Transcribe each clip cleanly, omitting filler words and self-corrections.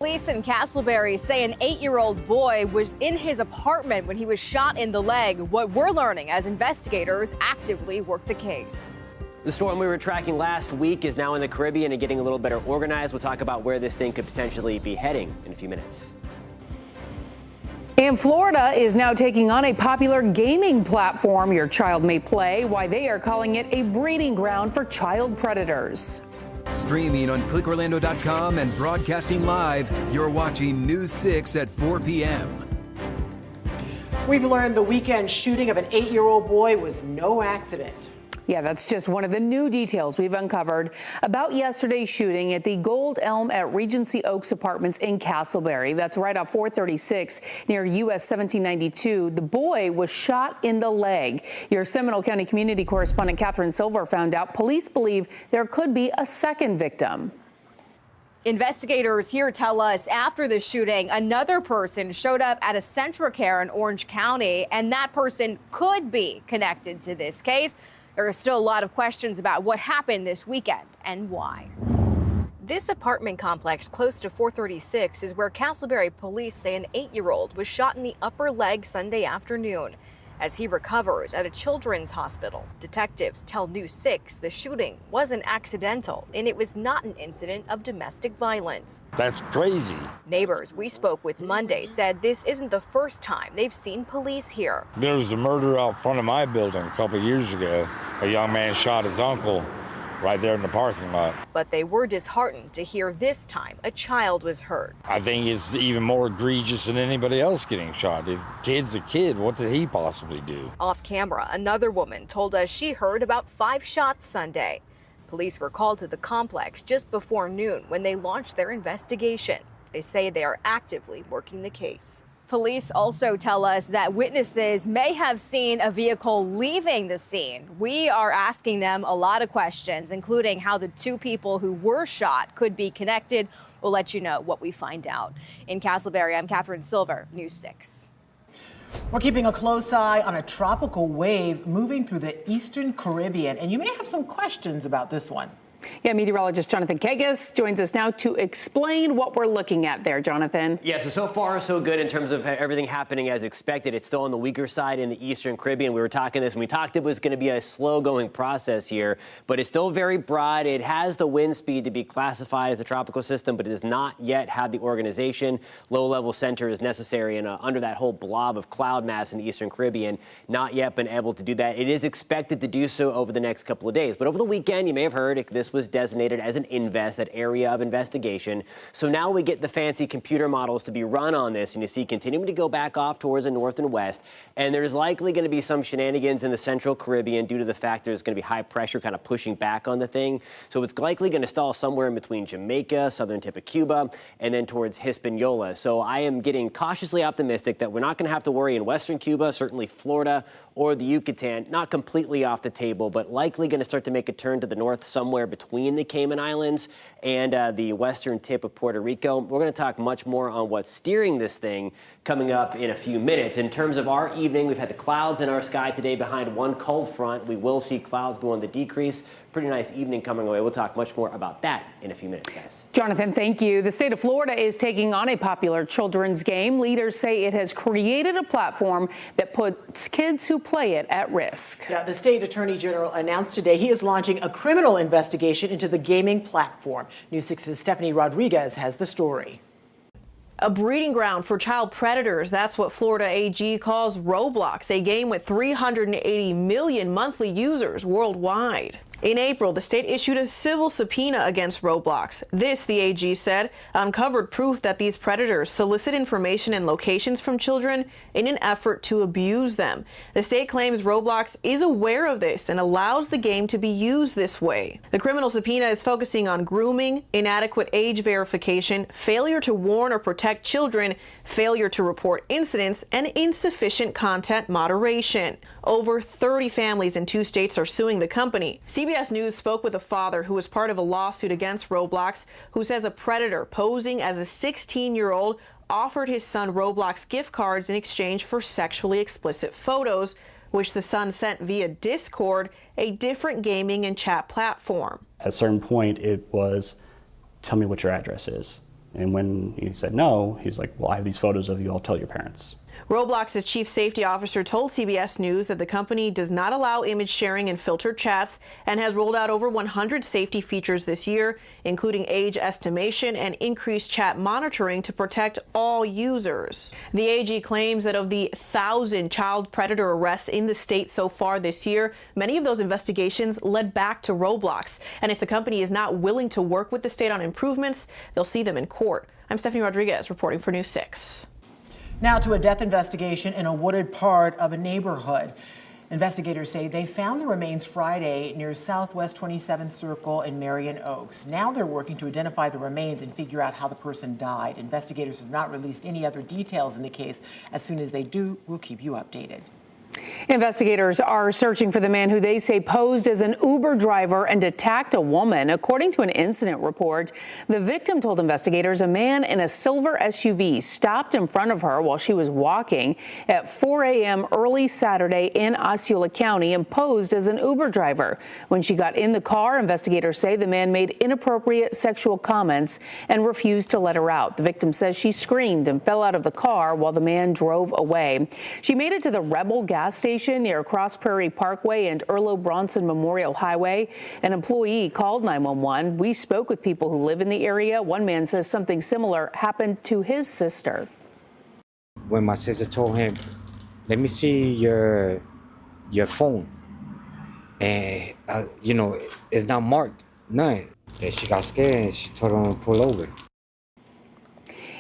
Police in Castleberry say an 8-year-old boy was in his apartment when he was shot in the leg. What we're learning as investigators actively work the case. The storm we were tracking last week is now in the Caribbean and getting a little better organized. We'll talk about where this thing could potentially be heading in a few minutes. And Florida is now taking on a popular gaming platform your child may play, why they are calling it a breeding ground for child predators. Streaming on clickorlando.com and broadcasting live, you're watching News 6 at 4 p.m. We've learned the weekend shooting of an 8-year-old boy was no accident. Yeah, that's just one of the new details we've uncovered about yesterday's shooting at the Gold Elm at Regency Oaks Apartments in Castleberry. That's right off 436 near US 1792. The boy was shot in the leg. Your Seminole County community correspondent Catherine Silver found out police believe there could be a second victim. Investigators here tell us after the shooting, another person showed up at a Centracare in Orange County, and that person could be connected to this case. There are still a lot of questions about what happened this weekend and why. This apartment complex close to 436 is where Castleberry police say an 8-year-old was shot in the upper leg Sunday afternoon. As he recovers at a children's hospital, detectives tell News 6 the shooting wasn't accidental and it was not an incident of domestic violence. That's crazy. Neighbors we spoke with Monday said this isn't the first time they've seen police here. There was a murder out front of my building a couple of years ago. A young man shot his uncle right there in the parking lot. But they were disheartened to hear this time a child was hurt. I think it's even more egregious than anybody else getting shot. The kid's a kid. What did he possibly do? Off camera, another woman told us she heard about 5 shots Sunday. Police were called to the complex just before noon when they launched their investigation. They say they are actively working the case. Police also tell us that witnesses may have seen a vehicle leaving the scene. We are asking them a lot of questions, including how the 2 people who were shot could be connected. We'll let you know what we find out. In Castleberry, I'm Catherine Silver, News 6. We're keeping a close eye on a tropical wave moving through the eastern Caribbean, and you may have some questions about this one. Yeah, meteorologist Jonathan Kagas joins us now to explain what we're looking at there, Jonathan. Yeah, so far so good in terms of everything happening as expected. It's still on the weaker side in the eastern Caribbean. We were talking this, and we talked it was going to be a slow-going process here, but it's still very broad. It has the wind speed to be classified as a tropical system, but it does not yet have the organization. Low-level center is necessary, and under that whole blob of cloud mass in the eastern Caribbean, not yet been able to do that. It is expected to do so over the next couple of days, but over the weekend, you may have heard this was designated as an invest, that area of investigation. So now we get the fancy computer models to be run on this, and you see continuing to go back off towards the north and west. And there's likely going to be some shenanigans in the central Caribbean due to the fact there's going to be high pressure kind of pushing back on the thing. So it's likely going to stall somewhere in between Jamaica, southern tip of Cuba, and then towards Hispaniola. So I am getting cautiously optimistic that we're not going to have to worry in western Cuba, certainly Florida or the Yucatan, not completely off the table, but likely going to start to make a turn to the north somewhere between the Cayman Islands and the western tip of Puerto Rico. We're going to talk much more on what's steering this thing coming up in a few minutes. In terms of our evening, we've had the clouds in our sky today behind one cold front. We will see clouds go on the decrease. Pretty nice evening coming away. We'll talk much more about that in a few minutes, guys. Jonathan, thank you. The state of Florida is taking on a popular children's game. Leaders say it has created a platform that puts kids who play it at risk. Yeah, the state attorney general announced today he is launching a criminal investigation into the gaming platform. News 6's Stephanie Rodriguez has the story. A breeding ground for child predators. That's what Florida AG calls Roblox, a game with 380 million monthly users worldwide. In April, the state issued a civil subpoena against Roblox. This, the AG said, uncovered proof that these predators solicit information and locations from children in an effort to abuse them. The state claims Roblox is aware of this and allows the game to be used this way. The criminal subpoena is focusing on grooming, inadequate age verification, failure to warn or protect children, failure to report incidents, and insufficient content moderation. Over 30 families in 2 states are suing the company. CBS News spoke with a father who was part of a lawsuit against Roblox, who says a predator posing as a 16-year-old offered his son Roblox gift cards in exchange for sexually explicit photos, which the son sent via Discord, a different gaming and chat platform. At a certain point, it was, tell me what your address is. And when he said no, he's like, well, I have these photos of you, I'll tell your parents. Roblox's chief safety officer told CBS News that the company does not allow image sharing and filtered chats and has rolled out over 100 safety features this year, including age estimation and increased chat monitoring to protect all users. The AG claims that of the 1,000 child predator arrests in the state so far this year, many of those investigations led back to Roblox. And if the company is not willing to work with the state on improvements, they'll see them in court. I'm Stephanie Rodriguez reporting for News 6. Now to a death investigation in a wooded part of a neighborhood. Investigators say they found the remains Friday near Southwest 27th Circle in Marion Oaks. Now they're working to identify the remains and figure out how the person died. Investigators have not released any other details in the case. As soon as they do, we'll keep you updated. Investigators are searching for the man who they say posed as an Uber driver and attacked a woman. According to an incident report, the victim told investigators a man in a silver SUV stopped in front of her while she was walking at 4 a.m. early Saturday in Osceola County and posed as an Uber driver. When she got in the car, investigators say the man made inappropriate sexual comments and refused to let her out. The victim says she screamed and fell out of the car while the man drove away. She made it to the Rebel gas station near Cross Prairie Parkway and Erlo Bronson Memorial Highway. An employee called 911. We spoke with people who live in the area. One man says something similar happened to his sister. When my sister told him, let me see your phone, and it's not marked, none. Then she got scared and she told him to pull over.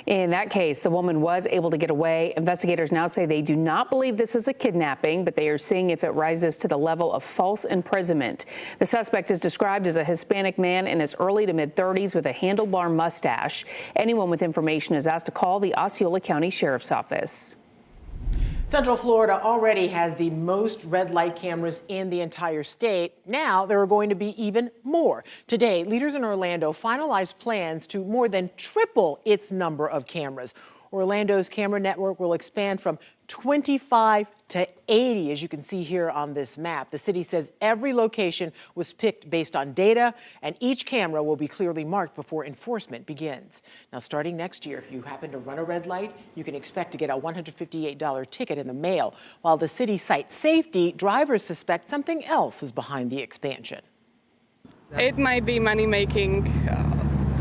In that case, the woman was able to get away. Investigators now say they do not believe this is a kidnapping, but they are seeing if it rises to the level of false imprisonment. The suspect is described as a Hispanic man in his early to mid-30s with a handlebar mustache. Anyone with information is asked to call the Osceola County Sheriff's Office. Central Florida already has the most red light cameras in the entire state. Now there are going to be even more. Today, leaders in Orlando finalized plans to more than triple its number of cameras. Orlando's camera network will expand from 25 to 80, as you can see here on this map. The city says every location was picked based on data, and each camera will be clearly marked before enforcement begins. Now, starting next year, if you happen to run a red light, you can expect to get a $158 ticket in the mail. While the city cites safety, drivers suspect something else is behind the expansion. It might be money-making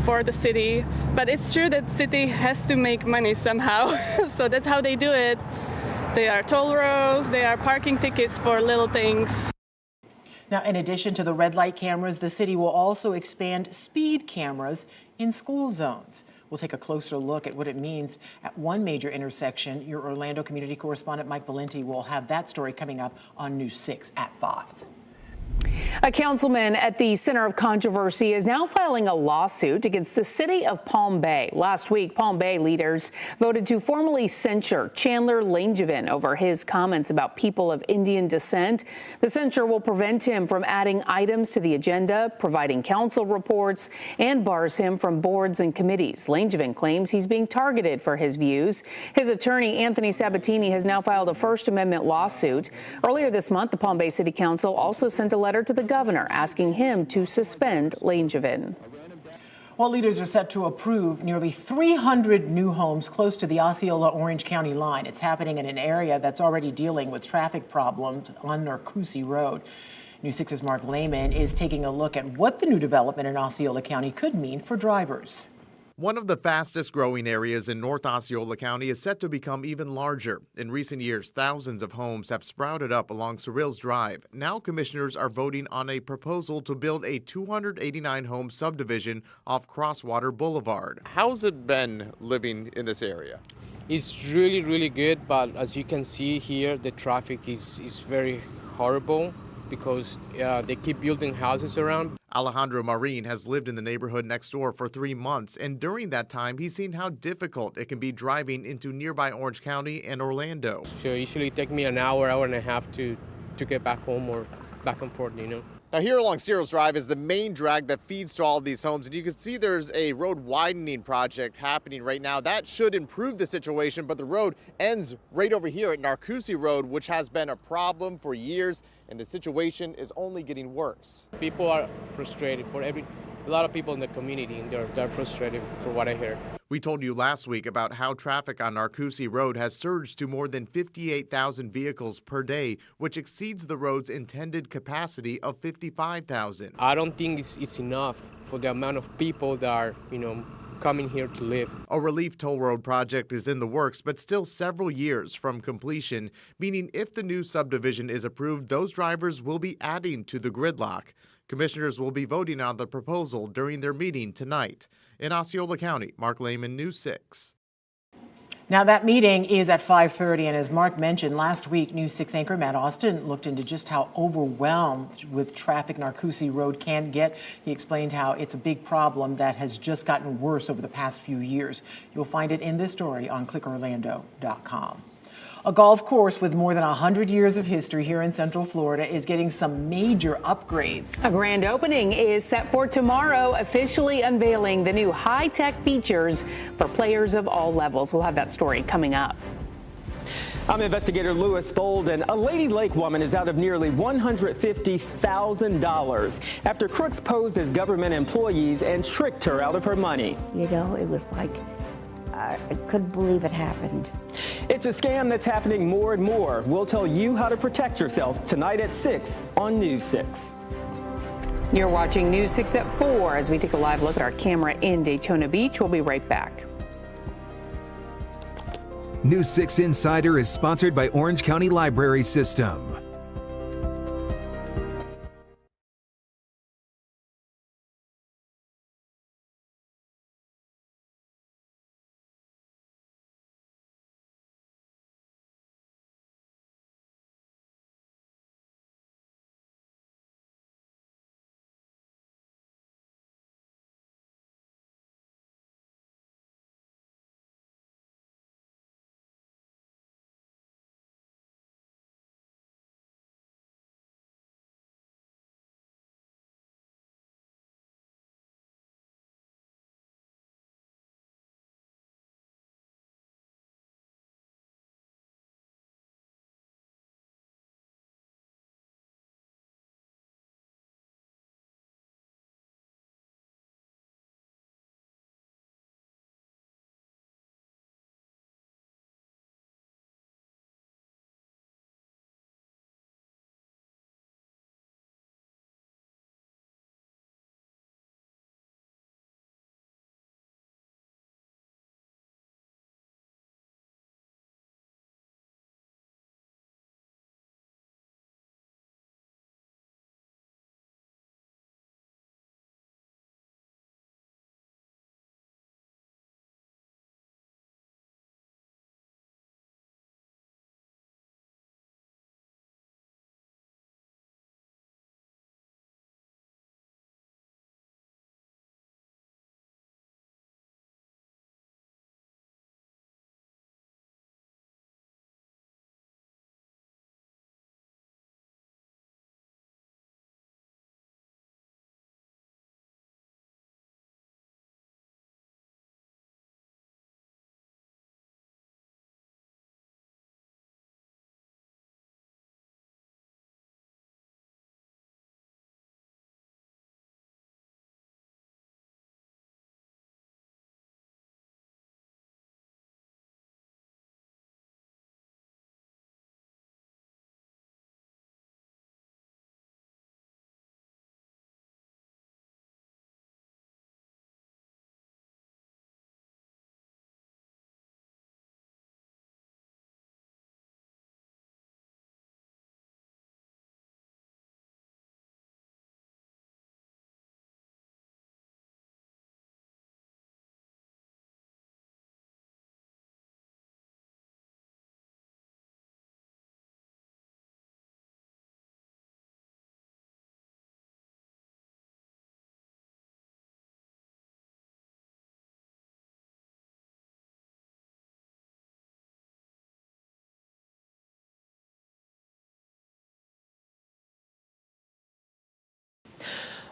for the city, but it's true that city has to make money somehow. So that's how they do it. They are toll roads, they are parking tickets for little things. Now, in addition to the red light cameras, the city will also expand speed cameras in school zones. We'll take a closer look at what it means at one major intersection. Your Orlando community correspondent Mike Valenti will have that story coming up on News 6 at 5. A councilman at the center of controversy is now filing a lawsuit against the city of Palm Bay. Last week, Palm Bay leaders voted to formally censure Chandler Langevin over his comments about people of Indian descent. The censure will prevent him from adding items to the agenda, providing council reports, and bars him from boards and committees. Langevin claims he's being targeted for his views. His attorney, Anthony Sabatini, has now filed a First Amendment lawsuit. Earlier this month, the Palm Bay City Council also sent a letter to the governor asking him to suspend Langevin. Well, leaders are set to approve nearly 300 new homes close to the Osceola-Orange County line. It's happening in an area that's already dealing with traffic problems on Narcoossee Road. News 6's Mark Lehman is taking a look at what the new development in Osceola County could mean for drivers. One of the fastest growing areas in North Osceola County is set to become even larger. In recent years, thousands of homes have sprouted up along Surrills Drive. Now commissioners are voting on a proposal to build a 289-home subdivision off Crosswater Boulevard. How's it been living in this area? It's really, really good, but as you can see here, the traffic is very horrible because they keep building houses around. Alejandro Marin has lived in the neighborhood next door for 3 months, and during that time, he's seen how difficult it can be driving into nearby Orange County and Orlando. So it usually take me an hour and a half to get back home or back and forth, you know. Now here along Surrills Drive is the main drag that feeds to all of these homes, and you can see there's a road widening project happening right now. That should improve the situation, but the road ends right over here at Narcoossee Road, which has been a problem for years, and the situation is only getting worse. People are frustrated for a lot of people in the community, and they're frustrated for what I hear. We told you last week about how traffic on Narcoossee Road has surged to more than 58,000 vehicles per day, which exceeds the road's intended capacity of 55,000. I don't think it's enough for the amount of people that are, coming here to live. A relief toll road project is in the works, but still several years from completion, meaning if the new subdivision is approved, those drivers will be adding to the gridlock. Commissioners will be voting on the proposal during their meeting tonight. In Osceola County, Mark Lehman, News 6. Now that meeting is at 5:30, and as Mark mentioned last week, News 6 anchor Matt Austin looked into just how overwhelmed with traffic Narcoossee Road can get. He explained how it's a big problem that has just gotten worse over the past few years. You'll find it in this story on clickorlando.com. A golf course with more than 100 years of history here in Central Florida is getting some major upgrades. A grand opening is set for tomorrow, officially unveiling the new high-tech features for players of all levels. We'll have that story coming up. I'm investigator Lewis Bolden. A Lady Lake woman is out of nearly $150,000 after crooks posed as government employees and tricked her out of her money. It was like, I couldn't believe it happened. It's a scam that's happening more and more. We'll tell you how to protect yourself tonight at 6 on News 6. You're watching News 6 at 4 as we take a live look at our camera in Daytona Beach. We'll be right back. News 6 Insider is sponsored by Orange County Library System.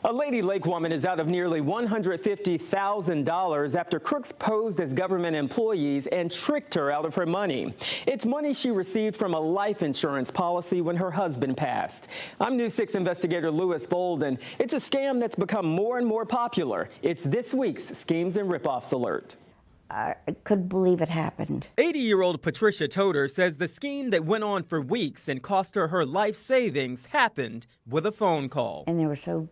A Lady Lake woman is out of nearly $150,000 after crooks posed as government employees and tricked her out of her money. It's money she received from a life insurance policy when her husband passed. I'm News 6 investigator Louis Bolden. It's a scam that's become more and more popular. It's this week's Schemes and Ripoffs Alert. I couldn't believe it happened. 80-year-old Patricia Toder says the scheme that went on for weeks and cost her her life savings happened with a phone call. And they were so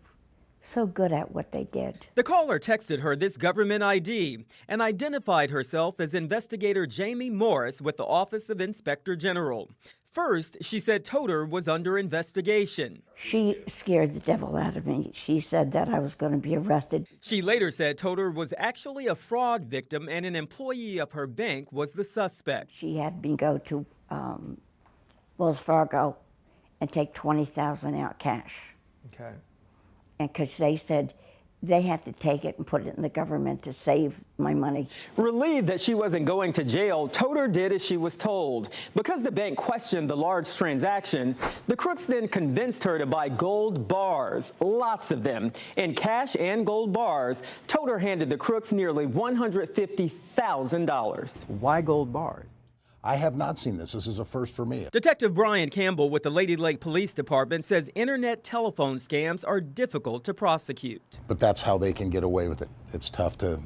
good at what they did. The caller texted her this government ID and identified herself as investigator Jamie Morris with the Office of Inspector General. First, she said Toder was under investigation. She scared the devil out of me. She said that I was going to be arrested. She later said Toder was actually a fraud victim and an employee of her bank was the suspect. She had me go to Wells Fargo and take $20,000 out cash. Okay. And because they said they had to take it and put it in the government to save my money. Relieved that she wasn't going to jail, Toder did as she was told. Because the bank questioned the large transaction, the crooks then convinced her to buy gold bars, lots of them. In cash and gold bars, Toder handed the crooks nearly $150,000. Why gold bars? I have not seen this. This is a first for me. Detective Brian Campbell with the Lady Lake Police Department says internet telephone scams are difficult to prosecute. But that's how they can get away with it. It's tough to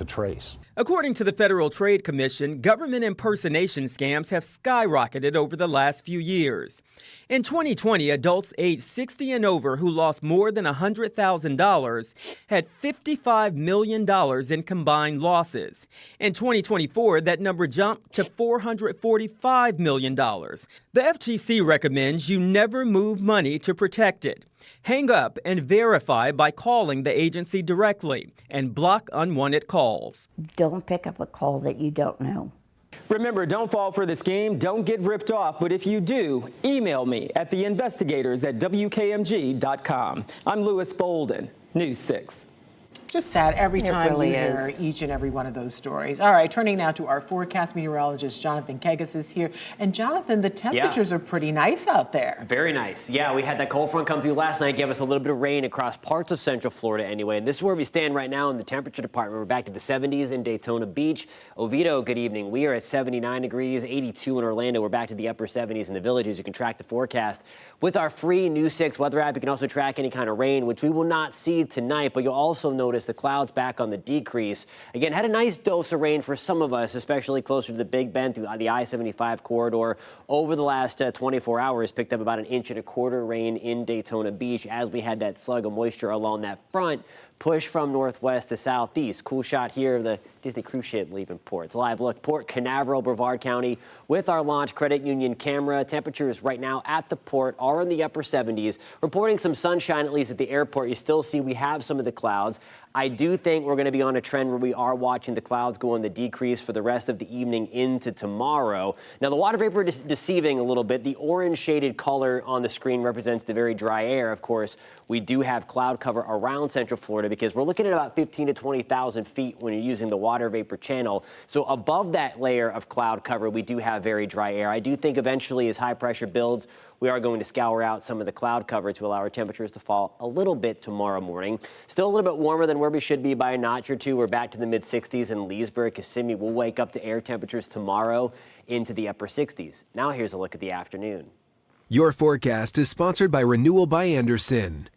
trace. According to the Federal Trade Commission, government impersonation scams have skyrocketed over the last few years. In 2020, adults aged 60 and over who lost more than $100,000 had $55 million in combined losses. In 2024, that number jumped to $445 million. The FTC recommends you never move money to protect it. Hang up and verify by calling the agency directly and block unwanted calls. Don't pick up a call that you don't know. Remember, don't fall for the scheme. Don't get ripped off. But if you do, email me at theinvestigators@wkmg.com. I'm Louis Bolden, News 6. Just sad every time really you is. hear each and every one of those stories. All right, turning now to our forecast meteorologist, Jonathan Kegas is here. And Jonathan, the temperatures are pretty nice out there. Very nice. Yeah, we had that cold front come through last night, gave us a little bit of rain across parts of Central Florida anyway. And this is where we stand right now in the temperature department. We're back to the 70s in Daytona Beach. Oviedo, good evening. We are at 79 degrees, 82 in Orlando. We're back to the upper 70s in the Villages. You can track the forecast with our free News 6 weather app. You can also track any kind of rain, which we will not see tonight, but you'll also notice the clouds back on the decrease. Again, had a nice dose of rain for some of us, especially closer to the Big Bend through the I-75 corridor. Over the last 24 hours, picked up about 1.25 inches rain in Daytona Beach as we had that slug of moisture along that front push from northwest to southeast. Cool shot here of the Disney cruise ship leaving port. It's a live look. Port Canaveral, Brevard County with our Launch Credit Union camera. Temperatures right now at the port are in the upper 70s. Reporting some sunshine, at least at the airport. You still see we have some of the clouds. I do think we're going to be on a trend where we are watching the clouds go on the decrease for the rest of the evening into tomorrow. Now, the water vapor is deceiving a little bit. The orange shaded color on the screen represents the very dry air. Of course, we do have cloud cover around Central Florida because we're looking at about 15 to 20,000 feet when you're using the water vapor channel. So above that layer of cloud cover, we do have very dry air. I do think eventually as high pressure builds, we are going to scour out some of the cloud cover to allow our temperatures to fall a little bit tomorrow morning. Still a little bit warmer than where we should be by a notch or two. We're back to the mid-60s in Leesburg. Kissimmee will wake up to air temperatures tomorrow into the upper 60s. Now here's a look at the afternoon. Your forecast is sponsored by Renewal by Andersen.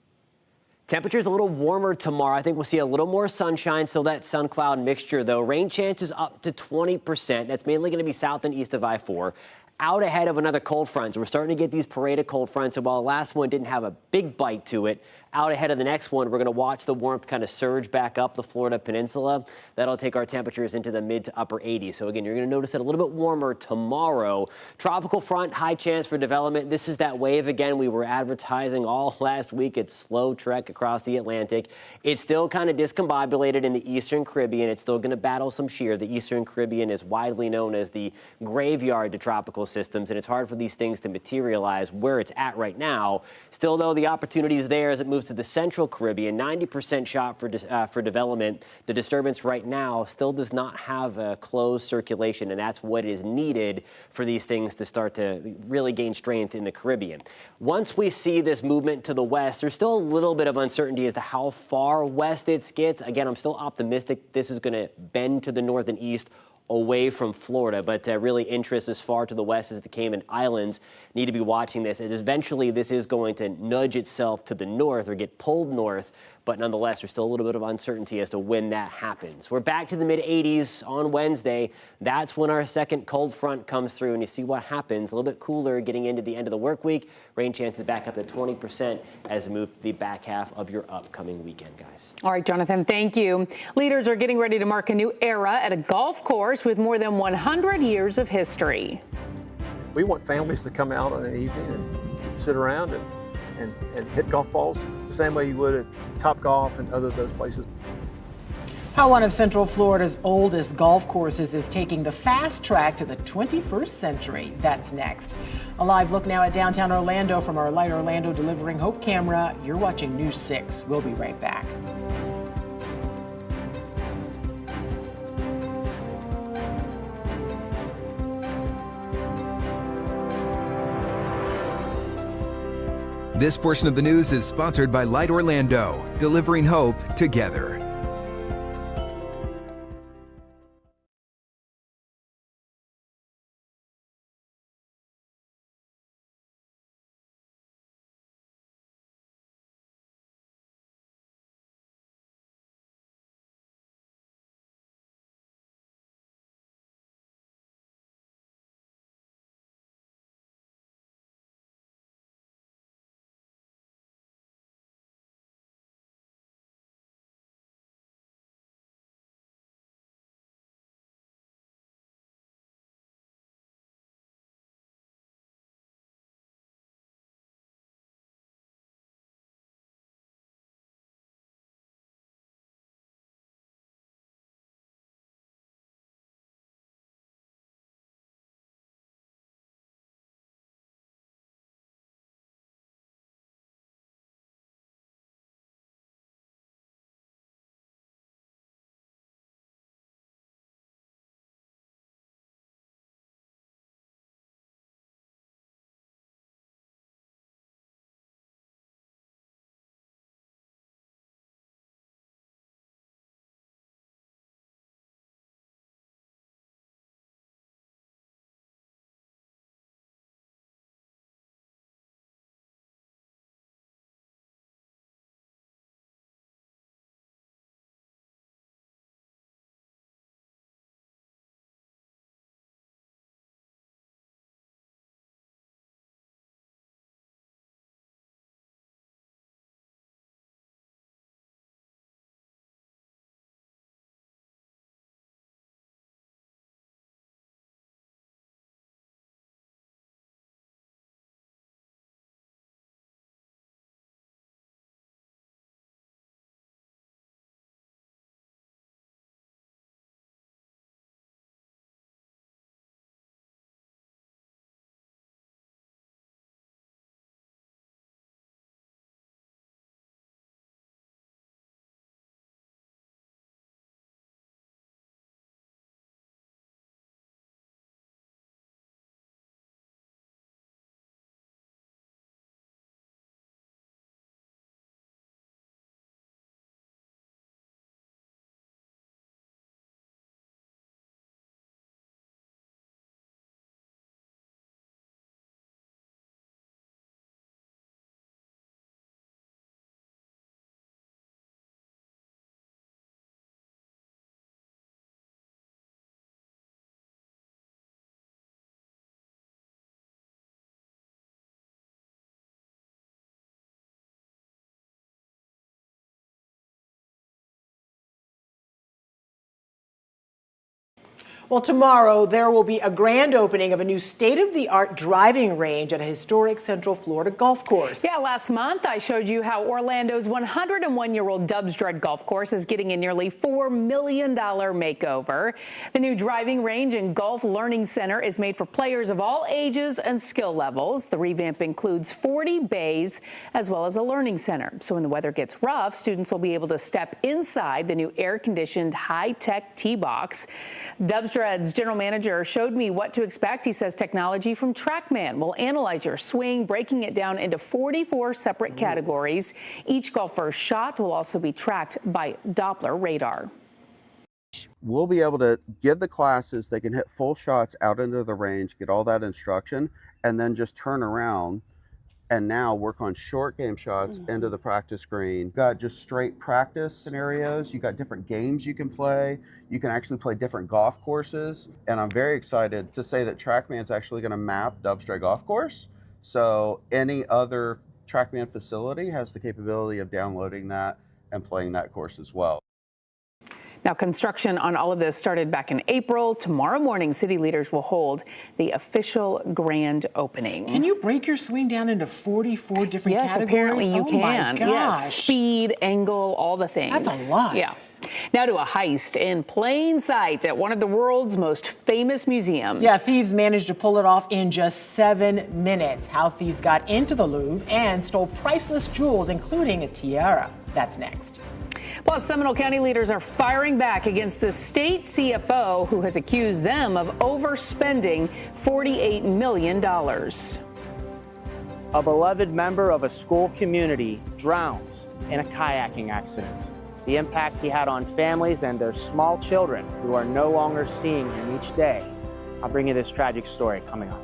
Temperatures a little warmer tomorrow. I think we'll see a little more sunshine, still that sun cloud mixture though. Rain chances up to 20%. That's mainly going to be south and east of I-4. Out ahead of another cold front. So we're starting to get these parade of cold fronts. So while the last one didn't have a big bite to it, out ahead of the next one, we're going to watch the warmth kind of surge back up the Florida peninsula. That'll take our temperatures into the mid to upper 80s. So again, you're going to notice it a little bit warmer tomorrow. Tropical front, high chance for development. This is that wave again we were advertising all last week. It's slow trek across the Atlantic. It's still kind of discombobulated in the Eastern Caribbean. It's still going to battle some shear. The Eastern Caribbean is widely known as the graveyard to tropical systems, and it's hard for these things to materialize where it's at right now. Still, though, the opportunity is there as it moves to the central Caribbean, 90% shot for development. The disturbance right now still does not have a closed circulation, and that's what is needed for these things to start to really gain strength in the Caribbean. Once we see this movement to the west, there's still a little bit of uncertainty as to how far west it gets. Again, I'm still optimistic this is going to bend to the north and east away from Florida, but really interest as far to the west as the Cayman Islands need to be watching this. And eventually this is going to nudge itself to the north or get pulled north, but nonetheless, there's still a little bit of uncertainty as to when that happens. We're back to the mid-80s on Wednesday. That's when our second cold front comes through, and you see what happens. A little bit cooler getting into the end of the work week. Rain chances back up to 20% as we move to the back half of your upcoming weekend, guys. All right, Jonathan, thank you. Leaders are getting ready to mark a new era at a golf course with more than 100 years of history. We want families to come out on an evening and sit around and hit golf balls the same way you would at Topgolf and other those places. How one of Central Florida's oldest golf courses is taking the fast track to the 21st century. That's next. A live look now at downtown Orlando from our Light Orlando Delivering Hope camera. You're watching News 6. We'll be right back. This portion of the news is sponsored by Light Orlando, delivering hope together. Well, tomorrow there will be a grand opening of a new state-of-the-art driving range at a historic Central Florida golf course. Yeah, last month I showed you how Orlando's 101-year-old Dubsdread Golf Course is getting a nearly $4 million makeover. The new driving range and golf learning center is made for players of all ages and skill levels. The revamp includes 40 bays as well as a learning center. So when the weather gets rough, students will be able to step inside the new air-conditioned high-tech tee box. Dubsdread's general manager showed me what to expect. He says technology from TrackMan will analyze your swing, breaking it down into 44 separate categories. Each golfer's shot will also be tracked by Doppler radar. We'll be able to give the classes, they can hit full shots out into the range, get all that instruction, and then just turn around and now work on short game shots into the practice green. You've got just straight practice scenarios. You got different games you can play. You can actually play different golf courses. And I'm very excited to say that TrackMan is actually going to map Dubsdread Golf Course. So any other TrackMan facility has the capability of downloading that and playing that course as well. Now, construction on all of this started back in April. Tomorrow morning, city leaders will hold the official grand opening. Can you break your swing down into 44 different categories? Yes, apparently you can. Yes, speed, angle, all the things. That's a lot. Yeah. Now to a heist in plain sight at one of the world's most famous museums. Yeah, thieves managed to pull it off in just 7 minutes. How thieves got into the Louvre and stole priceless jewels, including a tiara. That's next. Plus, Seminole County leaders are firing back against the state CFO who has accused them of overspending $48 million. A beloved member of a school community drowns in a kayaking accident. The impact he had on families and their small children who are no longer seeing him each day. I'll bring you this tragic story coming up.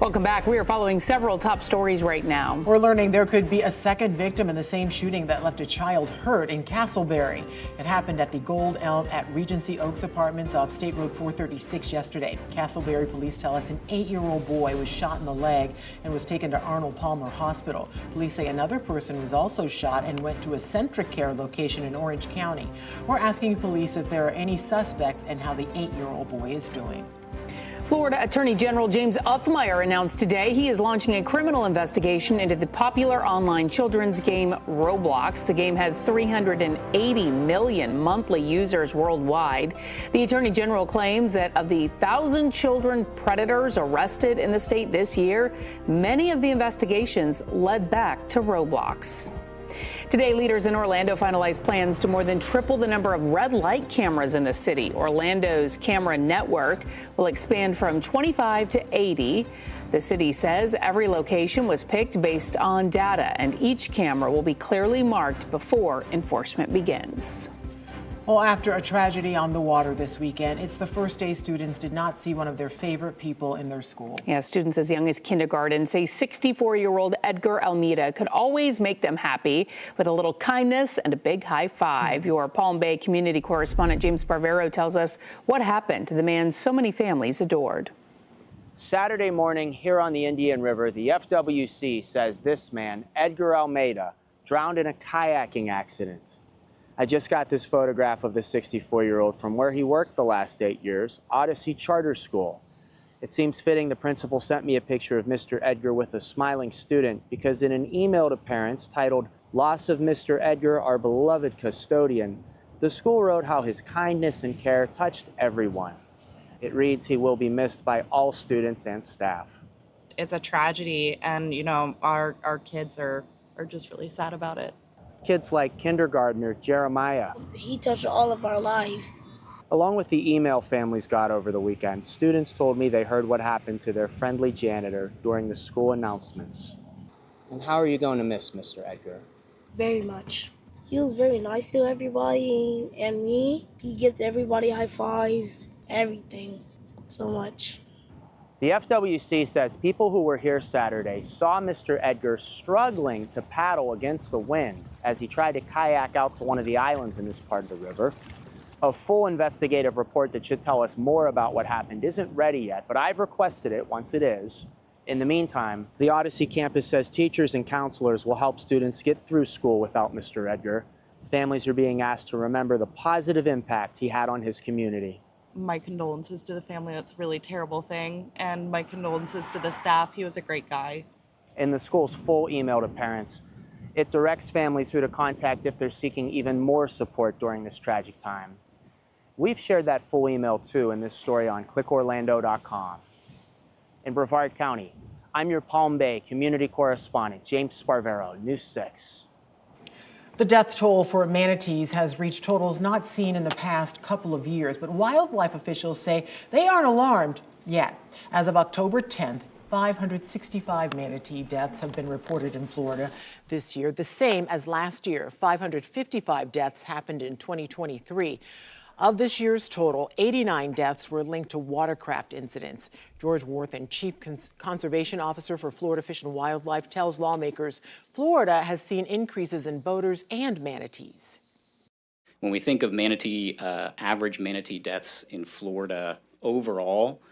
Welcome back. We are following several top stories right now. We're learning there could be a second victim in the same shooting that left a child hurt in Castleberry. It happened at the Gold Elm at Regency Oaks Apartments off State Road 436 yesterday. Castleberry police tell us an 8-year-old boy was shot in the leg and was taken to Arnold Palmer Hospital. Police say another person was also shot and went to a CentraCare location in Orange County. We're asking police if there are any suspects and how the 8-year-old boy is doing. Florida Attorney General James Uffmeyer announced today he is launching a criminal investigation into the popular online children's game Roblox. The game has 380 million monthly users worldwide. The Attorney General claims that of the 1,000 children predators arrested in the state this year, many of the investigations led back to Roblox. Today, leaders in Orlando finalized plans to more than triple the number of red light cameras in the city. Orlando's camera network will expand from 25 to 80. The city says every location was picked based on data, and each camera will be clearly marked before enforcement begins. Well, after a tragedy on the water this weekend, it's the first day students did not see one of their favorite people in their school. Yeah, students as young as kindergarten say 64-year-old Edgar Almeida could always make them happy with a little kindness and a big high five. Your Palm Bay community correspondent James Sparvero tells us what happened to the man so many families adored. Saturday morning here on the Indian River, the FWC says this man, Edgar Almeida, drowned in a kayaking accident. I just got this photograph of the 64-year-old from where he worked the last 8 years, Odyssey Charter School. It seems fitting the principal sent me a picture of Mr. Edgar with a smiling student because in an email to parents titled, "Loss of Mr. Edgar, our beloved custodian," the school wrote how his kindness and care touched everyone. It reads, he will be missed by all students and staff. It's a tragedy, and our kids are just really sad about it. Kids like kindergartner Jeremiah. He touched all of our lives. Along with the email families got over the weekend, students told me they heard what happened to their friendly janitor during the school announcements. And how are you going to miss Mr. Edgar? Very much. He was very nice to everybody and me. He gives everybody high fives, everything. So much. The FWC says people who were here Saturday saw Mr. Edgar struggling to paddle against the wind as he tried to kayak out to one of the islands in this part of the river. A full investigative report that should tell us more about what happened isn't ready yet, but I've requested it once it is. In the meantime, the Odyssey campus says teachers and counselors will help students get through school without Mr. Edgar. Families are being asked to remember the positive impact he had on his community. My condolences to the family. That's a really terrible thing. And my condolences to the staff. He was a great guy. In the school's full email to parents, it directs families who to contact if they're seeking even more support during this tragic time. We've shared that full email too in this story on clickorlando.com. In Brevard County, I'm your Palm Bay community correspondent, James Sparvero, News 6. The death toll for manatees has reached totals not seen in the past couple of years, but wildlife officials say they aren't alarmed yet. As of October 10th, 565 manatee deaths have been reported in Florida this year, the same as last year. 555 deaths happened in 2023. Of this year's total, 89 deaths were linked to watercraft incidents. George Worthen, Chief Conservation Officer for Florida Fish and Wildlife, tells lawmakers Florida has seen increases in boaters and manatees. When we think of average manatee deaths in Florida overall,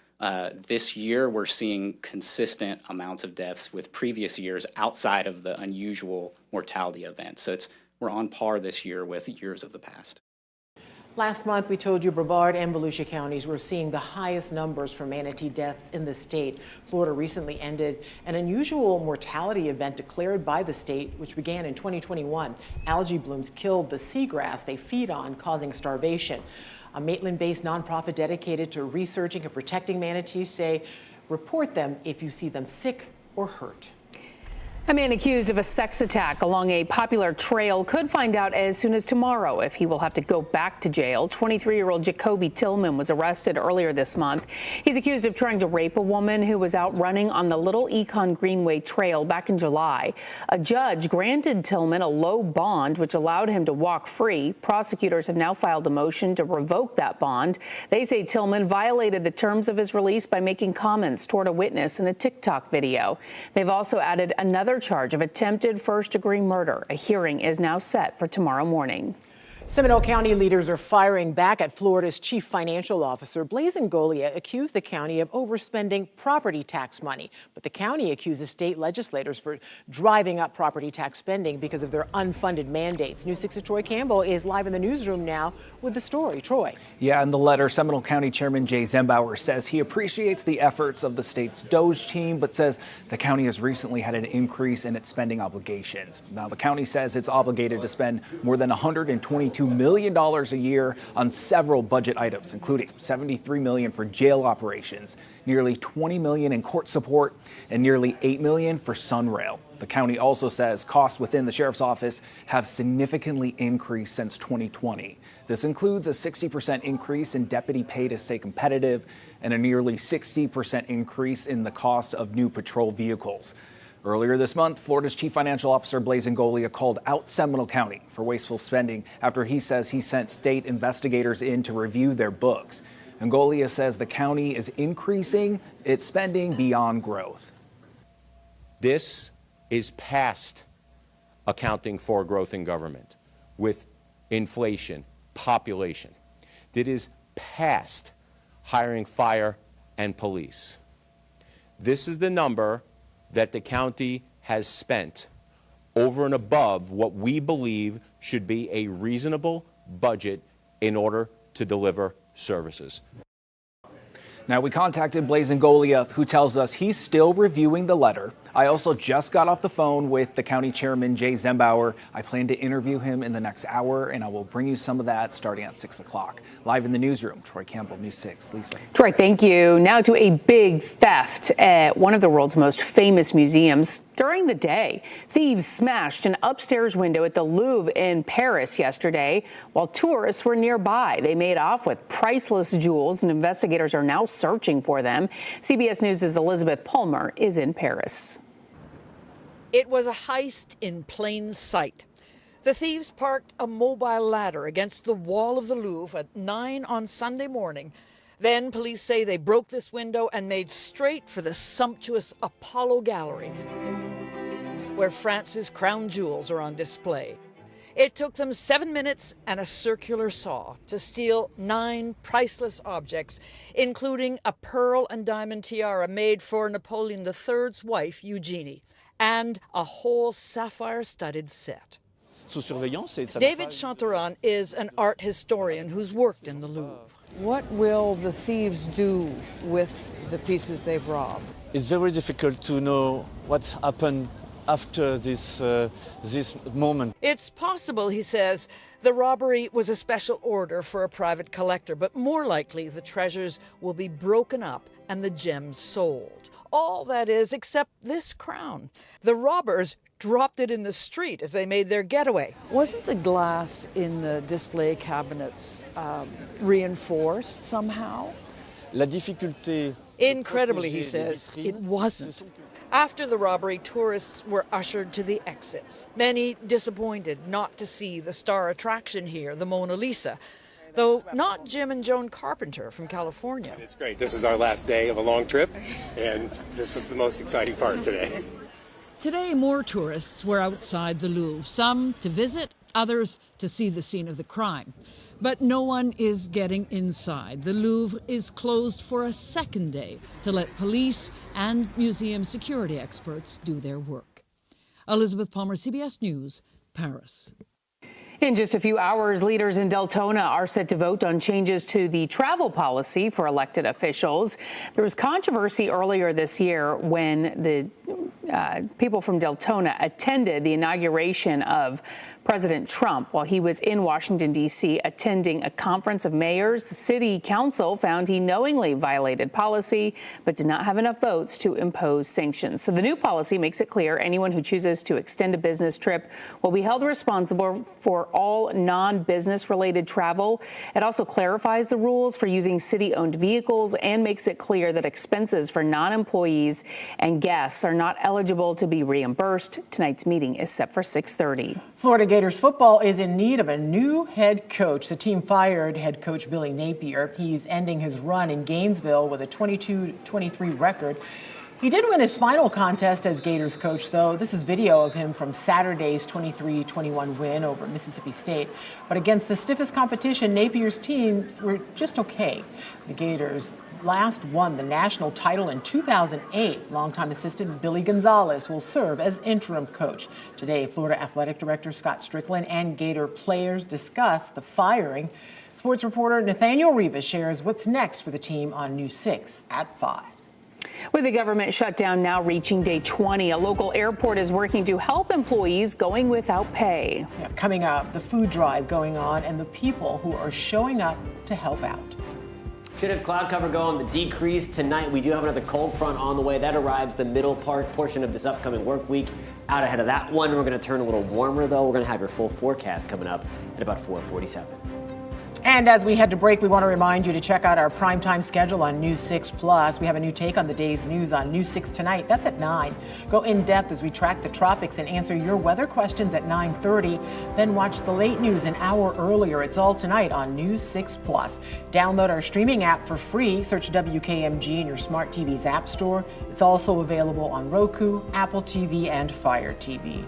this year we're seeing consistent amounts of deaths with previous years outside of the unusual mortality event. So we're on par this year with years of the past. Last month, we told you Brevard and Volusia counties were seeing the highest numbers for manatee deaths in the state. Florida recently ended an unusual mortality event declared by the state, which began in 2021. Algae blooms killed the seagrass they feed on, causing starvation. A Maitland-based nonprofit dedicated to researching and protecting manatees say, report them if you see them sick or hurt. A man accused of a sex attack along a popular trail could find out as soon as tomorrow if he will have to go back to jail. 23-year-old Jacoby Tillman was arrested earlier this month. He's accused of trying to rape a woman who was out running on the Little Econ Greenway Trail back in July. A judge granted Tillman a low bond, which allowed him to walk free. Prosecutors have now filed a motion to revoke that bond. They say Tillman violated the terms of his release by making comments toward a witness in a TikTok video. They've also added another charge of attempted first-degree murder. A hearing is now set for tomorrow morning. Seminole County leaders are firing back at Florida's chief financial officer. Blaise Ngoglia accused the county of overspending property tax money, but the county accuses state legislators for driving up property tax spending because of their unfunded mandates. News 6's Troy Campbell is live in the newsroom now with the story. Troy. Yeah, in the letter, Seminole County Chairman Jay Zembauer says he appreciates the efforts of the state's DOGE team, but says the county has recently had an increase in its spending obligations. Now, the county says it's obligated to spend more than $122 million a year on several budget items, including $73 million for jail operations, nearly $20 million in court support, and nearly $8 million for Sunrail. The county also says costs within the sheriff's office have significantly increased since 2020. This includes a 60% increase in deputy pay to stay competitive and a nearly 60% increase in the cost of new patrol vehicles. Earlier this month, Florida's chief financial officer Blaise Ngoglia called out Seminole County for wasteful spending after he says he sent state investigators in to review their books. Ngoglia says the county is increasing its spending beyond growth. This is past accounting for growth in government with inflation, population. That is past hiring fire and police. This is the number that the county has spent over and above what we believe should be a reasonable budget in order to deliver services. Now, we contacted Blaise Ngoglia, who tells us he's still reviewing the letter. I also just got off the phone with the county chairman, Jay Zembauer. I plan to interview him in the next hour, and I will bring you some of that starting at 6 o'clock. Live in the newsroom, Troy Campbell, News 6. Lisa. Troy, thank you. Now to a big theft at one of the world's most famous museums. During the day, thieves smashed an upstairs window at the Louvre in Paris yesterday while tourists were nearby. They made off with priceless jewels, and investigators are now searching for them. CBS News' Elizabeth Palmer is in Paris. It was a heist in plain sight. The thieves parked a mobile ladder against the wall of the Louvre at 9 on Sunday morning. Then police say they broke this window and made straight for the sumptuous Apollo Gallery, where France's crown jewels are on display. It took them 7 minutes and a circular saw to steal 9 priceless objects, including a pearl and diamond tiara made for Napoleon III's wife, Eugenie, and a whole sapphire-studded set. David Chanteron is an art historian who's worked in the Louvre. What will the thieves do with the pieces they've robbed? It's very difficult to know what's happened after this moment. It's possible, he says, the robbery was a special order for a private collector, but more likely the treasures will be broken up and the gems sold. All that is, except this crown. The robbers dropped it in the street as they made their getaway. Wasn't the glass in the display cabinets reinforced somehow? Incredibly, he says, it wasn't. After the robbery, tourists were ushered to the exits. Many disappointed not to see the star attraction here, the Mona Lisa, though not Jim and Joan Carpenter from California. It's great. This is our last day of a long trip, and this is the most exciting part today. Today, more tourists were outside the Louvre, some to visit, others to see the scene of the crime. But no one is getting inside. The Louvre is closed for a second day to let police and museum security experts do their work. Elizabeth Palmer, CBS News, Paris. In just a few hours, leaders in Deltona are set to vote on changes to the travel policy for elected officials. There was controversy earlier this year when the people from Deltona attended the inauguration of President Trump while he was in Washington, D.C., attending a conference of mayors. The city council found he knowingly violated policy, but did not have enough votes to impose sanctions. So the new policy makes it clear anyone who chooses to extend a business trip will be held responsible for all non-business related travel. It also clarifies the rules for using city-owned vehicles and makes it clear that expenses for non-employees and guests are not eligible to be reimbursed. Tonight's meeting is set for 6:30. Florida Gators football is in need of a new head coach. The team fired head coach Billy Napier. He's ending his run in Gainesville with a 22-23 record. He did win his final contest as Gators coach, though. This is video of him from Saturday's 23-21 win over Mississippi State. But against the stiffest competition, Napier's teams were just okay. The Gators last won the national title in 2008. Longtime assistant Billy Gonzalez will serve as interim coach. Today, Florida Athletic Director Scott Strickland and Gator players discuss the firing. Sports reporter Nathaniel Rivas shares what's next for the team on News 6 at 5. With the government shutdown now reaching day 20, a local airport is working to help employees going without pay. Yeah, coming up, the food drive going on and the people who are showing up to help out. Should have cloud cover go on the decrease tonight. We do have another cold front on the way. That arrives the middle portion of this upcoming work week. Out ahead of that one, we're going to turn a little warmer, though. We're going to have your full forecast coming up at about 4:47. And as we head to break, we want to remind you to check out our primetime schedule on News 6 Plus. We have a new take on the day's news on News 6 tonight. That's at 9. Go in depth as we track the tropics and answer your weather questions at 9:30. Then watch the late news an hour earlier. It's all tonight on News 6 Plus. Download our streaming app for free. Search WKMG in your smart TV's app store. It's also available on Roku, Apple TV, and Fire TV.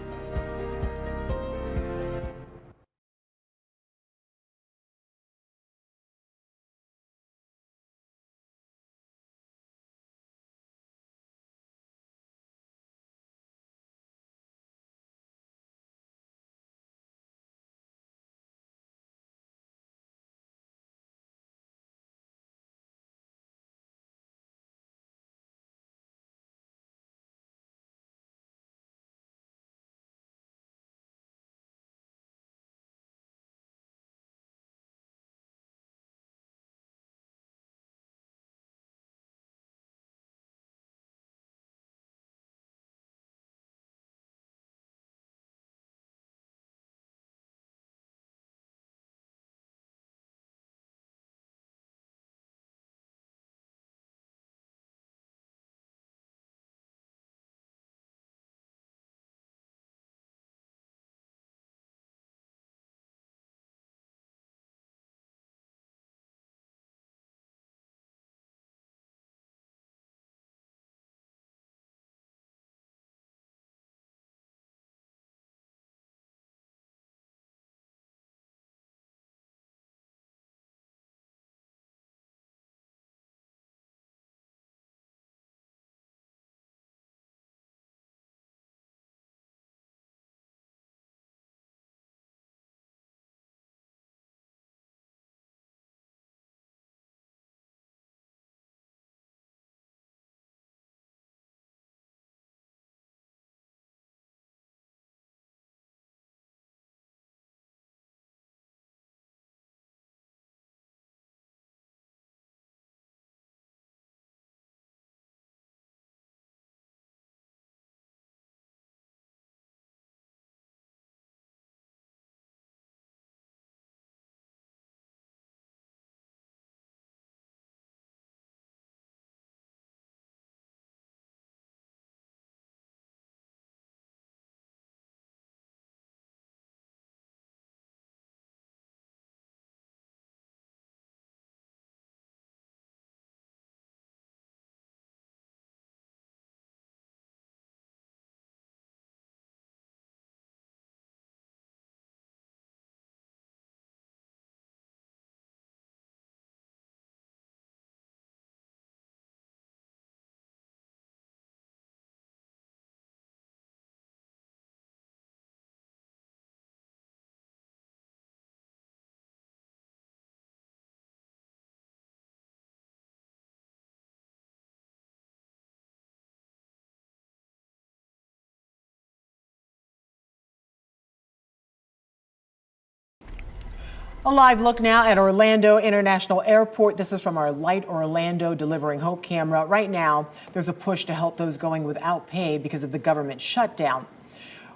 A live look now at Orlando International Airport. This is from our Light Orlando Delivering Hope camera. Right now, there's a push to help those going without pay because of the government shutdown.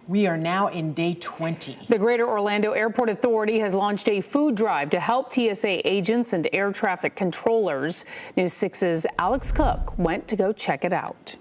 We are now in day 20. The Greater Orlando Airport Authority has launched a food drive to help TSA agents and air traffic controllers. News 6's Alex Cook went to go check it out.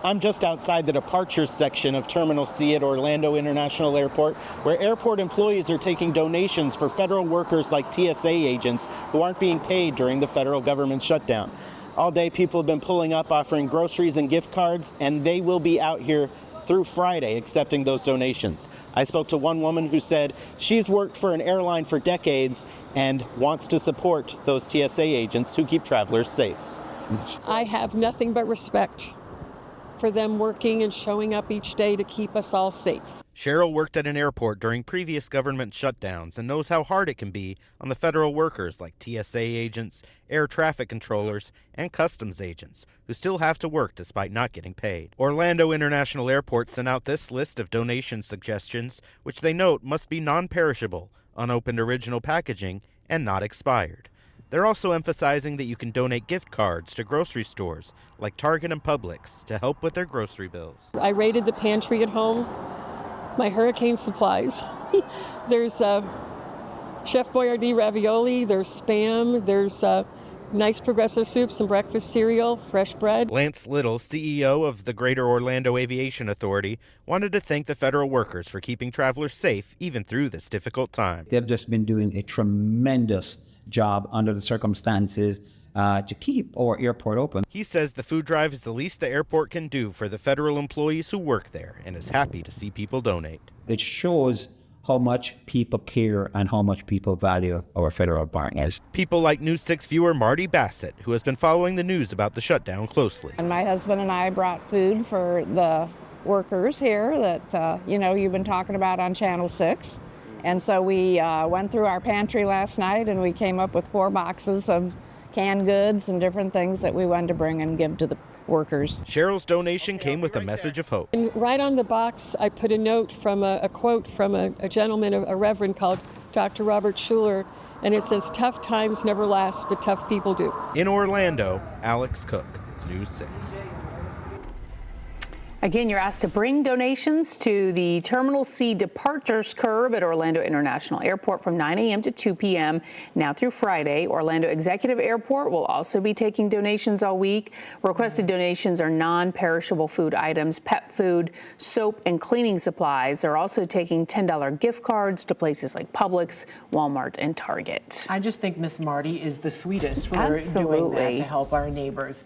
I'm just outside the departures section of Terminal C at Orlando International Airport, where airport employees are taking donations for federal workers like TSA agents who aren't being paid during the federal government shutdown. All day, people have been pulling up, offering groceries and gift cards, and they will be out here through Friday accepting those donations. I spoke to one woman who said she's worked for an airline for decades and wants to support those TSA agents who keep travelers safe. I have nothing but respect for them working and showing up each day to keep us all safe. Cheryl worked at an airport during previous government shutdowns and knows how hard it can be on the federal workers like TSA agents, air traffic controllers, and customs agents who still have to work despite not getting paid. Orlando International Airport sent out this list of donation suggestions, which they note must be non-perishable, unopened original packaging, and not expired. They're also emphasizing that you can donate gift cards to grocery stores like Target and Publix to help with their grocery bills. I raided the pantry at home, my hurricane supplies. There's Chef Boyardee ravioli, there's Spam, there's nice Progresso soups and breakfast cereal, fresh bread. Lance Little, CEO of the Greater Orlando Aviation Authority, wanted to thank the federal workers for keeping travelers safe even through this difficult time. They've just been doing a tremendous job under the circumstances to keep our airport open. He says the food drive is the least the airport can do for the federal employees who work there and is happy to see people donate. It shows how much people care and how much people value our federal partners. People like News 6 viewer Marty Bassett, who has been following the news about the shutdown closely. And my husband and I brought food for the workers here that, you've been talking about on Channel 6. And so we went through our pantry last night and we came up with 4 boxes of canned goods and different things that we wanted to bring and give to the workers. Cheryl's donation came with a message of hope. And right on the box, I put a note from a quote from a gentleman, a reverend called Dr. Robert Schuller, and it says, "Tough times never last, but tough people do." In Orlando, Alex Cook, News 6. Again, you're asked to bring donations to the Terminal C departures curb at Orlando International Airport from 9 a.m. to 2 p.m. now through Friday. Orlando Executive Airport will also be taking donations all week. Requested donations are non-perishable food items, pet food, soap, and cleaning supplies. They're also taking $10 gift cards to places like Publix, Walmart, and Target. I just think Miss Marty is the sweetest for Absolutely. doing that to help our neighbors.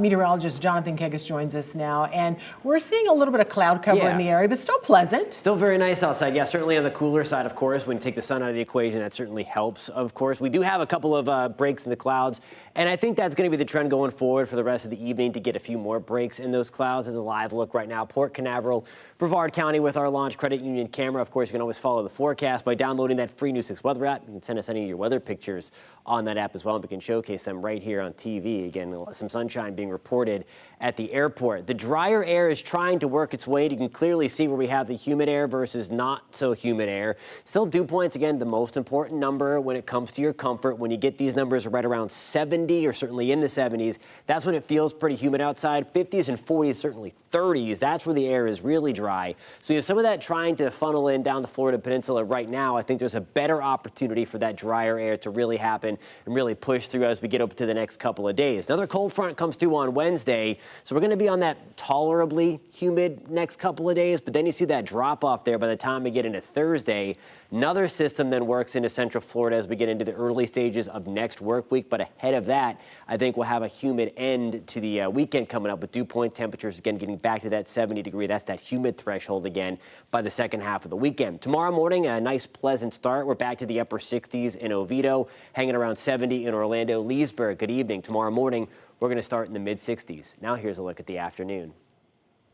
Meteorologist Jonathan Kegas joins us now, and we're seeing a little bit of cloud cover in the area, but still pleasant. Still very nice outside. Yeah, certainly on the cooler side, of course. When you take the sun out of the equation, that certainly helps, of course. We do have a couple of breaks in the clouds, and I think that's going to be the trend going forward for the rest of the evening to get a few more breaks in those clouds. As a live look right now, Port Canaveral, Brevard County with our Launch Credit Union camera. Of course, you can always follow the forecast by downloading that free News 6 weather app. You can send us any of your weather pictures on that app as well, and we can showcase them right here on TV. Again, some sunshine being reported at the airport. The drier air is trying to work its way. You can clearly see where we have the humid air versus not so humid air. Still, dew points, again, the most important number when it comes to your comfort. When you get these numbers right around 70 or certainly in the 70s, that's when it feels pretty humid outside. 50s and 40s, certainly 30s, that's where the air is really dry. So you have some of that trying to funnel in down the Florida Peninsula right now. I think there's a better opportunity for that drier air to really happen and really push through as we get up to the next couple of days. Another cold front comes through on Wednesday, so we're going to be on that tolerably humid next couple of days, but then you see that drop off there by the time we get into Thursday. Another system then works into Central Florida as we get into the early stages of next work week, but ahead of that, I think we'll have a humid end to the weekend coming up with dew point temperatures again getting back to that 70 degree. That's that humid threshold again by the second half of the weekend. Tomorrow morning, a nice pleasant start. We're back to the upper 60s in Oviedo, hanging around 70 in Orlando. Leesburg, good evening. Tomorrow morning, we're going to start in the mid 60s. Now here's a look at the afternoon.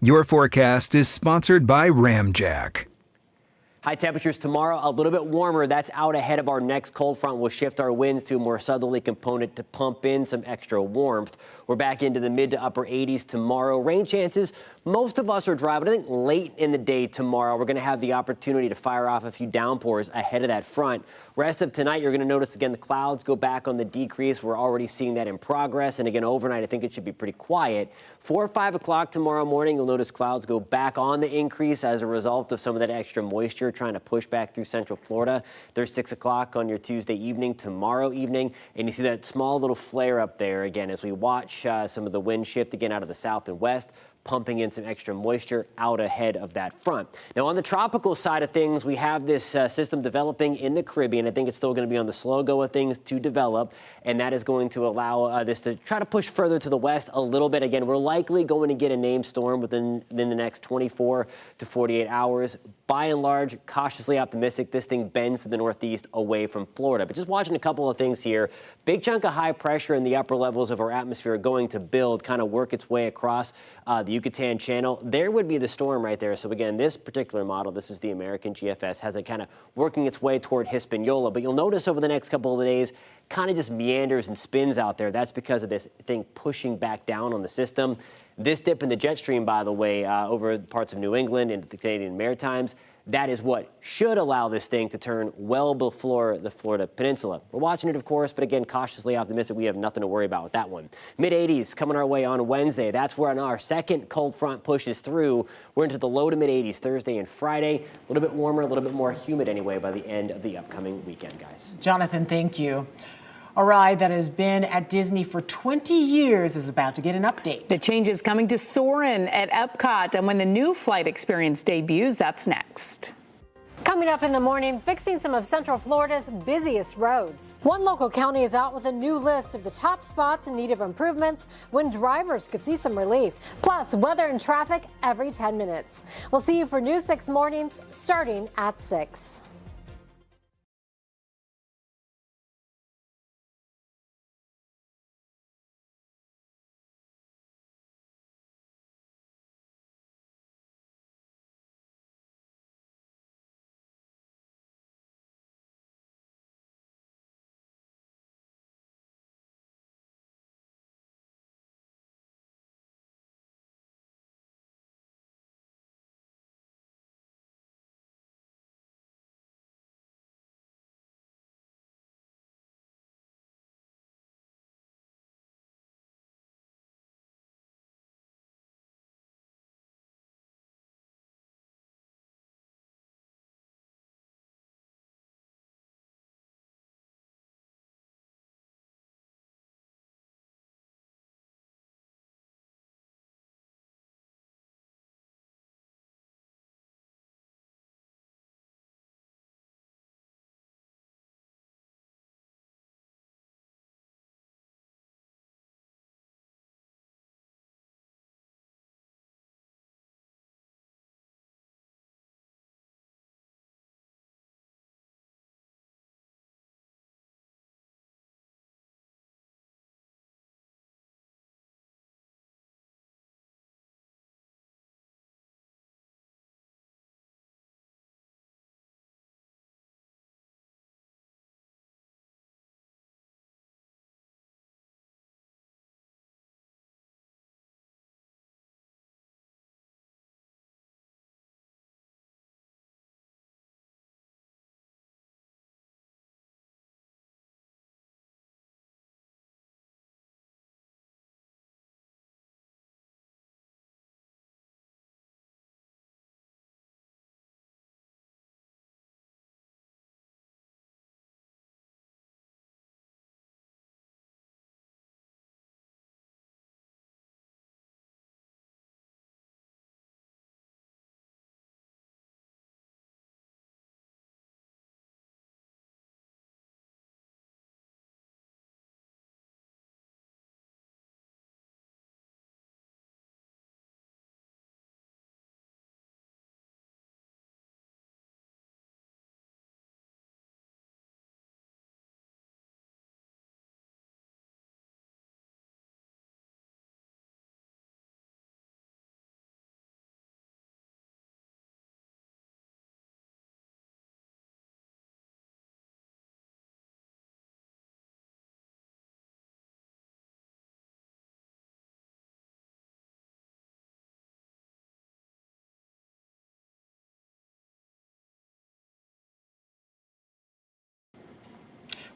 Your forecast is sponsored by Ramjack. High temperatures tomorrow, a little bit warmer. That's out ahead of our next cold front. Will shift our winds to a more southerly component to pump in some extra warmth. We're back into the mid to upper 80s tomorrow. Rain chances, most of us are dry, but I think late in the day tomorrow, we're going to have the opportunity to fire off a few downpours ahead of that front. Rest of tonight, you're going to notice again the clouds go back on the decrease. We're already seeing that in progress. And again, overnight, I think it should be pretty quiet. 4 or 5 o'clock tomorrow morning, you'll notice clouds go back on the increase as a result of some of that extra moisture trying to push back through central Florida. There's 6 o'clock on your Tuesday evening, tomorrow evening. And you see that small little flare up there again as we watch some of the wind shift again out of the south and west, pumping in some extra moisture out ahead of that front. Now, on the tropical side of things, we have this system developing in the Caribbean. I think it's still going to be on the slow go of things to develop, and that is going to allow this to try to push further to the west a little bit. Again, we're likely going to get a named storm within the next 24 to 48 hours. By and large, cautiously optimistic, this thing bends to the northeast away from Florida. But just watching a couple of things here, big chunk of high pressure in the upper levels of our atmosphere going to build, kind of work its way across the Yucatan Channel. There would be the storm right there. So again, this particular model, this is the American GFS, has it kind of working its way toward Hispaniola. But you'll notice over the next couple of days, kind of just meanders and spins out there. That's because of this thing pushing back down on the system. This dip in the jet stream, by the way, over parts of New England into the Canadian Maritimes, that is what should allow this thing to turn well before the Florida Peninsula. We're watching it, of course, but again, cautiously optimistic. We have nothing to worry about with that one. Mid-80s coming our way on Wednesday. That's where our second cold front pushes through. We're into the low to mid-80s Thursday and Friday. A little bit warmer, a little bit more humid anyway by the end of the upcoming weekend, guys. Jonathan, thank you. A ride that has been at Disney for 20 years is about to get an update. The changes coming to Soarin' at Epcot, and when the new flight experience debuts, that's next. Coming up in the morning, fixing some of Central Florida's busiest roads. One local county is out with a new list of the top spots in need of improvements when drivers could see some relief. Plus, weather and traffic every 10 minutes. We'll see you for News 6 mornings starting at 6.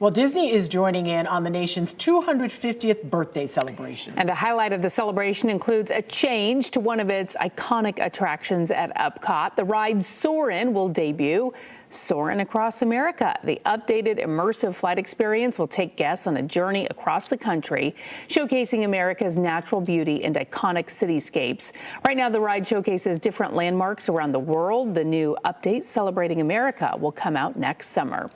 Well, Disney is joining in on the nation's 250th birthday celebration. And a highlight of the celebration includes a change to one of its iconic attractions at Epcot. The ride Soarin' will debut. Soarin' Across America. The updated immersive flight experience will take guests on a journey across the country, showcasing America's natural beauty and iconic cityscapes. Right now, the ride showcases different landmarks around the world. The new update celebrating America will come out next summer.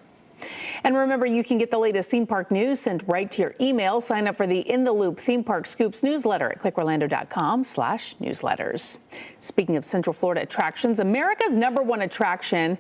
And remember, you can get the latest theme park news sent right to your email. Sign up for the In the Loop Theme Park Scoops newsletter at clickorlando.com/newsletters. Speaking of Central Florida attractions, America's #1 attraction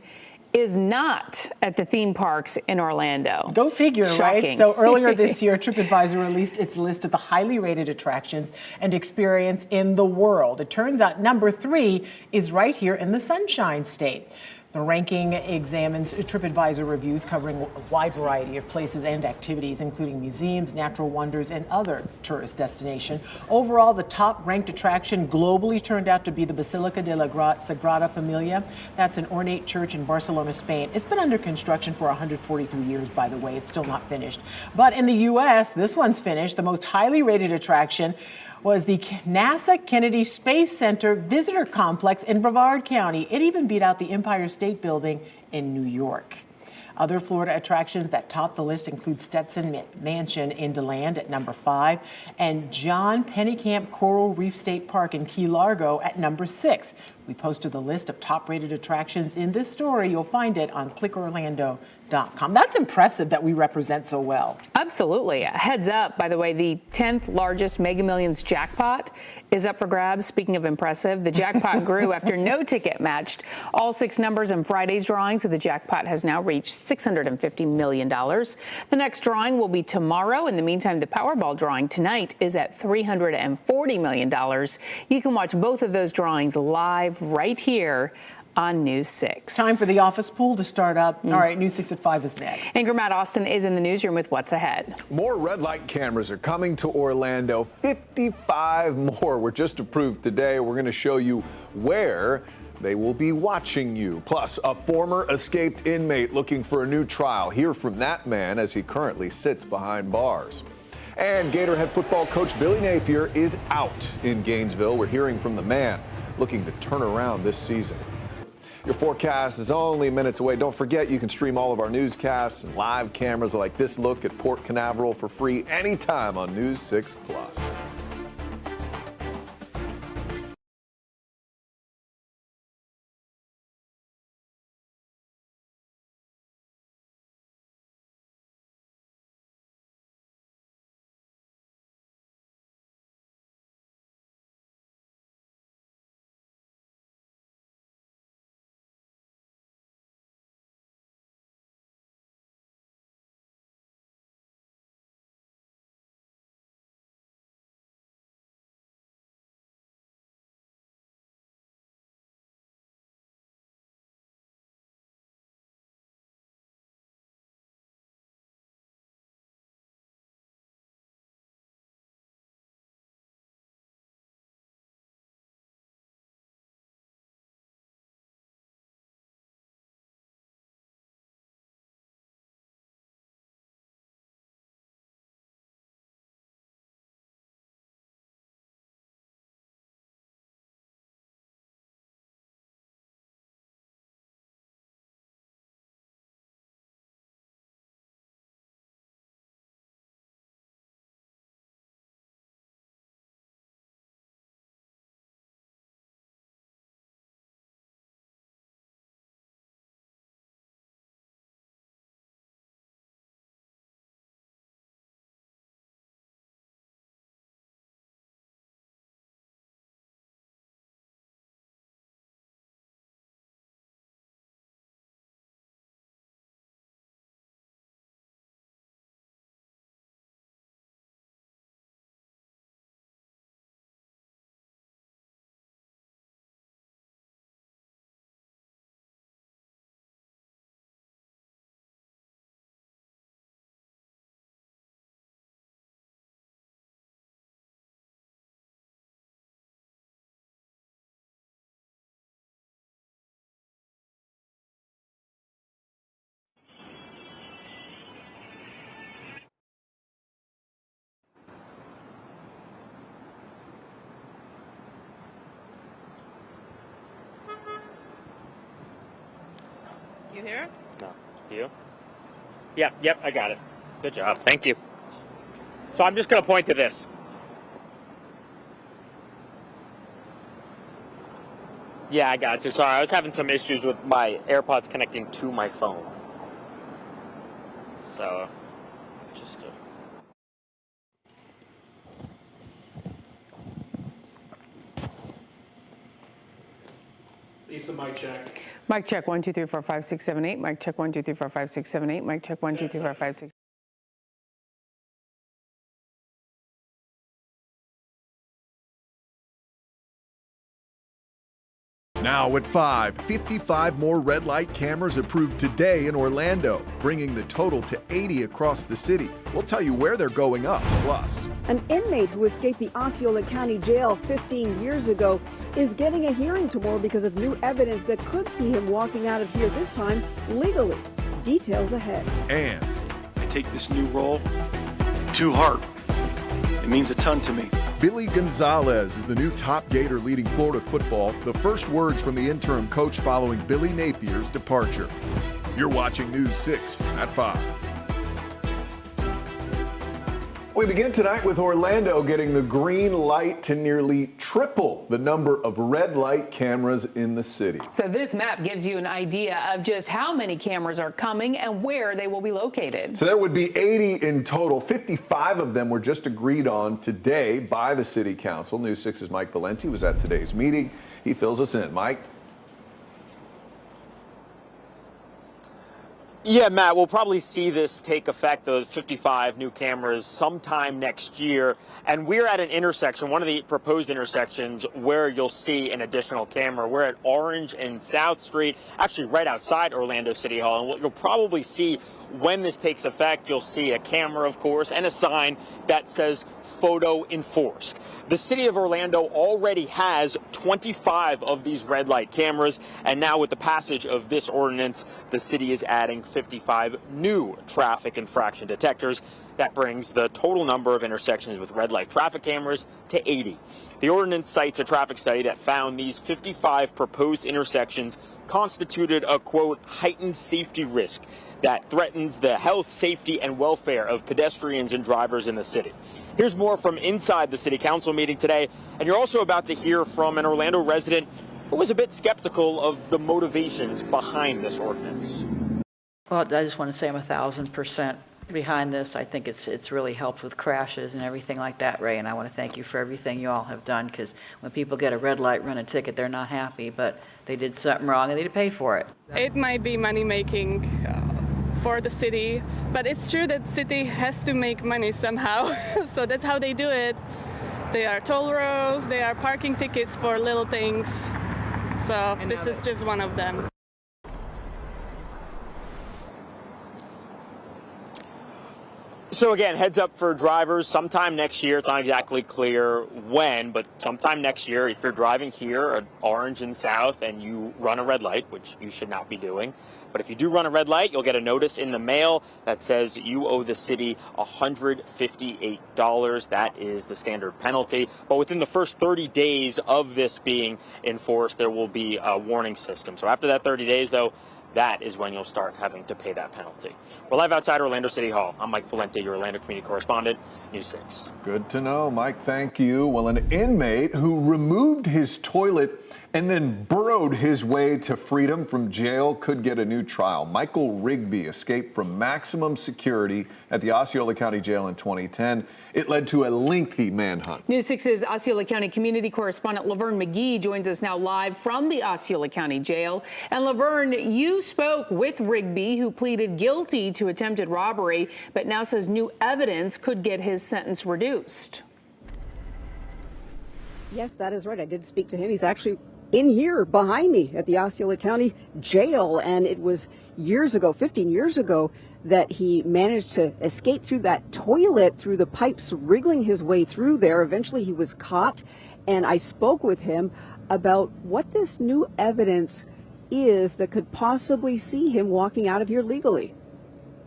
is not at the theme parks in Orlando. Go figure, Shocking. right? So earlier this year, TripAdvisor released its list of the highly rated attractions and experience in the world. It turns out #3 is right here in the Sunshine State. The ranking examines TripAdvisor reviews covering a wide variety of places and activities, including museums, natural wonders, and other tourist destinations. Overall, the top-ranked attraction globally turned out to be the Basilica de la Sagrada Familia. That's an ornate church in Barcelona, Spain. It's been under construction for 143 years, by the way. It's still not finished. But in the U.S., this one's finished. The most highly rated attraction was the NASA Kennedy Space Center Visitor Complex in Brevard County. It even beat out the Empire State Building in New York. Other Florida attractions that top the list include Stetson Mansion in DeLand at #5 and John Pennekamp Coral Reef State Park in Key Largo at #6. We posted the list of top-rated attractions in this story. You'll find it on clickorlando.com. That's impressive that we represent so well. Absolutely. Heads up, by the way, the 10th largest Mega Millions jackpot is up for grabs. Speaking of impressive, the jackpot grew after no ticket matched all 6 numbers in Friday's drawing, so the jackpot has now reached $650 million. The next drawing will be tomorrow. In the meantime, the Powerball drawing tonight is at $340 million. You can watch both of those drawings live right here on News 6. Time for the office pool to start up. All right, News 6 at 5 is next. Anchor Matt Austin is in the newsroom with what's ahead. More red light cameras are coming to Orlando. 55 more were just approved today. We're going to show you where they will be watching you. Plus, a former escaped inmate looking for a new trial. Hear from that man as he currently sits behind bars. And Gator head football coach Billy Napier is out in Gainesville. We're hearing from the man looking to turn around this season. Your forecast is only minutes away. Don't forget, you can stream all of our newscasts and live cameras like this look at Port Canaveral for free anytime on News 6 Plus. You here? No. You? Yep, I got it. Good job. Thank you. So I'm just going to point to this. Yeah, I got you. Sorry, I was having some issues with my AirPods connecting to my phone. So, just Lisa, mic check. Mic check 1 2 3 4 5 6 7 8. Mic check 1 2 3 4 5 6 7 8. Mic check 1 2 3 4 5 6. Now at 5, 55 more red light cameras approved today in Orlando, bringing the total to 80 across the city. We'll tell you where they're going up. Plus, an inmate who escaped the Osceola County Jail 15 years ago is getting a hearing tomorrow because of new evidence that could see him walking out of here this time legally. Details ahead. And I take this new role to heart. It means a ton to me. Billy Gonzalez is the new top Gator leading Florida football. The first words from the interim coach following Billy Napier's departure. You're watching News 6 at 5. We begin tonight with Orlando getting the green light to nearly triple the number of red light cameras in the city. So this map gives you an idea of just how many cameras are coming and where they will be located. So there would be 80 in total. 55 of them were just agreed on today by the city council. News 6's Mike Valenti was at today's meeting. He fills us in. Mike? Yeah, Matt, we'll probably see this take effect, those 55 new cameras, sometime next year. And we're at an intersection, one of the proposed intersections, where you'll see an additional camera. We're at Orange and South Street, actually right outside Orlando City Hall. And what you'll probably see when this takes effect, you'll see a camera, of course, and a sign that says photo enforced. The city of Orlando already has 25 of these red light cameras, and now with the passage of this ordinance, the city is adding 55 new traffic infraction detectors. That brings the total number of intersections with red light traffic cameras to 80. The ordinance cites a traffic study that found these 55 proposed intersections constituted a, quote, heightened safety risk that threatens the health, safety, and welfare of pedestrians and drivers in the city. Here's more from inside the city council meeting today, and you're also about to hear from an Orlando resident who was a bit skeptical of the motivations behind this ordinance. Well, I just want to say I'm 1,000% behind this. I think it's really helped with crashes and everything like that, Ray, and I want to thank you for everything you all have done, because when people get a red light, run a ticket, they're not happy, but they did something wrong and they need to pay for it. It might be money making for the city, but it's true that city has to make money somehow. So that's how they do it. They are toll roads, they are parking tickets for little things. So this is just one of them. So again, heads up for drivers, sometime next year, it's not exactly clear when, but sometime next year, if you're driving here at Orange and South and you run a red light, which you should not be doing, but if you do run a red light, you'll get a notice in the mail that says you owe the city $158. That is the standard penalty. But within the first 30 days of this being enforced, there will be a warning system. So after that 30 days, though, that is when you'll start having to pay that penalty. We're live outside Orlando City Hall. I'm Mike Valenti, your Orlando community correspondent, News 6. Good to know, Mike. Thank you. Well, an inmate who removed his toilet and then burrowed his way to freedom from jail could get a new trial. Michael Rigby escaped from maximum security at the Osceola County Jail in 2010. It led to a lengthy manhunt. News 6's Osceola County community correspondent Laverne McGee joins us now live from the Osceola County Jail. And Laverne, you spoke with Rigby, who pleaded guilty to attempted robbery, but now says new evidence could get his sentence reduced. Yes, that is right. I did speak to him. He's actually in here behind me at the Osceola County Jail, and it was years ago, 15 years ago, that he managed to escape through that toilet, through the pipes, wriggling his way through there. Eventually he was caught, and I spoke with him about what this new evidence is that could possibly see him walking out of here legally.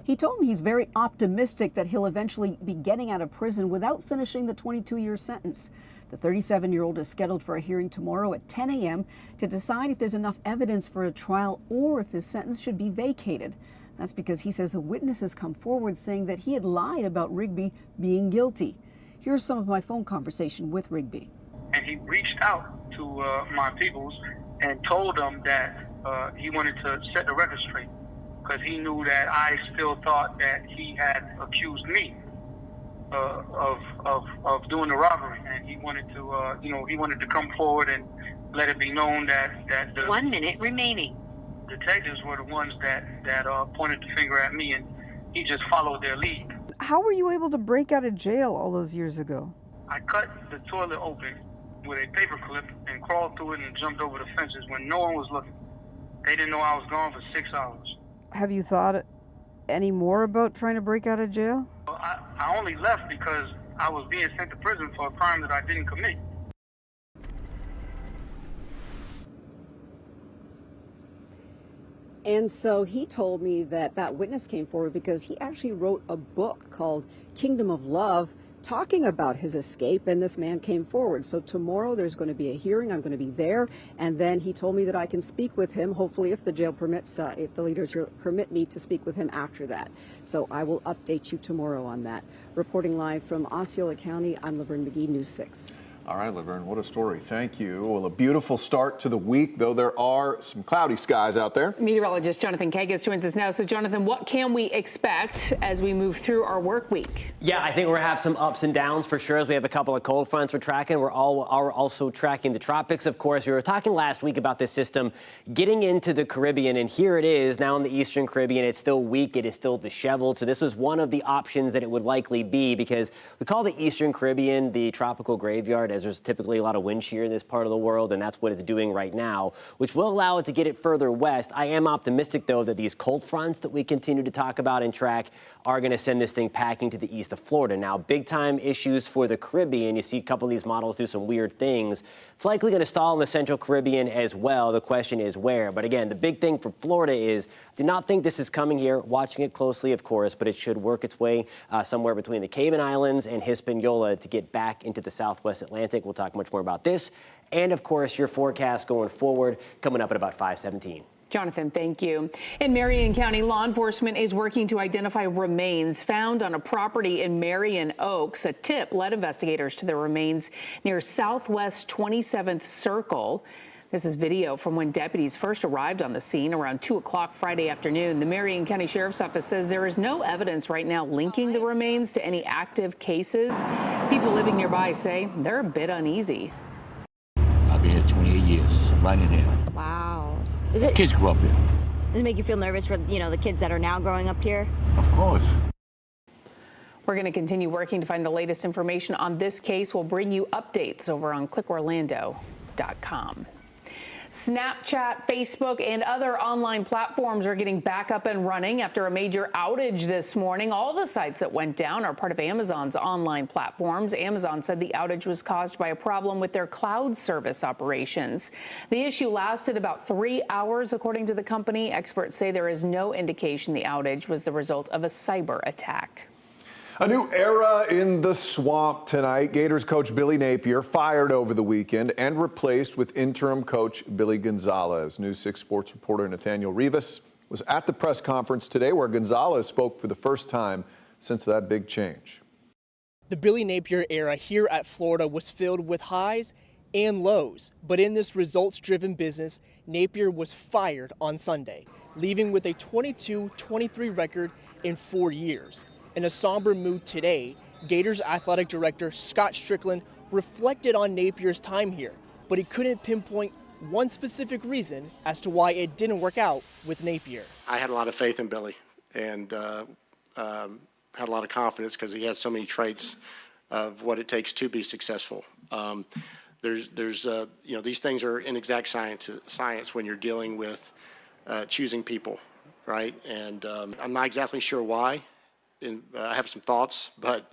He told me he's very optimistic that he'll eventually be getting out of prison without finishing the 22-year sentence. The 37-year-old is scheduled for a hearing tomorrow at 10 a.m. to decide if there's enough evidence for a trial or if his sentence should be vacated. That's because he says a witness has come forward saying that he had lied about Rigby being guilty. Here's some of my phone conversation with Rigby. And he reached out to my peoples and told them that he wanted to set the record straight because he knew that I still thought that he had accused me of doing the robbery, and he wanted to, he wanted to come forward and let it be known that the 1 minute remaining. Detectives were the ones that pointed the finger at me, and he just followed their lead. How were you able to break out of jail all those years ago? I cut the toilet open with a paper clip and crawled through it and jumped over the fences when no one was looking. They didn't know I was gone for 6 hours. Have you thought any more about trying to break out of jail? I only left because I was being sent to prison for a crime that I didn't commit. And so he told me that witness came forward because he actually wrote a book called Kingdom of Love talking about his escape, and this man came forward. So tomorrow there's going to be a hearing. I'm going to be there, and then he told me that I can speak with him, hopefully if the jail permits, if the leaders here permit me to speak with him after that. So I will update you tomorrow on that. Reporting live from Osceola County, I'm Laverne McGee, News 6. All right, Laverne, what a story. Thank you. Well, a beautiful start to the week, though there are some cloudy skies out there. Meteorologist Jonathan Kagas joins us now. So, Jonathan, what can we expect as we move through our work week? Yeah, I think we're going to have some ups and downs for sure as we have a couple of cold fronts we're tracking. We're also tracking the tropics, of course. We were talking last week about this system getting into the Caribbean, and here it is now in the Eastern Caribbean. It's still weak. It is still disheveled. So this is one of the options that it would likely be, because we call the Eastern Caribbean the tropical graveyard, as there's typically a lot of wind shear in this part of the world, and that's what it's doing right now, which will allow it to get it further west. I am optimistic, though, that these cold fronts that we continue to talk about and track are going to send this thing packing to the east of Florida. Now, big-time issues for the Caribbean. You see a couple of these models do some weird things. It's likely going to stall in the Central Caribbean as well. The question is where. But again, the big thing for Florida is, I do not think this is coming here. Watching it closely, of course, but it should work its way somewhere between the Cayman Islands and Hispaniola to get back into the Southwest Atlantic. We'll talk much more about this. And, of course, your forecast going forward coming up at about 5:17. Jonathan, thank you. In Marion County, law enforcement is working to identify remains found on a property in Marion Oaks. A tip led investigators to the remains near Southwest 27th Circle. This is video from when deputies first arrived on the scene around 2 o'clock Friday afternoon. The Marion County Sheriff's Office says there is no evidence right now linking the remains to any active cases. People living nearby say they're a bit uneasy. I've been here 28 years, right in here. Wow. Kids grew up here. Does it make you feel nervous for, the kids that are now growing up here? Of course. We're going to continue working to find the latest information on this case. We'll bring you updates over on clickorlando.com. Snapchat, Facebook, and other online platforms are getting back up and running after a major outage this morning. All the sites that went down are part of Amazon's online platforms. Amazon said the outage was caused by a problem with their cloud service operations. The issue lasted about 3 hours, according to the company. Experts say there is no indication the outage was the result of a cyber attack. A new era in the swamp tonight. Gators coach Billy Napier fired over the weekend and replaced with interim coach Billy Gonzalez. News 6 sports reporter Nathaniel Rivas was at the press conference today where Gonzalez spoke for the first time since that big change. The Billy Napier era here at Florida was filled with highs and lows, but in this results-driven business, Napier was fired on Sunday, leaving with a 22-23 record in 4 years. In a somber mood today, Gators athletic director Scott Strickland reflected on Napier's time here, but he couldn't pinpoint one specific reason as to why it didn't work out with Napier. I had a lot of faith in Billy and had a lot of confidence because he has so many traits of what it takes to be successful. These things are inexact science when you're dealing with choosing people, right? And I'm not exactly sure why. I have some thoughts, but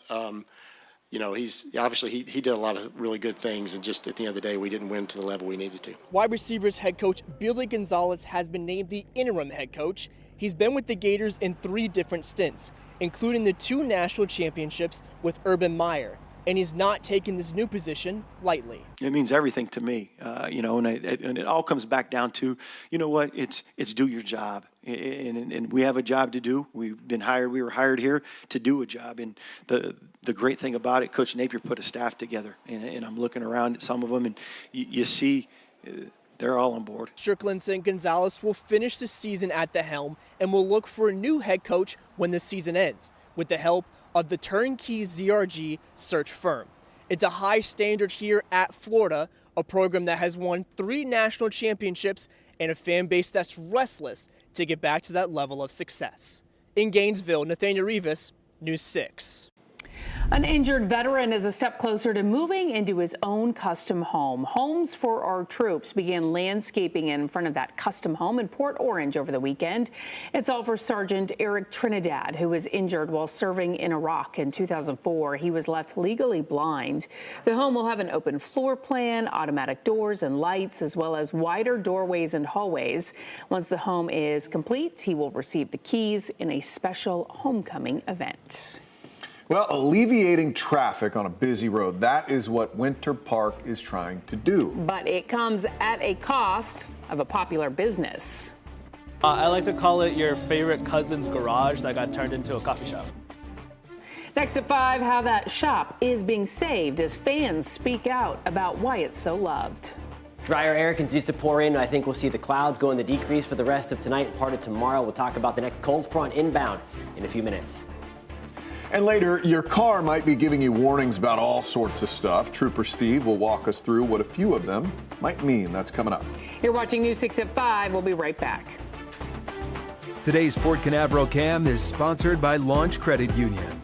he's obviously he did a lot of really good things, and just at the end of the day, we didn't win to the level we needed to. Wide receivers head coach Billy Gonzalez has been named the interim head coach. He's been with the Gators in 3 different stints, including the 2 national championships with Urban Meyer. and he's not taking this new position lightly. It means everything to me, and it all comes back down to, you know what, it's do your job. And we have a job to do. We were hired here to do a job. And the great thing about it, Coach Napier put a staff together. And I'm looking around at some of them, and you see they're all on board. Strickland St. Gonzalez will finish the season at the helm and will look for a new head coach when the season ends, with the help of the turnkey ZRG search firm. It's a high standard here at Florida, a program that has won 3 national championships and a fan base that's restless to get back to that level of success. In Gainesville, Nathaniel Rivas, News 6. An injured veteran is a step closer to moving into his own custom home. Homes for Our Troops began landscaping in front of that custom home in Port Orange over the weekend. It's all for Sergeant Eric Trinidad, who was injured while serving in Iraq in 2004. He was left legally blind. The home will have an open floor plan, automatic doors and lights, as well as wider doorways and hallways. Once the home is complete, he will receive the keys in a special homecoming event. Well, alleviating traffic on a busy road, that is what Winter Park is trying to do. But it comes at a cost of a popular business. I like to call it your favorite cousin's garage that got turned into a coffee shop. Next at 5, how that shop is being saved as fans speak out about why it's so loved. Drier air continues to pour in. I think we'll see the clouds go in the decrease for the rest of tonight and part of tomorrow. We'll talk about the next cold front inbound in a few minutes. And later, your car might be giving you warnings about all sorts of stuff. Trooper Steve will walk us through what a few of them might mean. That's coming up. You're watching News 6 at 5. We'll be right back. Today's Port Canaveral Cam is sponsored by Launch Credit Union.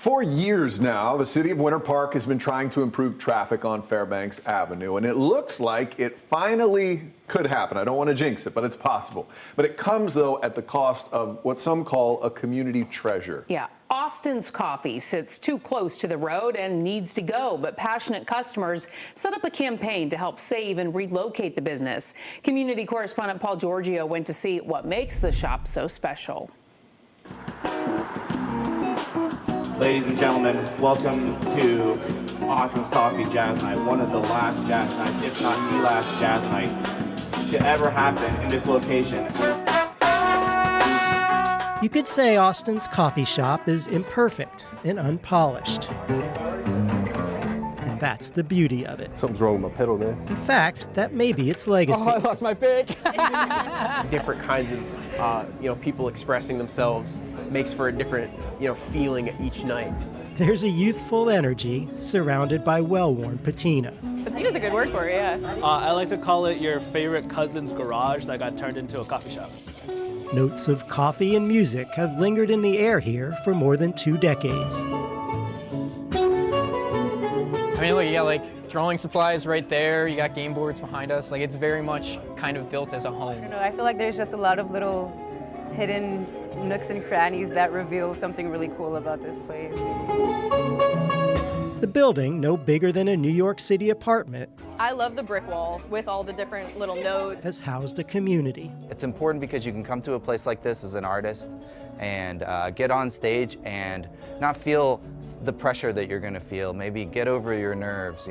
For years now, the city of Winter Park has been trying to improve traffic on Fairbanks Avenue, and it looks like it finally could happen. I don't want to jinx it, but it's possible. But it comes, though, at the cost of what some call a community treasure. Yeah. Austin's Coffee sits too close to the road and needs to go, but passionate customers set up a campaign to help save and relocate the business. Community correspondent Paul Giorgio went to see what makes the shop so special. Ladies and gentlemen, welcome to Austin's Coffee Jazz Night, one of the last jazz nights, if not the last jazz night to ever happen in this location. You could say Austin's coffee shop is imperfect and unpolished. And that's the beauty of it. Something's wrong with my pedal there. In fact, that may be its legacy. Oh, I lost my pick. Different kinds of, people expressing themselves makes for a different, feeling each night. There's a youthful energy surrounded by well-worn patina. Patina's a good word for it, yeah. I like to call it your favorite cousin's garage that got turned into a coffee shop. Notes of coffee and music have lingered in the air here for more than 2 decades. I mean, look, you got drawing supplies right there. You got game boards behind us. It's very much kind of built as a home. I don't know, I feel like there's just a lot of little hidden nooks and crannies that reveal something really cool about this place. The building, no bigger than a New York City apartment, I love the brick wall with all the different little notes. has housed a community. It's important because you can come to a place like this as an artist and get on stage and not feel the pressure that you're going to feel. Maybe get over your nerves,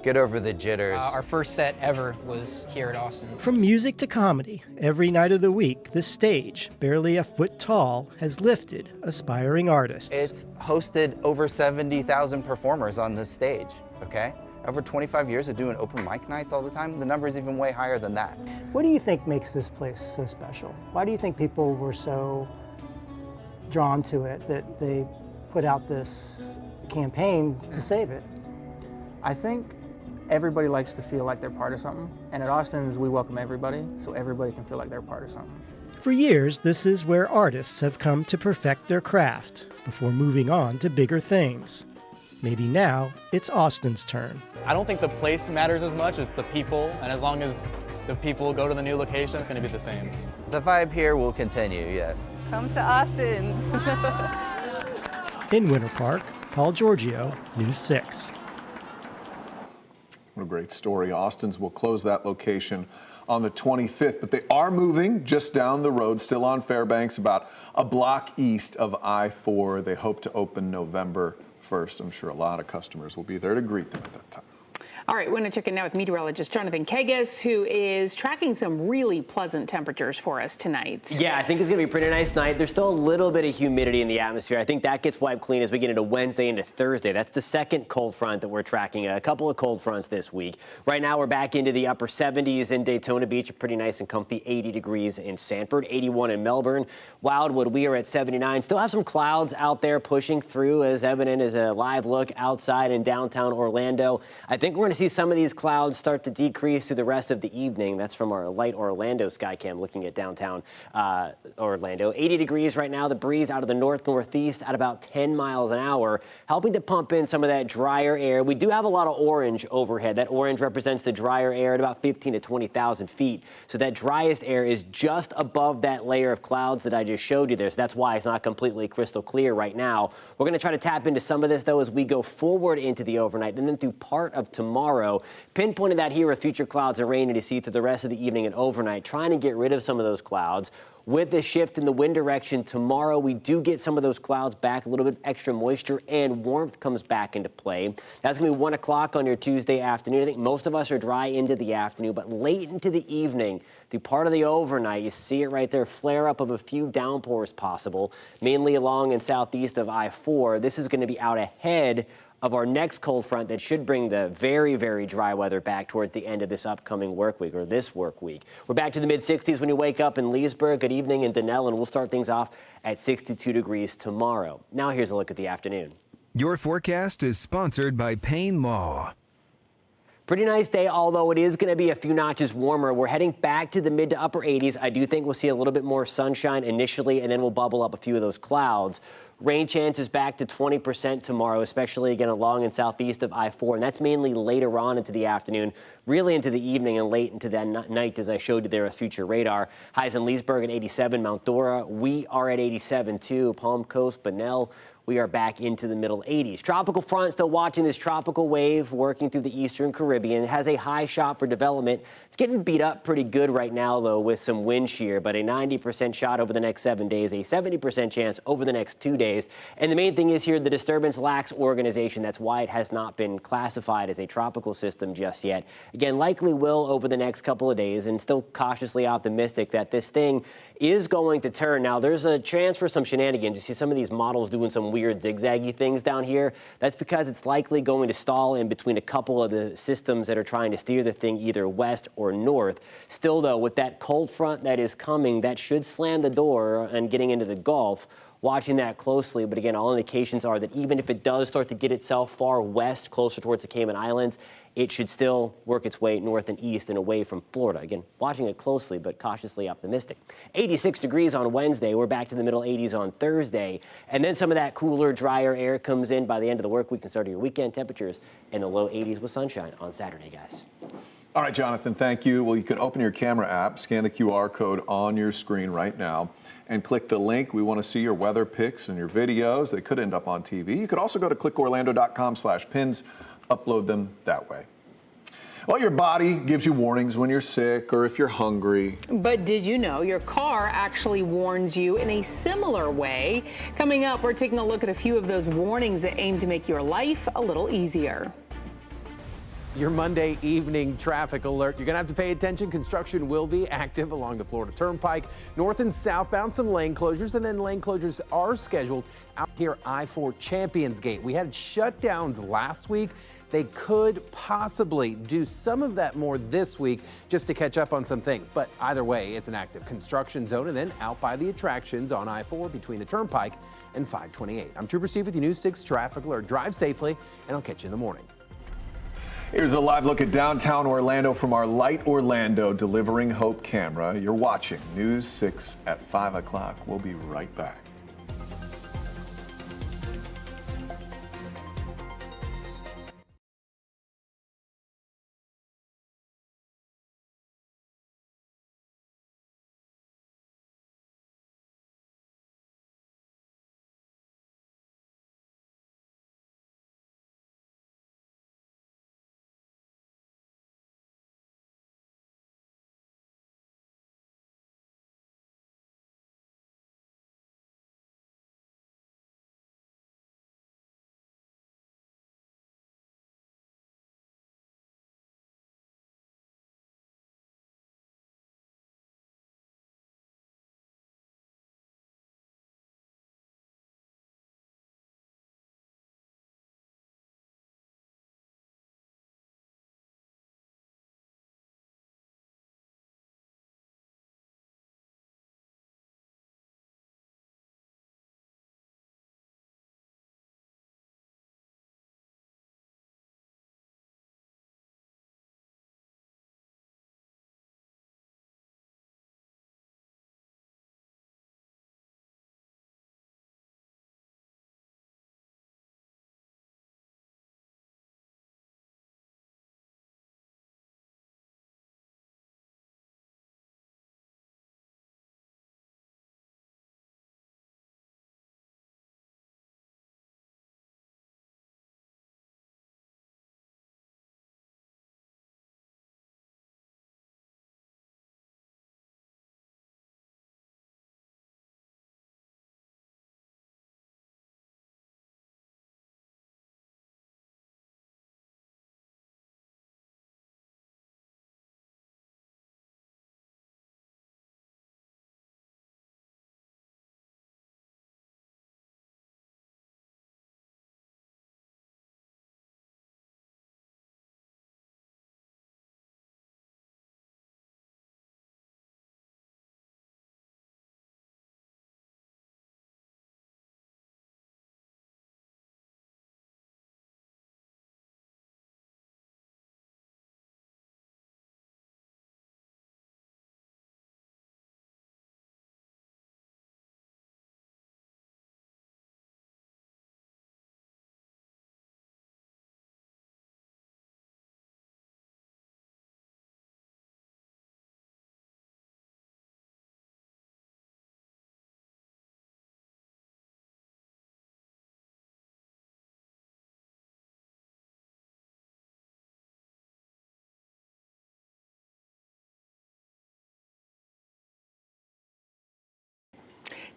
get over the jitters. Our first set ever was here at Austin's. From music to comedy, every night of the week, the stage, barely a foot tall, has lifted aspiring artists. It's hosted over 70,000 performers on this stage, okay? Over 25 years of doing open mic nights all the time, the number is even way higher than that. What do you think makes this place so special? Why do you think people were so drawn to it that they put out this campaign to save it? I think everybody likes to feel like they're part of something, and at Austin's we welcome everybody, so everybody can feel like they're part of something. For years, this is where artists have come to perfect their craft before moving on to bigger things. Maybe now it's Austin's turn. I don't think the place matters as much as the people, and as long as the people go to the new location, it's going to be the same. The vibe here will continue, yes. Come to Austin's. In Winter Park, Paul Giorgio, News 6. What a great story. Austin's will close that location on the 25th, but they are moving just down the road, still on Fairbanks, about a block east of I-4. They hope to open November 1st. I'm sure a lot of customers will be there to greet them at that time. All right, we're going to check in now with meteorologist Jonathan Kagas, who is tracking some really pleasant temperatures for us tonight. Yeah, I think it's going to be a pretty nice night. There's still a little bit of humidity in the atmosphere. I think that gets wiped clean as we get into Wednesday into Thursday. That's the second cold front that we're tracking, a couple of cold fronts this week. Right now, we're back into the upper 70s in Daytona Beach, pretty nice and comfy, 80 degrees in Sanford, 81 in Melbourne. Wildwood, we are at 79. Still have some clouds out there pushing through, as evident as a live look outside in downtown Orlando. I think we're going to see some of these clouds start to decrease through the rest of the evening. That's from our Light Orlando Skycam looking at downtown Orlando. 80 degrees right now. The breeze out of the north-northeast at about 10 miles an hour, helping to pump in some of that drier air. We do have a lot of orange overhead. That orange represents the drier air at about 15 to 20,000 feet. So that driest air is just above that layer of clouds that I just showed you there. So that's why it's not completely crystal clear right now. We're going to try to tap into some of this, though, as we go forward into the overnight and then through part of tomorrow. Pinpointed that here with future clouds and rain to see through the rest of the evening and overnight, trying to get rid of some of those clouds. With the shift in the wind direction tomorrow, we do get some of those clouds back. A little bit of extra moisture and warmth comes back into play. That's going to be 1 o'clock on your Tuesday afternoon. I think most of us are dry into the afternoon, but late into the evening, through part of the overnight, you see it right there, flare up of a few downpours possible, mainly along and southeast of I-4. This is going to be out ahead of our next cold front that should bring the very, very dry weather back towards the end of this upcoming work week, or this work week. We're back to the mid-60s when you wake up in Leesburg. Good evening in Denell, and we'll start things off at 62 degrees tomorrow. Now here's a look at the afternoon. Your forecast is sponsored by Payne Law. Pretty nice day, although it is going to be a few notches warmer. We're heading back to the mid to upper 80s. I do think we'll see a little bit more sunshine initially, and then we'll bubble up a few of those clouds. Rain chances back to 20% tomorrow, especially again along and southeast of I-4. And that's mainly later on into the afternoon, really into the evening and late into that night, as I showed you there with future radar. Highs in Leesburg at 87, Mount Dora. We are at 87 too. Palm Coast, Bunnell. We are back into the middle 80s. Tropical front still watching this tropical wave working through the eastern Caribbean. It has a high shot for development. It's getting beat up pretty good right now, though, with some wind shear, but a 90% shot over the next 7 days, a 70% chance over the next 2 days. And the main thing is here, the disturbance lacks organization. That's why it has not been classified as a tropical system just yet. Again, likely will over the next couple of days, and still cautiously optimistic that this thing is going to turn. Now, there's a chance for some shenanigans. You see some of these models doing some weird zigzaggy things down here. That's because it's likely going to stall in between a couple of the systems that are trying to steer the thing either west or north. Still, though, with that cold front that is coming, that should slam the door and getting into the Gulf. Watching that closely, but again, all indications are that even if it does start to get itself far west, closer towards the Cayman Islands, it should still work its way north and east and away from Florida. Again, watching it closely, but cautiously optimistic. 86 degrees on Wednesday. We're back to the middle 80s on Thursday. And then some of that cooler, drier air comes in by the end of the work week and start of your weekend. Temperatures in the low 80s with sunshine on Saturday, guys. All right, Jonathan, thank you. Well, you can open your camera app, scan the QR code on your screen right now, and click the link. We want to see your weather pics and your videos. They could end up on TV. You could also go to clickorlando.com/pins, upload them that way. Well, your body gives you warnings when you're sick or if you're hungry. But did you know your car actually warns you in a similar way? Coming up, we're taking a look at a few of those warnings that aim to make your life a little easier. Your Monday evening traffic alert. You're going to have to pay attention. Construction will be active along the Florida Turnpike. North and southbound, some lane closures, and then lane closures are scheduled out here I-4 Champions Gate. We had shutdowns last week. They could possibly do some of that more this week just to catch up on some things. But either way, it's an active construction zone, and then out by the attractions on I-4 between the Turnpike and 528. I'm Trooper Steve with your News 6 Traffic Alert. Drive safely, and I'll catch you in the morning. Here's a live look at downtown Orlando from our Light Orlando Delivering Hope camera. You're watching News 6 at 5 o'clock. We'll be right back.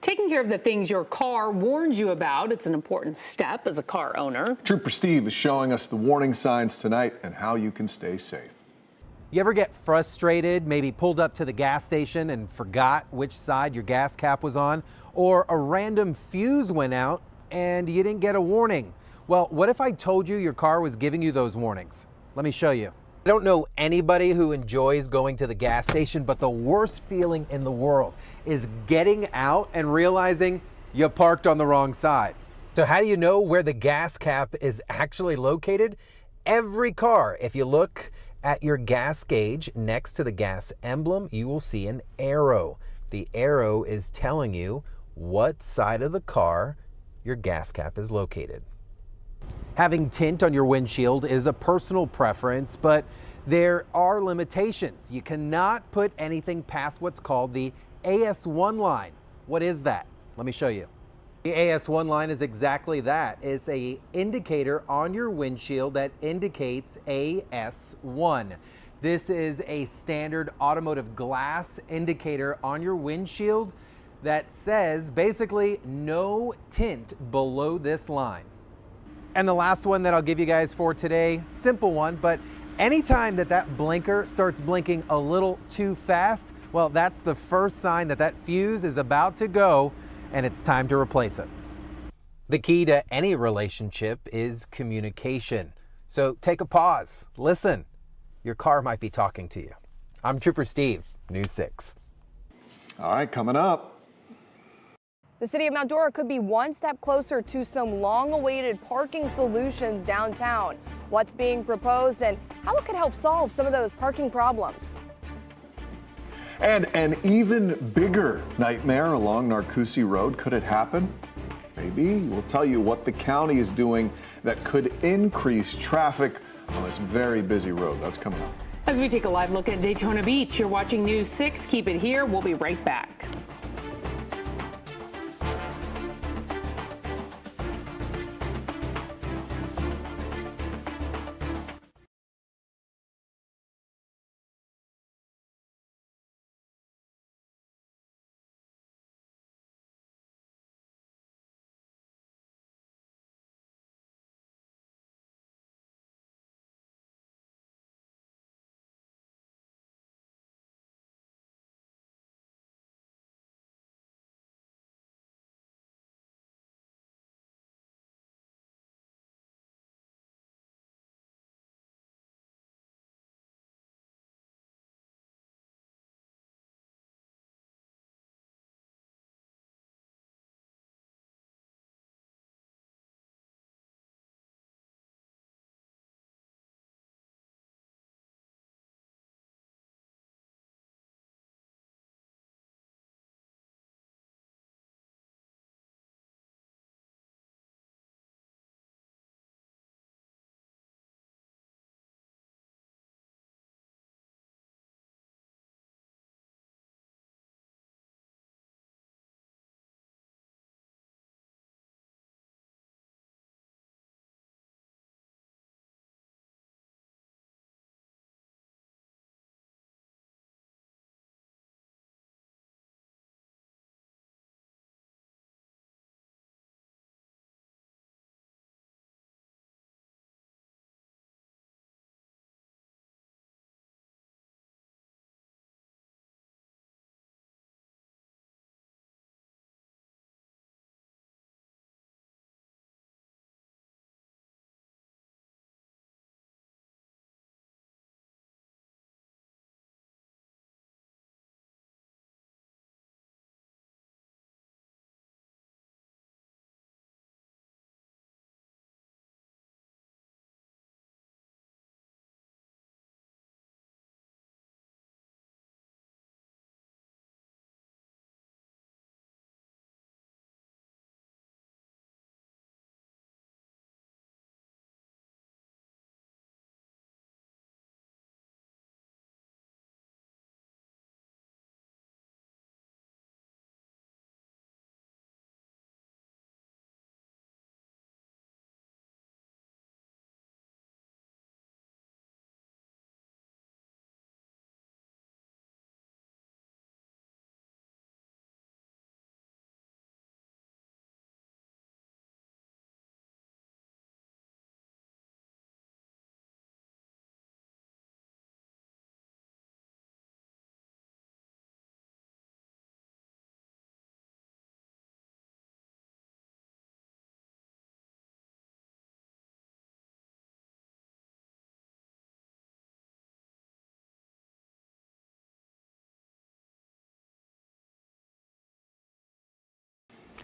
Taking care of the things your car warns you about, it's an important step as a car owner. Trooper Steve is showing us the warning signs tonight and how you can stay safe. You ever get frustrated, maybe pulled up to the gas station and forgot which side your gas cap was on? Or a random fuse went out and you didn't get a warning? Well, what if I told you your car was giving you those warnings? Let me show you. I don't know anybody who enjoys going to the gas station, but the worst feeling in the world is getting out and realizing you parked on the wrong side. So how do you know where the gas cap is actually located? Every car, if you look at your gas gauge next to the gas emblem, you will see an arrow. The arrow is telling you what side of the car your gas cap is located. Having tint on your windshield is a personal preference, but there are limitations. You cannot put anything past what's called the AS1 line. What is that? Let me show you. The AS1 line is exactly that. It's an indicator on your windshield that indicates AS1. This is a standard automotive glass indicator on your windshield that says basically no tint below this line. And the last one that I'll give you guys for today, simple one, but anytime that blinker starts blinking a little too fast, well, that's the first sign that fuse is about to go and it's time to replace it. The key to any relationship is communication. So take a pause, listen. Your car might be talking to you. I'm Trooper Steve, News 6. All right, coming up. The city of Mount Dora could be one step closer to some long-awaited parking solutions downtown. What's being proposed and how it could help solve some of those parking problems. And an even bigger nightmare along Narcoossee Road. Could it happen? Maybe. We'll tell you what the county is doing that could increase traffic on this very busy road. That's coming up. As we take a live look at Daytona Beach, you're watching News 6. Keep it here. We'll be right back.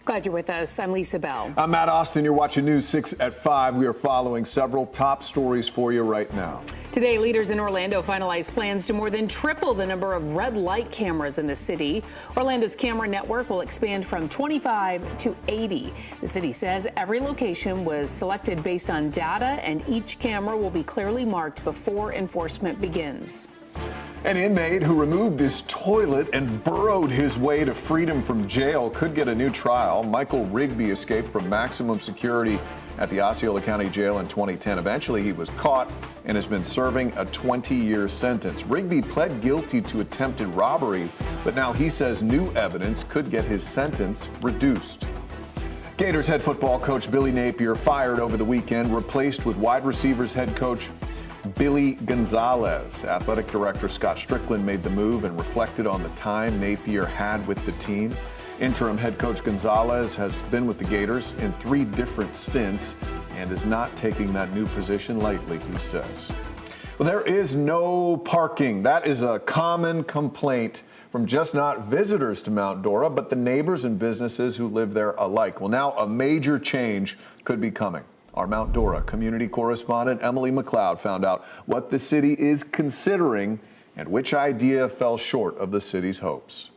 Glad you're with us. I'm Lisa Bell. I'm Matt Austin. You're watching News 6 at 5. We are following several top stories for you right now. Today, leaders in Orlando finalized plans to more than triple the number of red light cameras in the city. Orlando's camera network will expand from 25 to 80. The city says every location was selected based on data, and each camera will be clearly marked before enforcement begins. An inmate who removed his toilet and burrowed his way to freedom from jail could get a new trial. Michael Rigby escaped from maximum security at the Osceola County Jail in 2010. Eventually, he was caught and has been serving a 20-year sentence. Rigby pled guilty to attempted robbery, but now he says new evidence could get his sentence reduced. Gators head football coach Billy Napier fired over the weekend, replaced with wide receivers head coach Billy Gonzalez. Athletic director Scott Strickland made the move and reflected on the time Napier had with the team. Interim head coach Gonzalez has been with the Gators in 3 different stints and is not taking that new position lightly, he says. Well, there is no parking. That is a common complaint from just not visitors to Mount Dora, but the neighbors and businesses who live there alike. Well, now a major change could be coming. Our Mount Dora community correspondent Emily McLeod found out what the city is considering and which idea fell short of the city's hopes.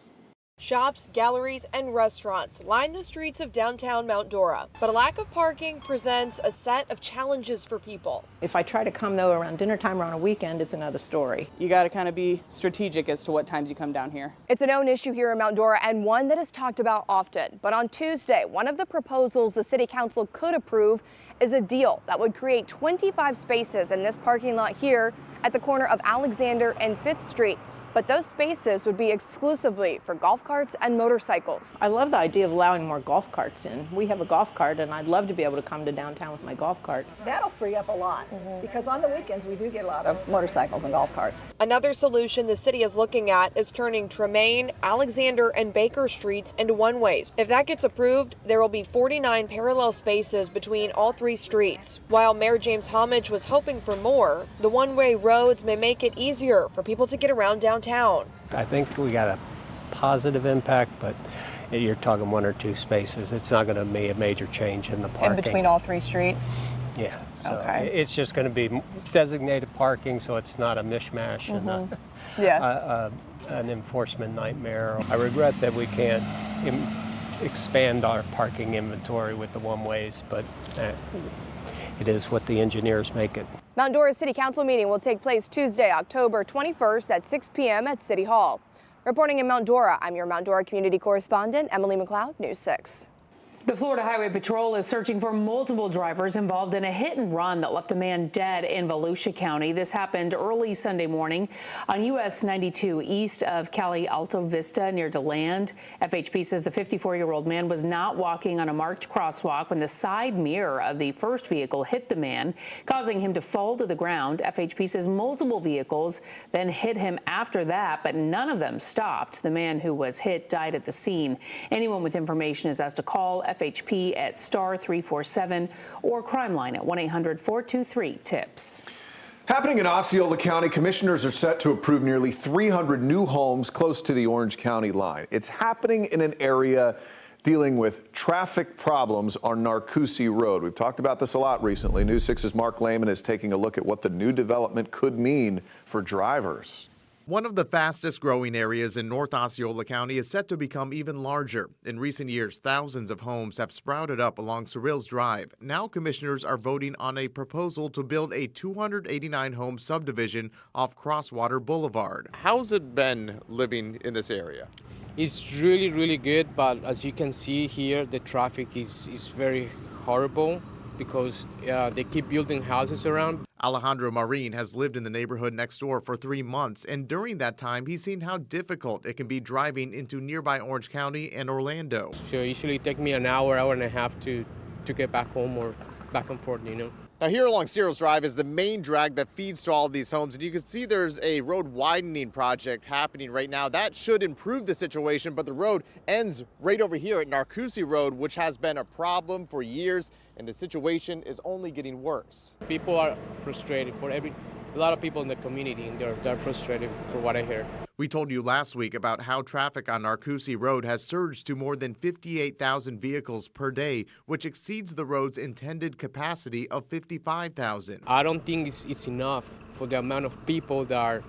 Shops, galleries, and restaurants line the streets of downtown Mount Dora, but a lack of parking presents a set of challenges for people. If I try to come, though, around dinner time or on a weekend, it's another story. You got to kind of be strategic as to what times you come down here. It's a known issue here in Mount Dora and one that is talked about often. But on Tuesday, one of the proposals the City Council could approve is a deal that would create 25 spaces in this parking lot here at the corner of Alexander and 5th Street. But those spaces would be exclusively for golf carts and motorcycles. I love the idea of allowing more golf carts in. We have a golf cart, and I'd love to be able to come to downtown with my golf cart. That'll free up a lot, because on the weekends we do get a lot of motorcycles and golf carts. Another solution the city is looking at is turning Tremaine, Alexander, and Baker streets into one-ways. If that gets approved, there will be 49 parallel spaces between all 3 streets. While Mayor James Homage was hoping for more, the one-way roads may make it easier for people to get around downtown. I think we got a positive impact, but you're talking 1 or 2 spaces. It's not going to be a major change in the parking. In between all 3 streets? Yeah. So Okay. It's just going to be designated parking, so it's not a mishmash and an enforcement nightmare. I regret that we can't expand our parking inventory with the one-ways, but it is what the engineers make it. Mount Dora's City Council meeting will take place Tuesday, October 21st at 6 p.m. at City Hall. Reporting in Mount Dora, I'm your Mount Dora community correspondent, Emily McLeod, News 6. The Florida Highway Patrol is searching for multiple drivers involved in a hit and run that left a man dead in Volusia County. This happened early Sunday morning on US 92 east of Cali Alto Vista near DeLand. FHP says the 54-year-old man was not walking on a marked crosswalk when the side mirror of the first vehicle hit the man, causing him to fall to the ground. FHP says multiple vehicles then hit him after that, but none of them stopped. The man who was hit died at the scene. Anyone with information is asked to call FHP at star 347 or crime line at 1-800-423-TIPS. Happening in Osceola County, commissioners are set to approve nearly 300 new homes close to the Orange County line. It's happening in an area dealing with traffic problems on Narcoossee Road. We've talked about this a lot recently. News 6's Mark Lehman is taking a look at what the new development could mean for drivers. One of the fastest growing areas in North Osceola County is set to become even larger. In recent years, thousands of homes have sprouted up along Surrills Drive. Now commissioners are voting on a proposal to build a 289-home subdivision off Crosswater Boulevard. How's it been living in this area? It's really, really good, but as you can see here, the traffic is very horrible because they keep building houses around. Alejandro Marin has lived in the neighborhood next door for 3 months, and during that time, he's seen how difficult it can be driving into nearby Orange County and Orlando. So it usually take me an hour and a half to get back home or back and forth, you know. Now here along Surrills Drive is the main drag that feeds to all of these homes, and you can see there's a road widening project happening right now. That should improve the situation, but the road ends right over here at Narcoossee Road, which has been a problem for years, and the situation is only getting worse. People are frustrated for a lot of people in the community, and they're frustrated for what I hear. We told you last week about how traffic on Narcousie Road has surged to more than 58,000 vehicles per day, which exceeds the road's intended capacity of 55,000. I don't think it's enough for the amount of people that are,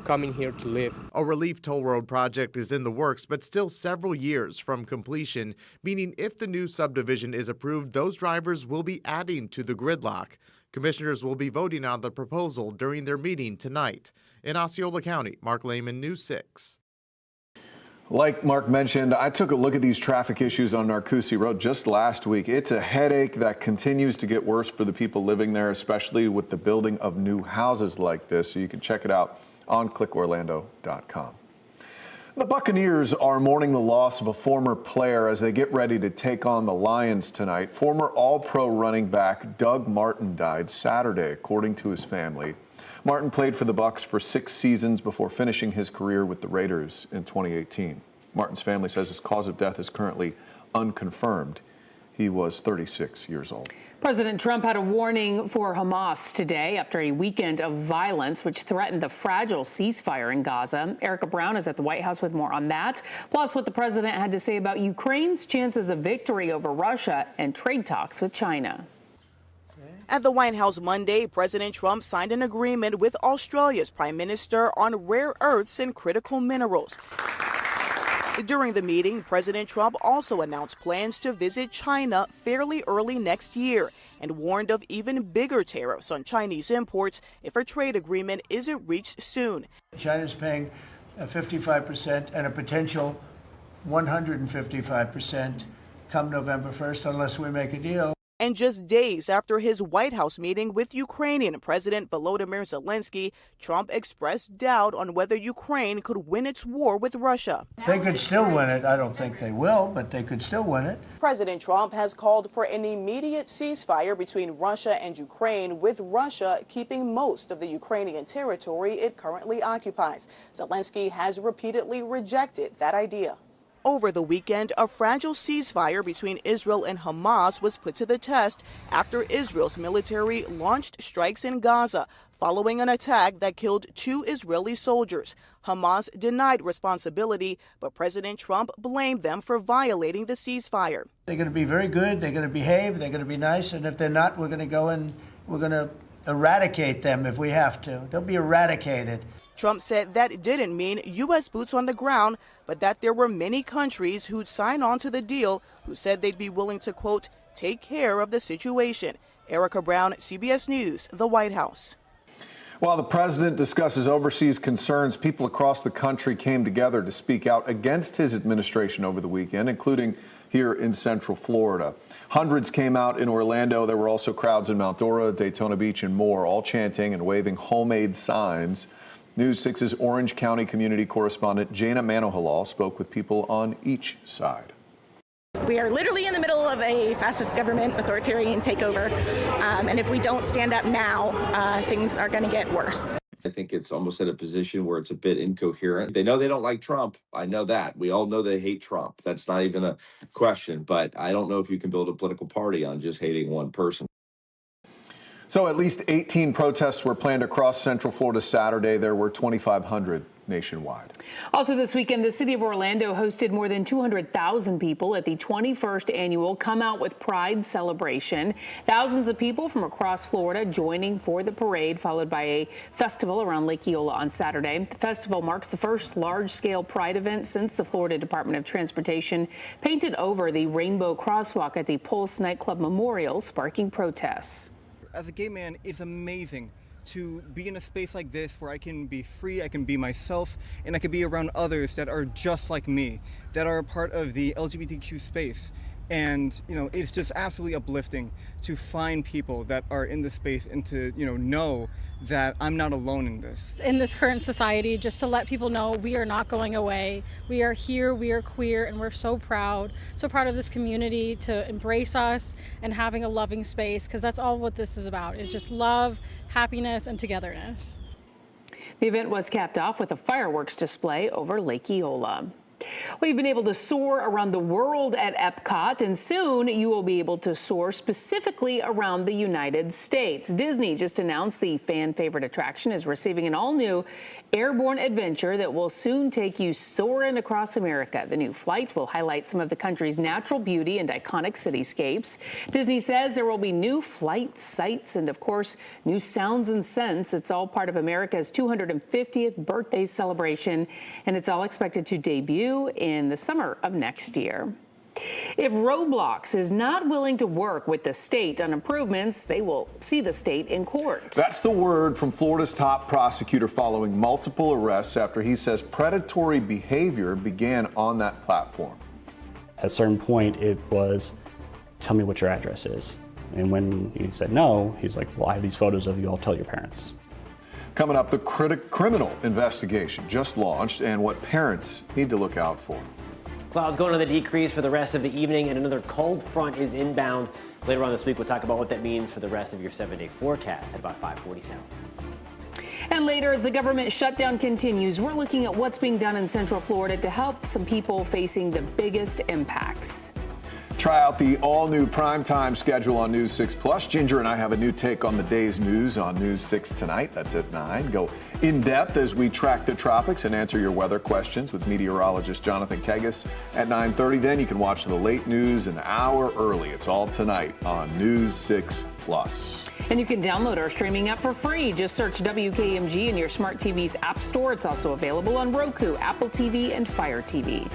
coming here to live. A relief toll road project is in the works, but still several years from completion, meaning if the new subdivision is approved, those drivers will be adding to the gridlock. Commissioners will be voting on the proposal during their meeting tonight. In Osceola County, Mark Lehman, News 6. Like Mark mentioned, I took a look at these traffic issues on Narcousie Road just last week. It's a headache that continues to get worse for the people living there, especially with the building of new houses like this. So you can check it out on clickorlando.com. The Buccaneers are mourning the loss of a former player as they get ready to take on the Lions tonight. Former All-Pro running back Doug Martin died Saturday, according to his family. Martin played for the Bucs for 6 seasons before finishing his career with the Raiders in 2018. Martin's family says his cause of death is currently unconfirmed. He was 36 years old. President Trump had a warning for Hamas today after a weekend of violence which threatened the fragile ceasefire in Gaza. Erica Brown is at the White House with more on that, plus what the president had to say about Ukraine's chances of victory over Russia and trade talks with China. At the White House Monday, President Trump signed an agreement with Australia's Prime Minister on rare earths and critical minerals. During the meeting, President Trump also announced plans to visit China fairly early next year and warned of even bigger tariffs on Chinese imports if a trade agreement isn't reached soon. China's paying 55% and a potential 155% come November 1st unless we make a deal. And just days after his White House meeting with Ukrainian President Volodymyr Zelensky, Trump expressed doubt on whether Ukraine could win its war with Russia. They could still win it. I don't think they will, but they could still win it. President Trump has called for an immediate ceasefire between Russia and Ukraine, with Russia keeping most of the Ukrainian territory it currently occupies. Zelensky has repeatedly rejected that idea. Over the weekend, a fragile ceasefire between Israel and Hamas was put to the test after Israel's military launched strikes in Gaza following an attack that killed 2 Israeli soldiers. Hamas denied responsibility, but President Trump blamed them for violating the ceasefire. They're going to be very good, they're going to behave, they're going to be nice, and if they're not, we're going to go and we're going to eradicate them if we have to. They'll be eradicated. Trump said that didn't mean U.S. boots on the ground, but that there were many countries who'd sign on to the deal who said they'd be willing to, quote, take care of the situation. Erica Brown, CBS News, the White House. While the president discusses overseas concerns, people across the country came together to speak out against his administration over the weekend, including here in Central Florida. Hundreds came out in Orlando. There were also crowds in Mount Dora, Daytona Beach, and more, all chanting and waving homemade signs. News 6's Orange County community correspondent Jana Manohalal spoke with people on each side. We are literally in the middle of a fascist government authoritarian takeover, and if we don't stand up now, things are going to get worse. I think it's almost at a position where it's a bit incoherent. They know they don't like Trump. I know that. We all know they hate Trump. That's not even a question, but I don't know if you can build a political party on just hating one person. So at least 18 protests were planned across Central Florida Saturday. There were 2,500 nationwide. Also this weekend, the city of Orlando hosted more than 200,000 people at the 21st annual Come Out with Pride celebration. Thousands of people from across Florida joining for the parade, followed by a festival around Lake Eola on Saturday. The festival marks the first large-scale Pride event since the Florida Department of Transportation painted over the rainbow crosswalk at the Pulse nightclub memorial, sparking protests. As a gay man, it's amazing to be in a space like this where I can be free, I can be myself, and I can be around others that are just like me, that are a part of the LGBTQ space. And, it's just absolutely uplifting to find people that are in this space and to, know that I'm not alone in this. In this current society, just to let people know we are not going away. We are here, we are queer, and we're so proud of this community to embrace us and having a loving space, because that's all what this is about, is just love, happiness, and togetherness. The event was capped off with a fireworks display over Lake Eola. Well, you've been able to soar around the world at Epcot, and soon you will be able to soar specifically around the United States. Disney just announced the fan favorite attraction is receiving an all-new airborne adventure that will soon take you soaring across America. The new flight will highlight some of the country's natural beauty and iconic cityscapes. Disney says there will be new flight sights and, of course, new sounds and scents. It's all part of America's 250th birthday celebration, and it's all expected to debut in the summer of next year. If Roblox is not willing to work with the state on improvements, they will see the state in court. That's the word from Florida's top prosecutor following multiple arrests after he says predatory behavior began on that platform. At a certain point, it was, tell me what your address is. And when he said no, he's like, well, I have these photos of you, I'll tell your parents. Coming up, the criminal investigation just launched and what parents need to look out for. Clouds going on the decrease for the rest of the evening, and another cold front is inbound. Later on this week, we'll talk about what that means for the rest of your 7-day forecast at about 5:47. And later, as the government shutdown continues, we're looking at what's being done in Central Florida to help some people facing the biggest impacts. Try out the all-new primetime schedule on News 6 Plus. Ginger and I have a new take on the day's news on News 6 tonight. That's at 9. Go in depth as we track the tropics and answer your weather questions with meteorologist Jonathan Kegas at 9:30. Then you can watch the late news an hour early. It's all tonight on News 6 Plus. And you can download our streaming app for free. Just search WKMG in your smart TV's app store. It's also available on Roku, Apple TV, and Fire TV.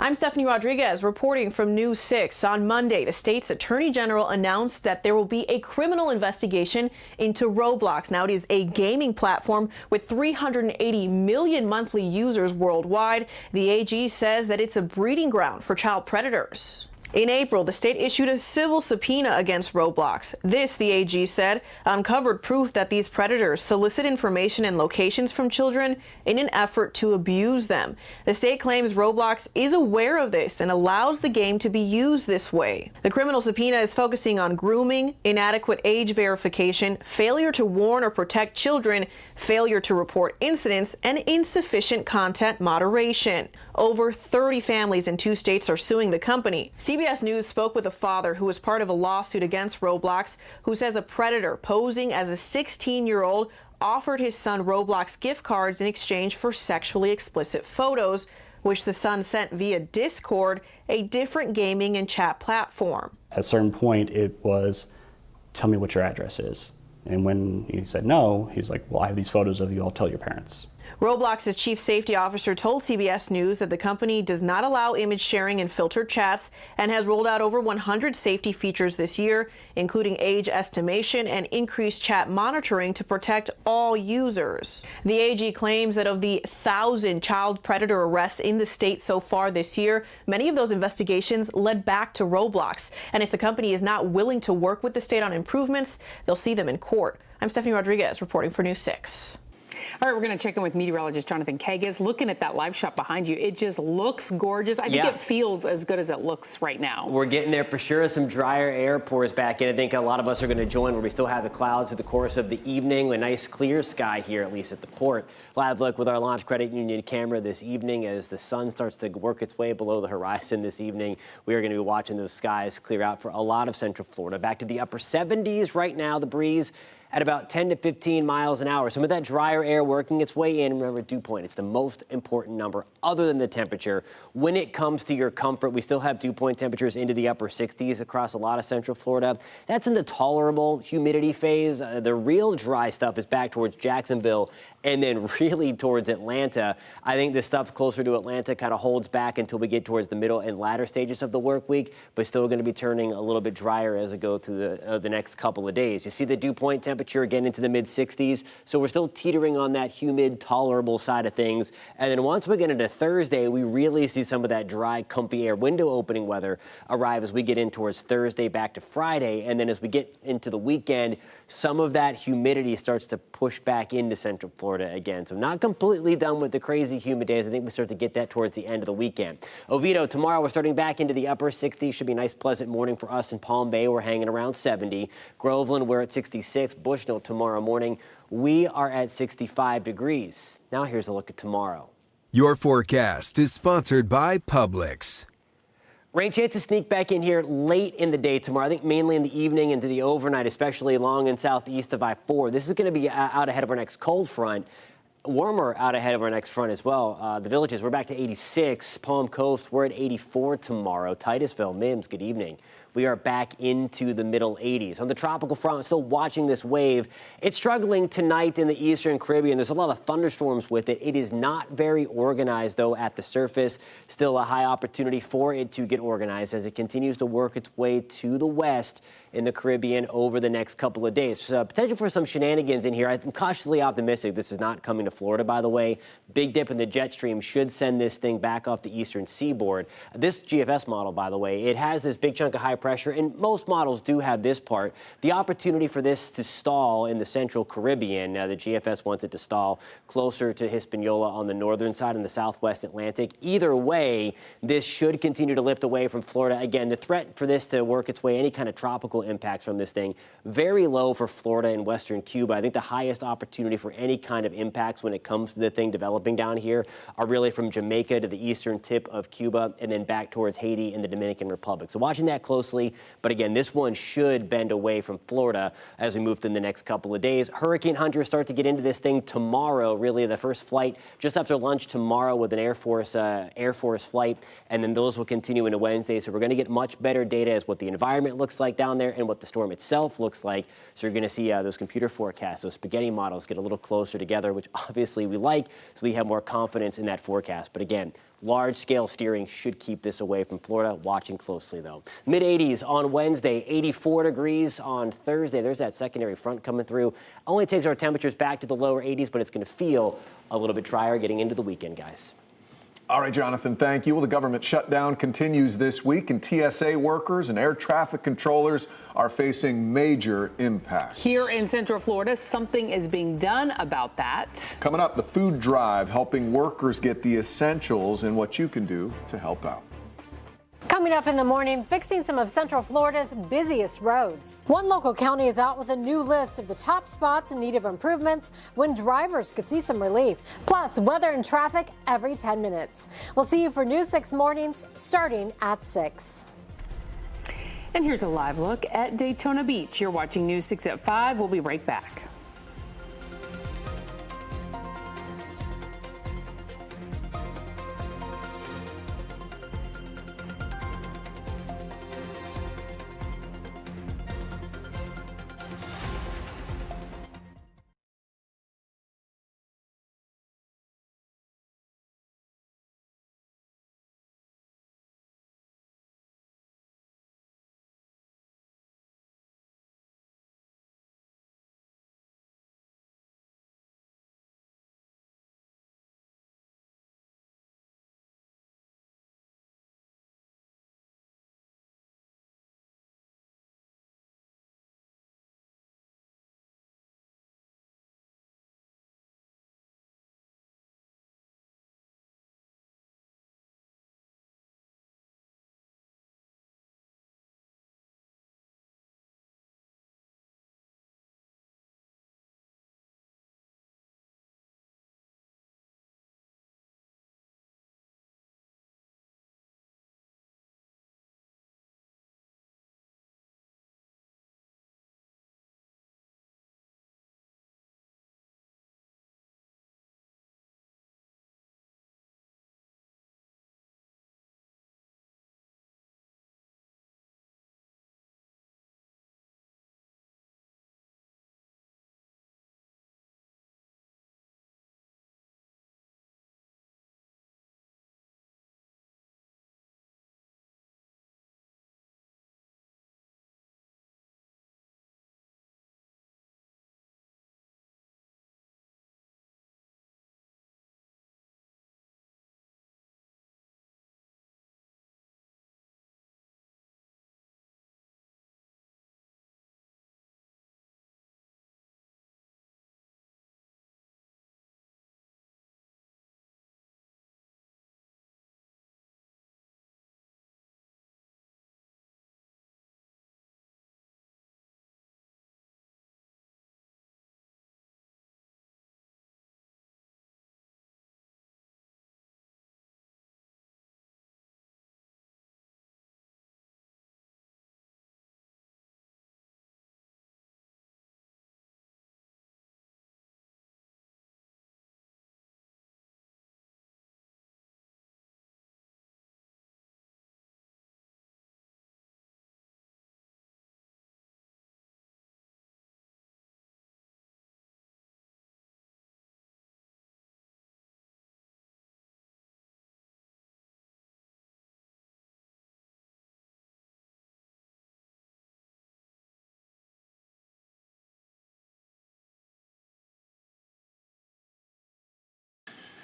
I'm Stephanie Rodriguez reporting from News 6. On Monday, the state's attorney general announced that there will be a criminal investigation into Roblox. Now, it is a gaming platform with 380 million monthly users worldwide. The AG says that it's a breeding ground for child predators. In April, the state issued a civil subpoena against Roblox. This, the AG said, uncovered proof that these predators solicit information and locations from children in an effort to abuse them. The state claims Roblox is aware of this and allows the game to be used this way. The criminal subpoena is focusing on grooming, inadequate age verification, failure to warn or protect children, failure to report incidents, and insufficient content moderation. Over 30 families in 2 states are suing the company. CBS News spoke with a father who was part of a lawsuit against Roblox, who says a predator posing as a 16-year-old offered his son Roblox gift cards in exchange for sexually explicit photos, which the son sent via Discord, a different gaming and chat platform. At a certain point, it was, tell me what your address is. And when he said no, he's like, well, I have these photos of you, I'll tell your parents. Roblox's chief safety officer told CBS News that the company does not allow image sharing in filtered chats and has rolled out over 100 safety features this year, including age estimation and increased chat monitoring to protect all users. The AG claims that of the 1,000 child predator arrests in the state so far this year, many of those investigations led back to Roblox. And if the company is not willing to work with the state on improvements, they'll see them in court. I'm Stephanie Rodriguez reporting for News 6. All right, we're going to check in with meteorologist Jonathan Kagas. Looking at that live shot behind you, it just looks gorgeous. I think it feels as good as it looks right now. We're getting there for sure. Some drier air pours back in. I think a lot of us are going to join where we still have the clouds through the course of the evening. A nice clear sky here, at least at the port. Live look with our Launch Credit Union camera this evening as the sun starts to work its way below the horizon this evening. We are going to be watching those skies clear out for a lot of Central Florida. Back to the upper 70s right now. The breeze at about 10 to 15 miles an hour. Some of that drier air working its way in. Remember, dew point, it's the most important number other than the temperature. When it comes to your comfort, we still have dew point temperatures into the upper 60s across a lot of Central Florida. That's in the tolerable humidity phase. The real dry stuff is back towards Jacksonville and then really towards Atlanta. I think this stuff's closer to Atlanta, kind of holds back until we get towards the middle and latter stages of the work week, but still going to be turning a little bit drier as we go through the next couple of days. You see the dew point temperature again into the mid 60s, so we're still teetering on that humid, tolerable side of things. And then once we get into Thursday, we really see some of that dry, comfy air window opening weather arrive as we get in towards Thursday back to Friday. And then as we get into the weekend, some of that humidity starts to push back into Central Florida again. So not completely done with the crazy humid days. I think we start to get that towards the end of the weekend. Oviedo, tomorrow we're starting back into the upper 60s. Should be a nice, pleasant morning for us in Palm Bay. We're hanging around 70. Groveland, we're at 66. Bushnell tomorrow morning, we are at 65 degrees. Now here's a look at tomorrow. Your forecast is sponsored by Publix. Rain chances sneak back in here late in the day tomorrow. I think mainly in the evening into the overnight, especially along and southeast of I-4. This is going to be out ahead of our next cold front. Warmer out ahead of our next front as well. The Villages, we're back to 86. Palm Coast, we're at 84 tomorrow. Titusville, Mims, good evening. We are back into the middle 80s. On the tropical front, still watching this wave. It's struggling tonight in the eastern Caribbean. There's a lot of thunderstorms with it. It is not very organized, though, at the surface. Still a high opportunity for it to get organized as it continues to work its way to the west in the Caribbean over the next couple of days. So potential for some shenanigans in here. I'm cautiously optimistic this is not coming to Florida, by the way. Big dip in the jet stream should send this thing back off the eastern seaboard. This GFS model, by the way, it has this big chunk of high pressure, and most models do have this part. The opportunity for this to stall in the central Caribbean, the GFS wants it to stall closer to Hispaniola on the northern side in the southwest Atlantic. Either way, this should continue to lift away from Florida. Again, the threat for this to work its way, any kind of tropical impacts from this thing, very low for Florida and western Cuba. I think the highest opportunity for any kind of impacts when it comes to the thing developing down here are really from Jamaica to the eastern tip of Cuba and then back towards Haiti and the Dominican Republic. So watching that closely. But again, this one should bend away from Florida as we move through the next couple of days. Hurricane hunters start to get into this thing tomorrow. Really, the first flight just after lunch tomorrow with an Air Force flight, and then those will continue into Wednesday. So we're going to get much better data as what the environment looks like down there and what the storm itself looks like. So you're going to see those computer forecasts, those spaghetti models get a little closer together, which obviously we like, so we have more confidence in that forecast. But again, large-scale steering should keep this away from Florida. Watching closely, though. Mid-80s on Wednesday, 84 degrees on Thursday. There's that secondary front coming through. Only takes our temperatures back to the lower 80s, but it's going to feel a little bit drier getting into the weekend, guys. All right, Jonathan, thank you. Well, the government shutdown continues this week, and TSA workers and air traffic controllers are facing major impacts. Here in Central Florida, something is being done about that. Coming up, the food drive, helping workers get the essentials and what you can do to help out. Coming up in the morning, fixing some of Central Florida's busiest roads. One local county is out with a new list of the top spots in need of improvements when drivers could see some relief. Plus, weather and traffic every 10 minutes. We'll see you for News 6 mornings starting at 6. And here's a live look at Daytona Beach. You're watching News 6 at 5. We'll be right back.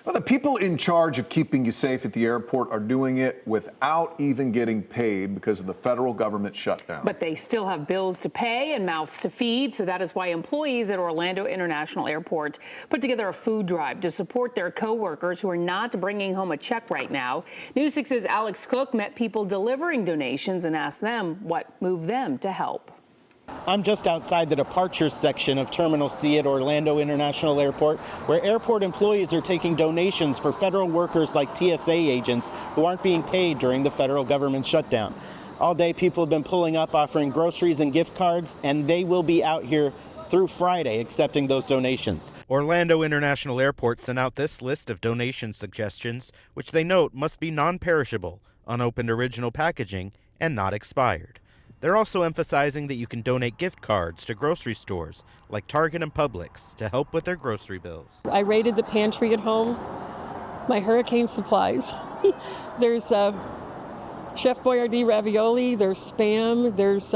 Well, the people in charge of keeping you safe at the airport are doing it without even getting paid because of the federal government shutdown. But they still have bills to pay and mouths to feed, so that is why employees at Orlando International Airport put together a food drive to support their co-workers who are not bringing home a check right now. News 6's Alex Cook met people delivering donations and asked them what moved them to help. I'm just outside the departures section of Terminal C at Orlando International Airport, where airport employees are taking donations for federal workers like TSA agents who aren't being paid during the federal government shutdown. All day, people have been pulling up, offering groceries and gift cards, and they will be out here through Friday accepting those donations. Orlando International Airport sent out this list of donation suggestions, which they note must be non-perishable, unopened original packaging, and not expired. They're also emphasizing that you can donate gift cards to grocery stores like Target and Publix to help with their grocery bills. I raided the pantry at home, my hurricane supplies. There's Chef Boyardee ravioli, there's Spam, there's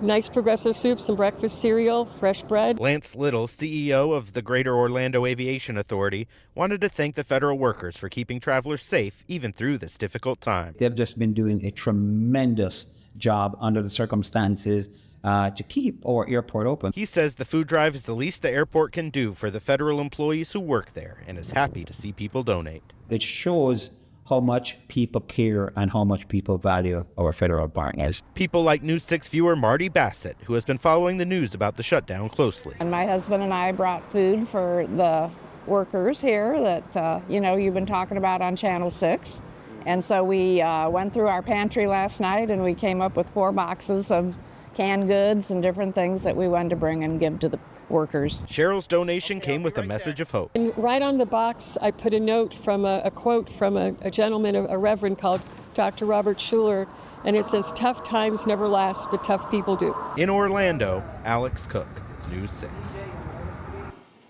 nice progressive soup, some breakfast cereal, fresh bread. Lance Little, CEO of the Greater Orlando Aviation Authority, wanted to thank the federal workers for keeping travelers safe even through this difficult time. They've just been doing a tremendous job under the circumstances to keep our airport open. He says the food drive is the least the airport can do for the federal employees who work there and is happy to see people donate. It shows how much people care and how much people value our federal partners. People like News 6 viewer Marty Bassett, who has been following the news about the shutdown closely. And my husband and I brought food for the workers here that, you've been talking about on Channel 6. And so we went through our pantry last night and we came up with 4 boxes of canned goods and different things that we wanted to bring and give to the workers. Cheryl's donation came with a message of hope. And right on the box, I put a note from a quote from a gentleman, a reverend called Dr. Robert Schuller, and it says, "Tough times never last, but tough people do." In Orlando, Alex Cook, News 6.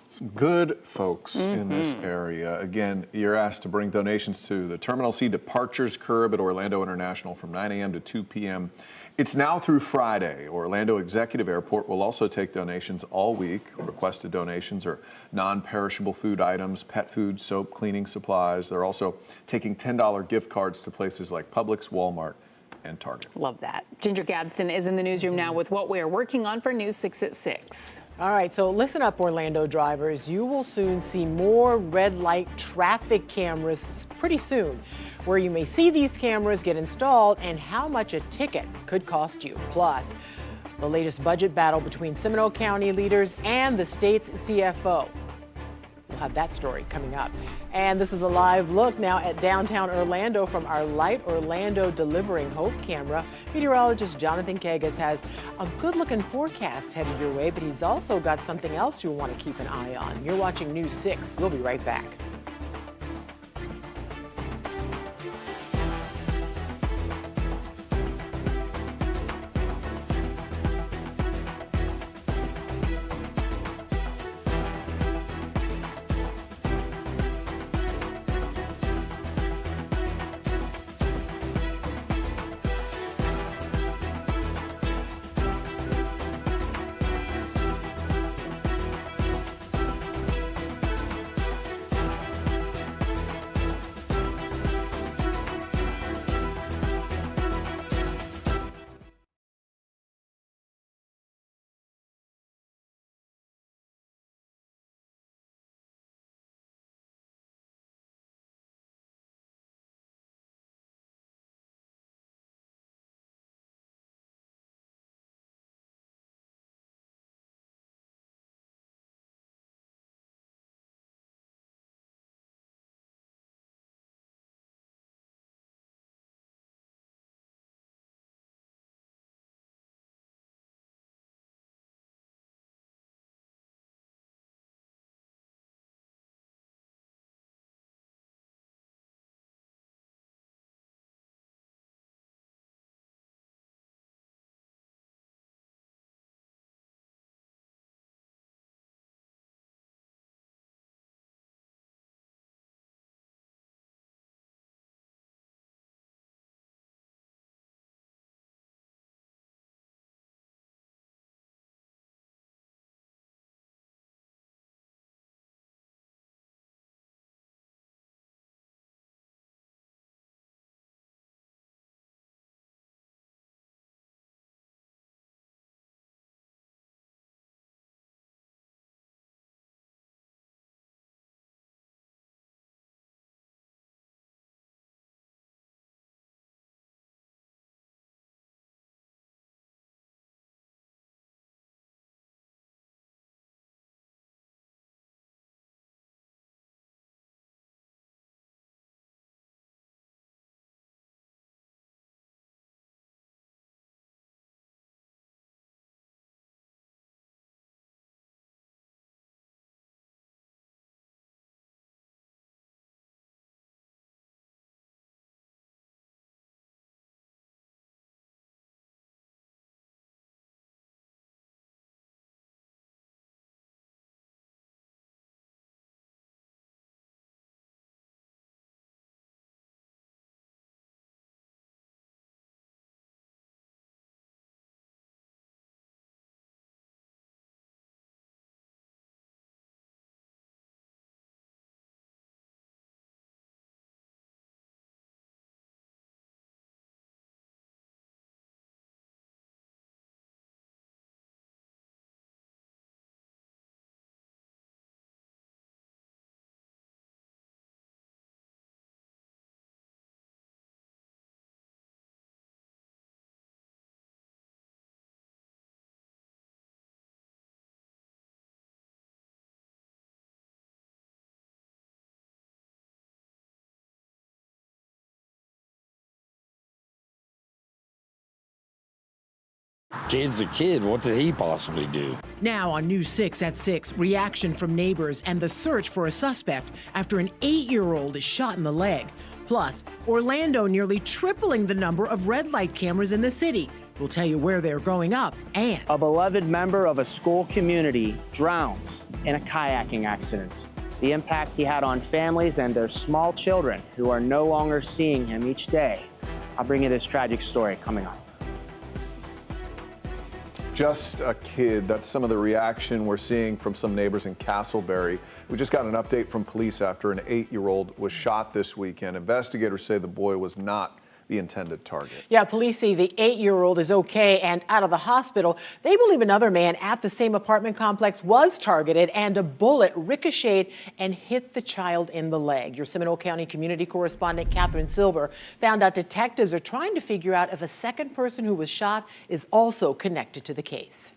Some good folks in this area. Again, you're asked to bring donations to the Terminal C departures curb at Orlando International from 9 a.m. to 2 p.m. It's now through Friday. Orlando Executive Airport will also take donations all week. Requested donations are non-perishable food items, pet food, soap, cleaning supplies. They're also taking $10 gift cards to places like Publix, Walmart, and Target. Love that. Ginger Gadsden is in the newsroom now with what we are working on for News 6 at 6. All right, so listen up, Orlando drivers. You will soon see more red light traffic cameras pretty soon, where you may see these cameras get installed and how much a ticket could cost you. Plus, the latest budget battle between Seminole County leaders and the state's CFO. We'll have that story coming up. And this is a live look now at downtown Orlando from our Light Orlando Delivering Hope camera. Meteorologist Jonathan Kagas has a good-looking forecast headed your way, but he's also got something else you'll want to keep an eye on. You're watching News 6. We'll be right back. Kid's a kid. What did he possibly do? Now on News 6 at 6, reaction from neighbors and the search for a suspect after an 8-year-old is shot in the leg. Plus, Orlando nearly tripling the number of red light cameras in the city. We'll tell you where they're going up, and a beloved member of a school community drowns in a kayaking accident. The impact he had on families and their small children who are no longer seeing him each day. I'll bring you this tragic story coming up. Just a kid. That's some of the reaction we're seeing from some neighbors in Castleberry. We just got an update from police after an 8-year-old was shot this weekend. Investigators say the boy was not the intended target. Yeah, police say the 8-year-old is okay and out of the hospital. They believe another man at the same apartment complex was targeted and a bullet ricocheted and hit the child in the leg. Your Seminole County community correspondent Catherine Silver found out detectives are trying to figure out if a second person who was shot is also connected to the case.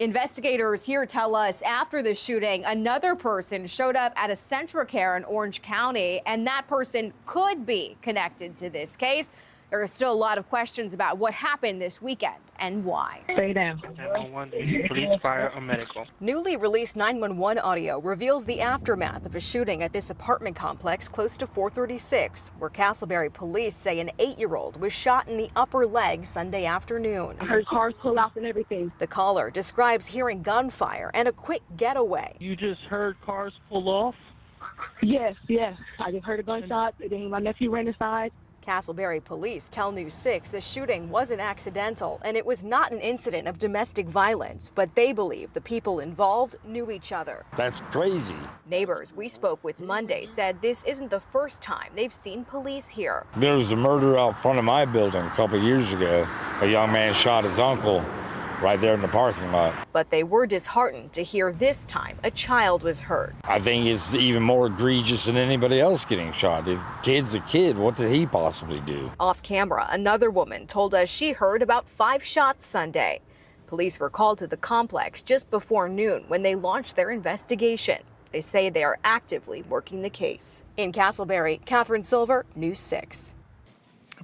Investigators here tell us after the shooting, another person showed up at a CentraCare in Orange County, and that person could be connected to this case. There are still a lot of questions about what happened this weekend and why. Stay down. 911, police, fire, or medical. Newly released 911 audio reveals the aftermath of a shooting at this apartment complex close to 436, where Castleberry police say an 8-year-old was shot in the upper leg Sunday afternoon. I heard cars pull out and everything. The caller describes hearing gunfire and a quick getaway. You just heard cars pull off? Yes, yes. I just heard a gunshot, and then my nephew ran inside. Castleberry police tell News 6 the shooting wasn't accidental and it was not an incident of domestic violence, but they believe the people involved knew each other. That's crazy. Neighbors we spoke with Monday said this isn't the first time they've seen police here. There was a murder out front of my building a couple years ago. A young man shot his uncle right there in the parking lot. But they were disheartened to hear this time a child was hurt. I think it's even more egregious than anybody else getting shot. The kid's a kid. What did he possibly do? Off camera, another woman told us she heard about 5 shots Sunday. Police were called to the complex just before noon when they launched their investigation. They say they are actively working the case. In Castleberry, Catherine Silver, News 6.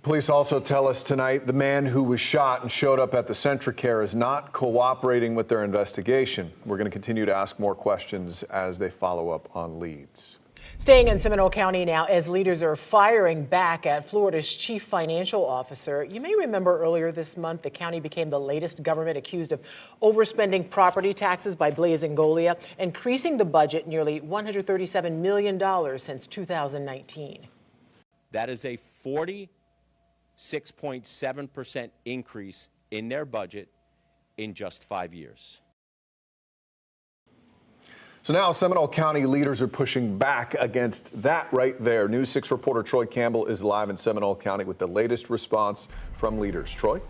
Police also tell us tonight the man who was shot and showed up at the CentraCare is not cooperating with their investigation. We're going to continue to ask more questions as they follow up on leads. Staying in Seminole County now as leaders are firing back at Florida's chief financial officer. You may remember earlier this month, the county became the latest government accused of overspending property taxes by Blaise Ingoglia, increasing the budget nearly $137 million since 2019. That is a 46.7% increase in their budget in just 5 years. So now Seminole County leaders are pushing back against that right there. News 6 reporter Troy Campbell is live in Seminole County with the latest response from leaders. Troy?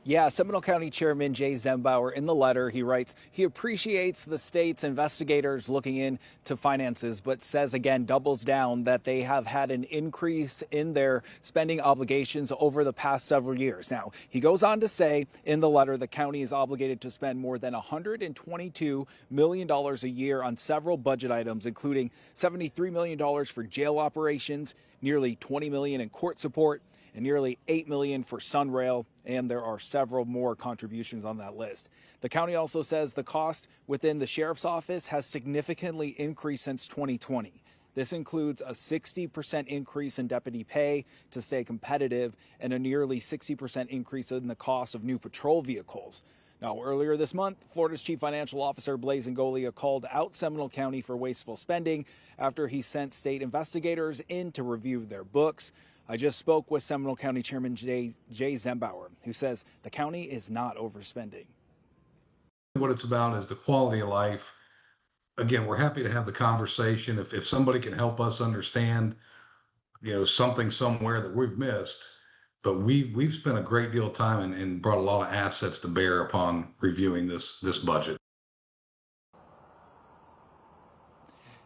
Yeah, Seminole County Chairman Jay Zembauer, in the letter, he writes he appreciates the state's investigators looking into finances, but says again, doubles down that they have had an increase in their spending obligations over the past several years. Now, he goes on to say in the letter the county is obligated to spend more than $122 million a year on several budget items, including $73 million for jail operations, nearly $20 million in court support, and nearly $8 million for Sunrail, and there are several more contributions on that list. The county also says the cost within the sheriff's office has significantly increased since 2020. This includes a 60% increase in deputy pay to stay competitive and a nearly 60% increase in the cost of new patrol vehicles. Now, earlier this month, Florida's chief financial officer Blaise Ingoglia called out Seminole County for wasteful spending after he sent state investigators in to review their books. I just spoke with Seminole County Chairman Jay Zembauer, who says the county is not overspending. What it's about is the quality of life. Again, we're happy to have the conversation. If somebody can help us understand, something somewhere that we've missed, but we've spent a great deal of time and brought a lot of assets to bear upon reviewing this budget.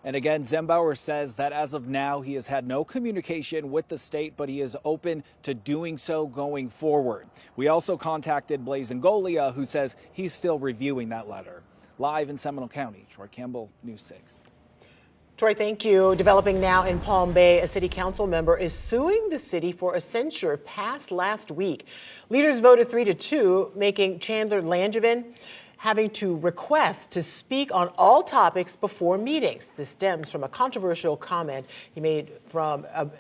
And again, Zembauer says that as of now, he has had no communication with the state, but he is open to doing so going forward. We also contacted Blaise Ingoglia, who says he's still reviewing that letter. Live in Seminole County, Troy Campbell, News 6. Troy, thank you. Developing now in Palm Bay, a city council member is suing the city for a censure passed last week. Leaders voted 3-2, making Chandler Langevin having to request to speak on all topics before meetings. This stems from a controversial comment he made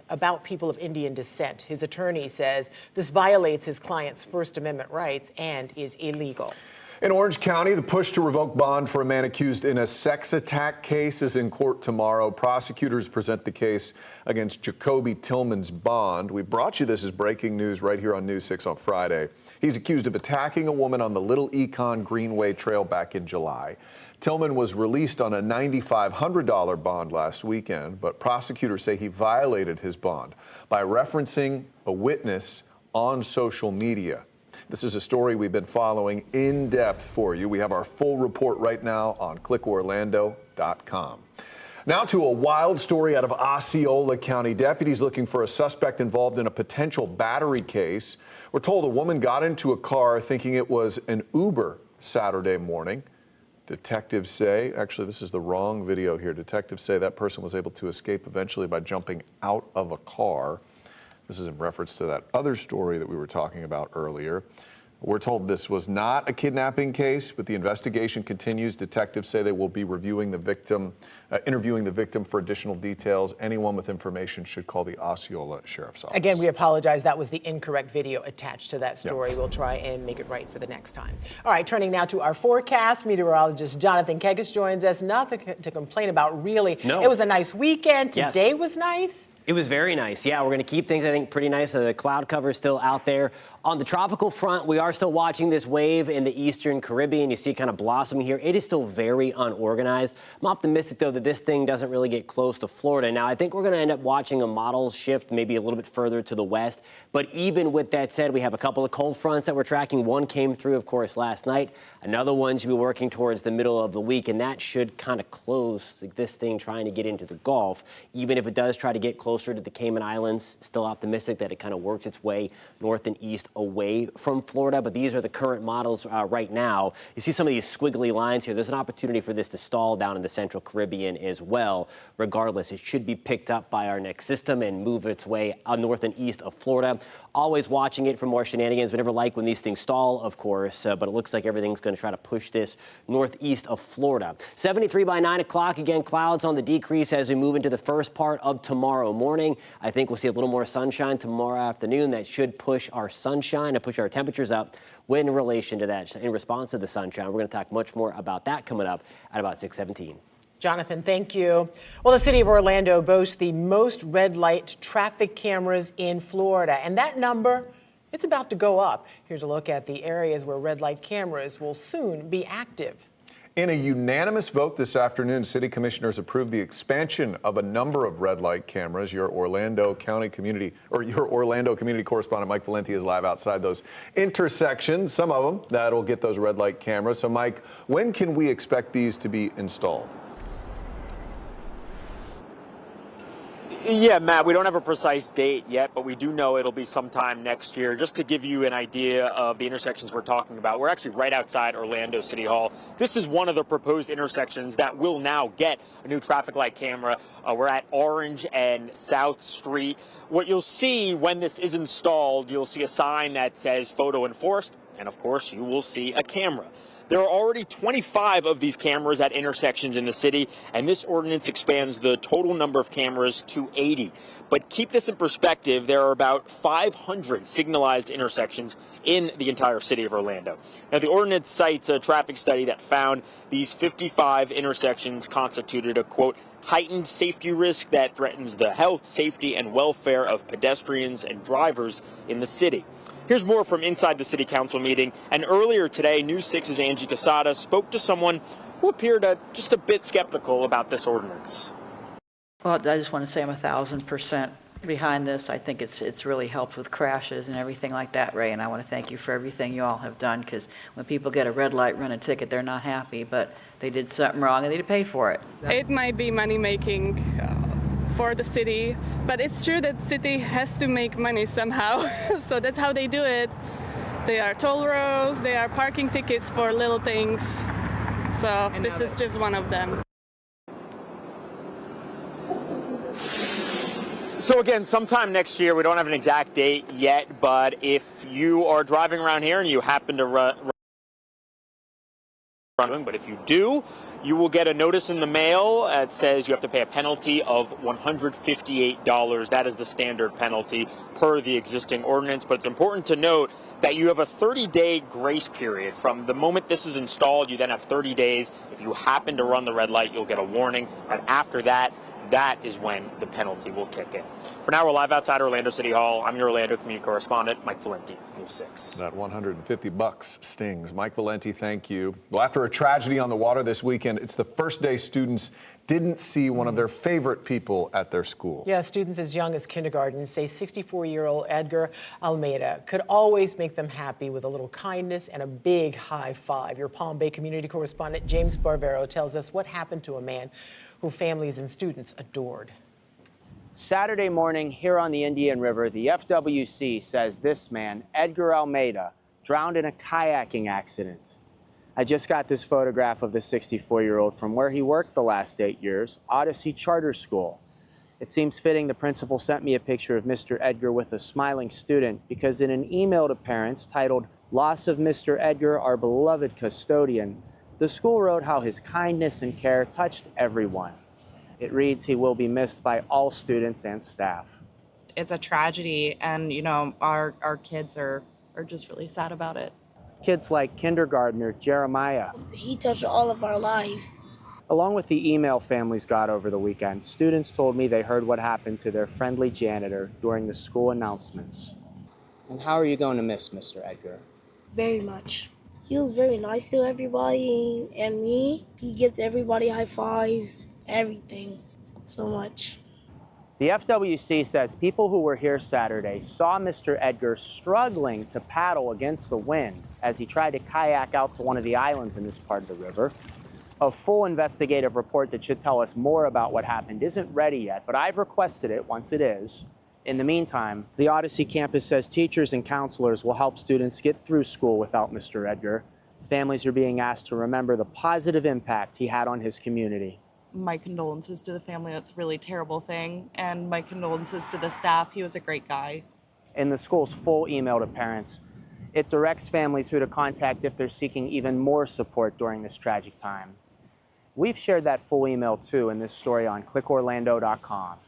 about people of Indian descent. His attorney says this violates his client's First Amendment rights and is illegal. In Orange County, the push to revoke bond for a man accused in a sex attack case is in court tomorrow. Prosecutors present the case against Jacoby Tillman's bond. We brought you this as breaking news right here on News 6 on Friday. He's accused of attacking a woman on the Little Econ Greenway Trail back in July. Tillman was released on a $9,500 bond last weekend, but prosecutors say he violated his bond by referencing a witness on social media. This is a story we've been following in depth for you. We have our full report right now on clickorlando.com. Now to a wild story out of Osceola County. Deputies looking for a suspect involved in a potential battery case. We're told a woman got into a car thinking it was an Uber Saturday morning. Detectives say, actually this is the wrong video here. Detectives say that person was able to escape eventually by jumping out of a car. This is in reference to that other story that we were talking about earlier. We're told this was not a kidnapping case, but the investigation continues. Detectives say they will be reviewing the victim, interviewing the victim for additional details. Anyone with information should call the Osceola Sheriff's Office. Again, we apologize. That was the incorrect video attached to that story. Yep. We'll try and make it right for the next time. All right, turning now to our forecast. Meteorologist Jonathan Kegas joins us. Nothing to complain about, really. No. It was a nice weekend. Today was nice. It was very nice. Yeah, we're going to keep things, I think, pretty nice. The cloud cover is still out there. On the tropical front, we are still watching this wave in the eastern Caribbean. You see it kind of blossoming here. It is still very unorganized. I'm optimistic, though, that this thing doesn't really get close to Florida. Now, I think we're going to end up watching a model shift maybe a little bit further to the west. But even with that said, we have a couple of cold fronts that we're tracking. One came through, of course, last night. Another one should be working towards the middle of the week, and that should kind of close this thing trying to get into the Gulf. Even if it does try to get closer to the Cayman Islands, still optimistic that it kind of works its way north and east away from Florida. But these are the current models right now. You see some of these squiggly lines here. There's an opportunity for this to stall down in the central Caribbean as well. Regardless, it should be picked up by our next system and move its way north and east of Florida. Always watching it for more shenanigans. We never like when these things stall, of course, but it looks like everything's going to try to push this northeast of Florida. 73 by 9 o'clock. Again, clouds on the decrease as we move into the first part of tomorrow morning. I think we'll see a little more sunshine tomorrow afternoon. That should push our sunshine and push our temperatures up in relation to that. In response to the sunshine, we're going to talk much more about that coming up at about 6:17. Jonathan, thank you. Well, the city of Orlando boasts the most red light traffic cameras in Florida, and that number, it's about to go up. Here's a look at the areas where red light cameras will soon be active. In a unanimous vote this afternoon, city commissioners approved the expansion of a number of red light cameras. Your Orlando community correspondent Mike Valenti is live outside those intersections, some of them that'll get those red light cameras. So Mike, when can we expect these to be installed? Yeah, Matt, we don't have a precise date yet, but we do know it'll be sometime next year. Just to give you an idea of the intersections we're talking about, we're actually right outside Orlando City Hall. This is one of the proposed intersections that will now get a new traffic light camera. We're at Orange and South Street. What you'll see when this is installed, you'll see a sign that says photo enforced, and of course you will see a camera. There are already 25 of these cameras at intersections in the city, and this ordinance expands the total number of cameras to 80. But keep this in perspective, there are about 500 signalized intersections in the entire city of Orlando. Now, the ordinance cites a traffic study that found these 55 intersections constituted a, quote, heightened safety risk that threatens the health, safety, and welfare of pedestrians and drivers in the city. Here's more from inside the city council meeting. And earlier today, News 6's Angie Casada spoke to someone who appeared just a bit skeptical about this ordinance. Well, I just want to say I'm 1,000% behind this. I think it's really helped with crashes and everything like that, Ray. And I want to thank you for everything you all have done, because when people get a red light, run a ticket, they're not happy, but they did something wrong and they need to pay for it. It might be money making for the city, but it's true that city has to make money somehow. So that's how they do it. They are toll roads, they are parking tickets for little things. So this is just one of them. So again, sometime next year, we don't have an exact date yet, but if you are driving around here and you happen to but if you do, you will get a notice in the mail that says you have to pay a penalty of $158. That is the standard penalty per the existing ordinance. But it's important to note that you have a 30-day grace period. From the moment this is installed, you then have 30 days. If you happen to run the red light, you'll get a warning. And after that, that is when the penalty will kick in. For now, we're live outside Orlando City Hall. I'm your Orlando community correspondent, Mike Valenti, News 6. That $150 stings. Mike Valenti, thank you. Well, after a tragedy on the water this weekend, it's the first day students didn't see one of their favorite people at their school. Yeah, students as young as kindergarten say 64-year-old Edgar Almeida could always make them happy with a little kindness and a big high five. Your Palm Bay community correspondent James Barbero tells us what happened to a man who families and students adored. Saturday morning here on the Indian River, the FWC says this man, Edgar Almeida, drowned in a kayaking accident. I just got this photograph of the 64-year-old from where he worked the last 8 years, Odyssey Charter School. It seems fitting the principal sent me a picture of Mr. Edgar with a smiling student because in an email to parents titled, "Loss of Mr. Edgar, our beloved custodian," the school wrote how his kindness and care touched everyone. It reads, he will be missed by all students and staff. It's a tragedy, and our kids are just really sad about it. Kids like kindergartner Jeremiah. He touched all of our lives. Along with the email families got over the weekend, students told me they heard what happened to their friendly janitor during the school announcements. And how are you going to miss Mr. Edgar? Very much. He was very nice to everybody and me. He gives everybody high fives, everything, so much. The FWC says people who were here Saturday saw Mr. Edgar struggling to paddle against the wind as he tried to kayak out to one of the islands in this part of the river. A full investigative report that should tell us more about what happened isn't ready yet, but I've requested it once it is. In the meantime, the Odyssey campus says teachers and counselors will help students get through school without Mr. Edgar. Families are being asked to remember the positive impact he had on his community. My condolences to the family. That's a really terrible thing. And my condolences to the staff. He was a great guy. In the school's full email to parents, it directs families who to contact if they're seeking even more support during this tragic time. We've shared that full email too in this story on clickorlando.com.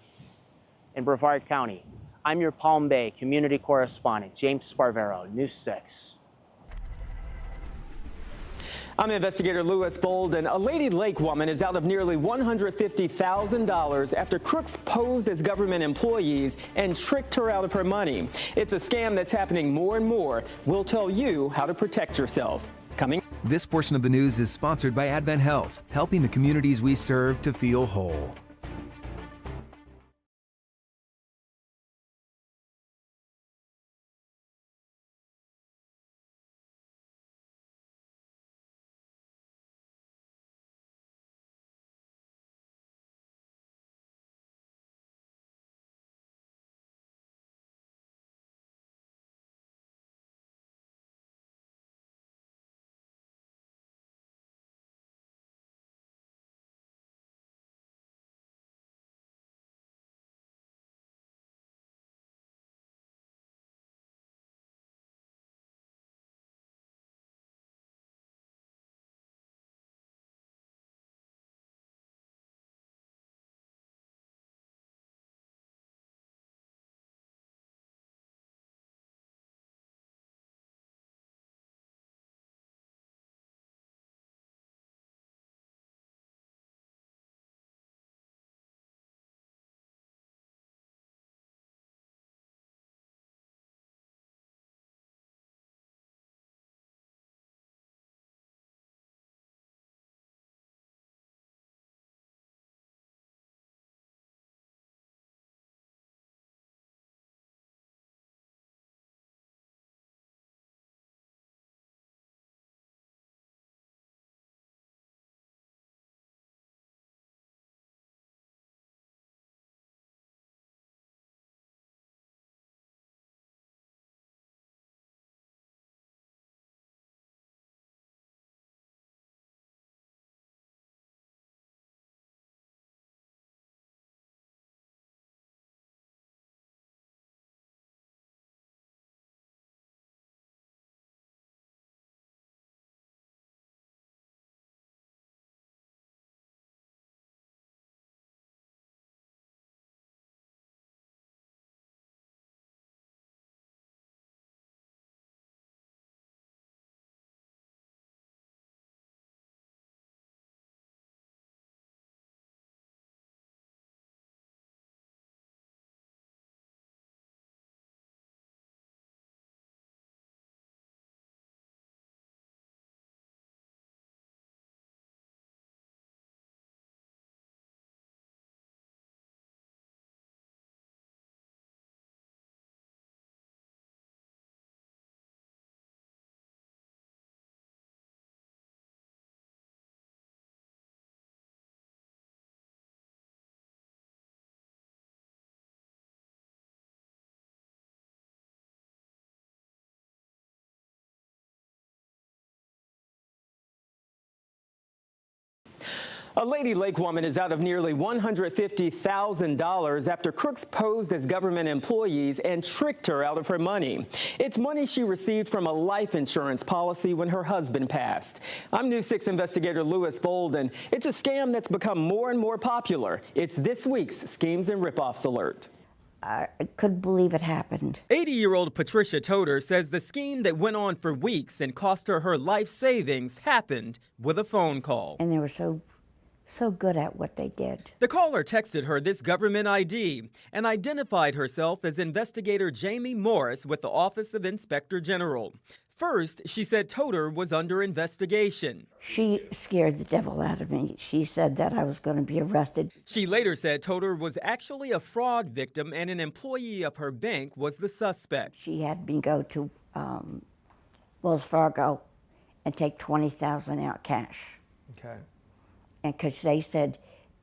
In Brevard County, I'm your Palm Bay community correspondent, James Sparvero, News 6. I'm investigator Louis Bolden. A Lady Lake woman is out of nearly $150,000 after crooks posed as government employees and tricked her out of her money. It's a scam that's happening more and more. We'll tell you how to protect yourself. Coming. This portion of the news is sponsored by Advent Health, helping the communities we serve to feel whole. A Lady Lake woman is out of nearly $150,000 after crooks posed as government employees and tricked her out of her money. It's money she received from a life insurance policy when her husband passed. I'm News 6 investigator Louis Bolden. It's a scam that's become more and more popular. It's this week's Schemes and Ripoffs Alert. I couldn't believe it happened. 80-year-old Patricia Toder says the scheme that went on for weeks and cost her her life savings happened with a phone call. And they were so good at what they did. The caller texted her this government ID and identified herself as investigator Jamie Morris with the Office of Inspector General. First, she said Toder was under investigation. She scared the devil out of me. She said that I was going to be arrested. She later said Toder was actually a fraud victim and an employee of her bank was the suspect. She had me go to Wells Fargo and take $20,000 out cash. Okay. And because they said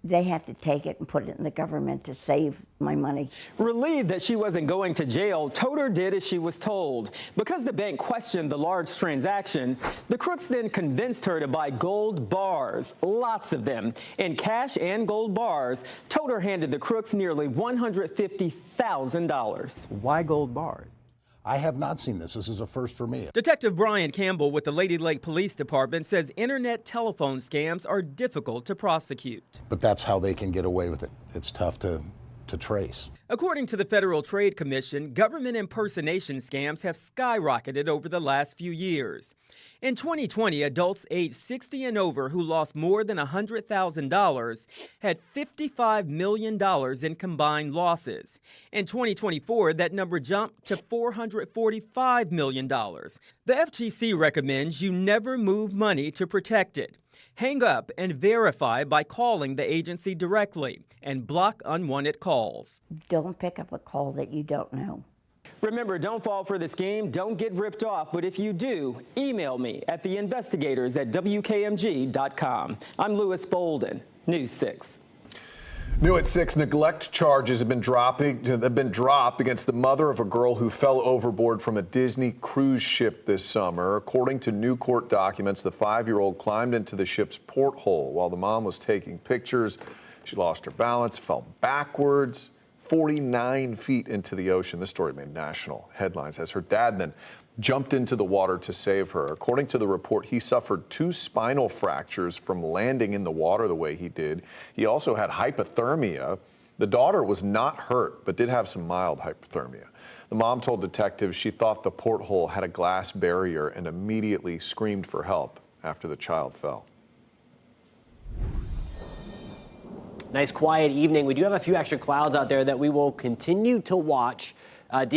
they had to take it and put it in the government to save my money. Relieved that she wasn't going to jail, Toder did as she was told. Because the bank questioned the large transaction, the crooks then convinced her to buy gold bars, lots of them. In cash and gold bars, Toder handed the crooks nearly $150,000. Why gold bars? I have not seen this. This is a first for me. Detective Brian Campbell with the Lady Lake Police Department says internet telephone scams are difficult to prosecute. But that's how they can get away with it. It's tough to trace. According to the Federal Trade Commission, government impersonation scams have skyrocketed over the last few years. In 2020, adults aged 60 and over who lost more than $100,000 had $55 million in combined losses. In 2024, that number jumped to $445 million. The FTC recommends you never move money to protect it. Hang up and verify by calling the agency directly and block unwanted calls. Don't pick up a call that you don't know. Remember, don't fall for the scheme, don't get ripped off, but if you do, email me at theinvestigators@wkmg.com. I'm Louis Bolden, News 6. New at 6, neglect charges have been dropped against the mother of a girl who fell overboard from a Disney cruise ship this summer. According to new court documents, the 5-year-old climbed into the ship's porthole while the mom was taking pictures. She lost her balance, fell backwards 49 feet into the ocean. This story made national headlines as her dad then jumped into the water to save her. According to the report, he suffered 2 spinal fractures from landing in the water the way he did. He also had hypothermia. The daughter was not hurt, but did have some mild hypothermia. The mom told detectives she thought the porthole had a glass barrier and immediately screamed for help after the child fell. Nice quiet evening. We do have a few extra clouds out there that we will continue to watch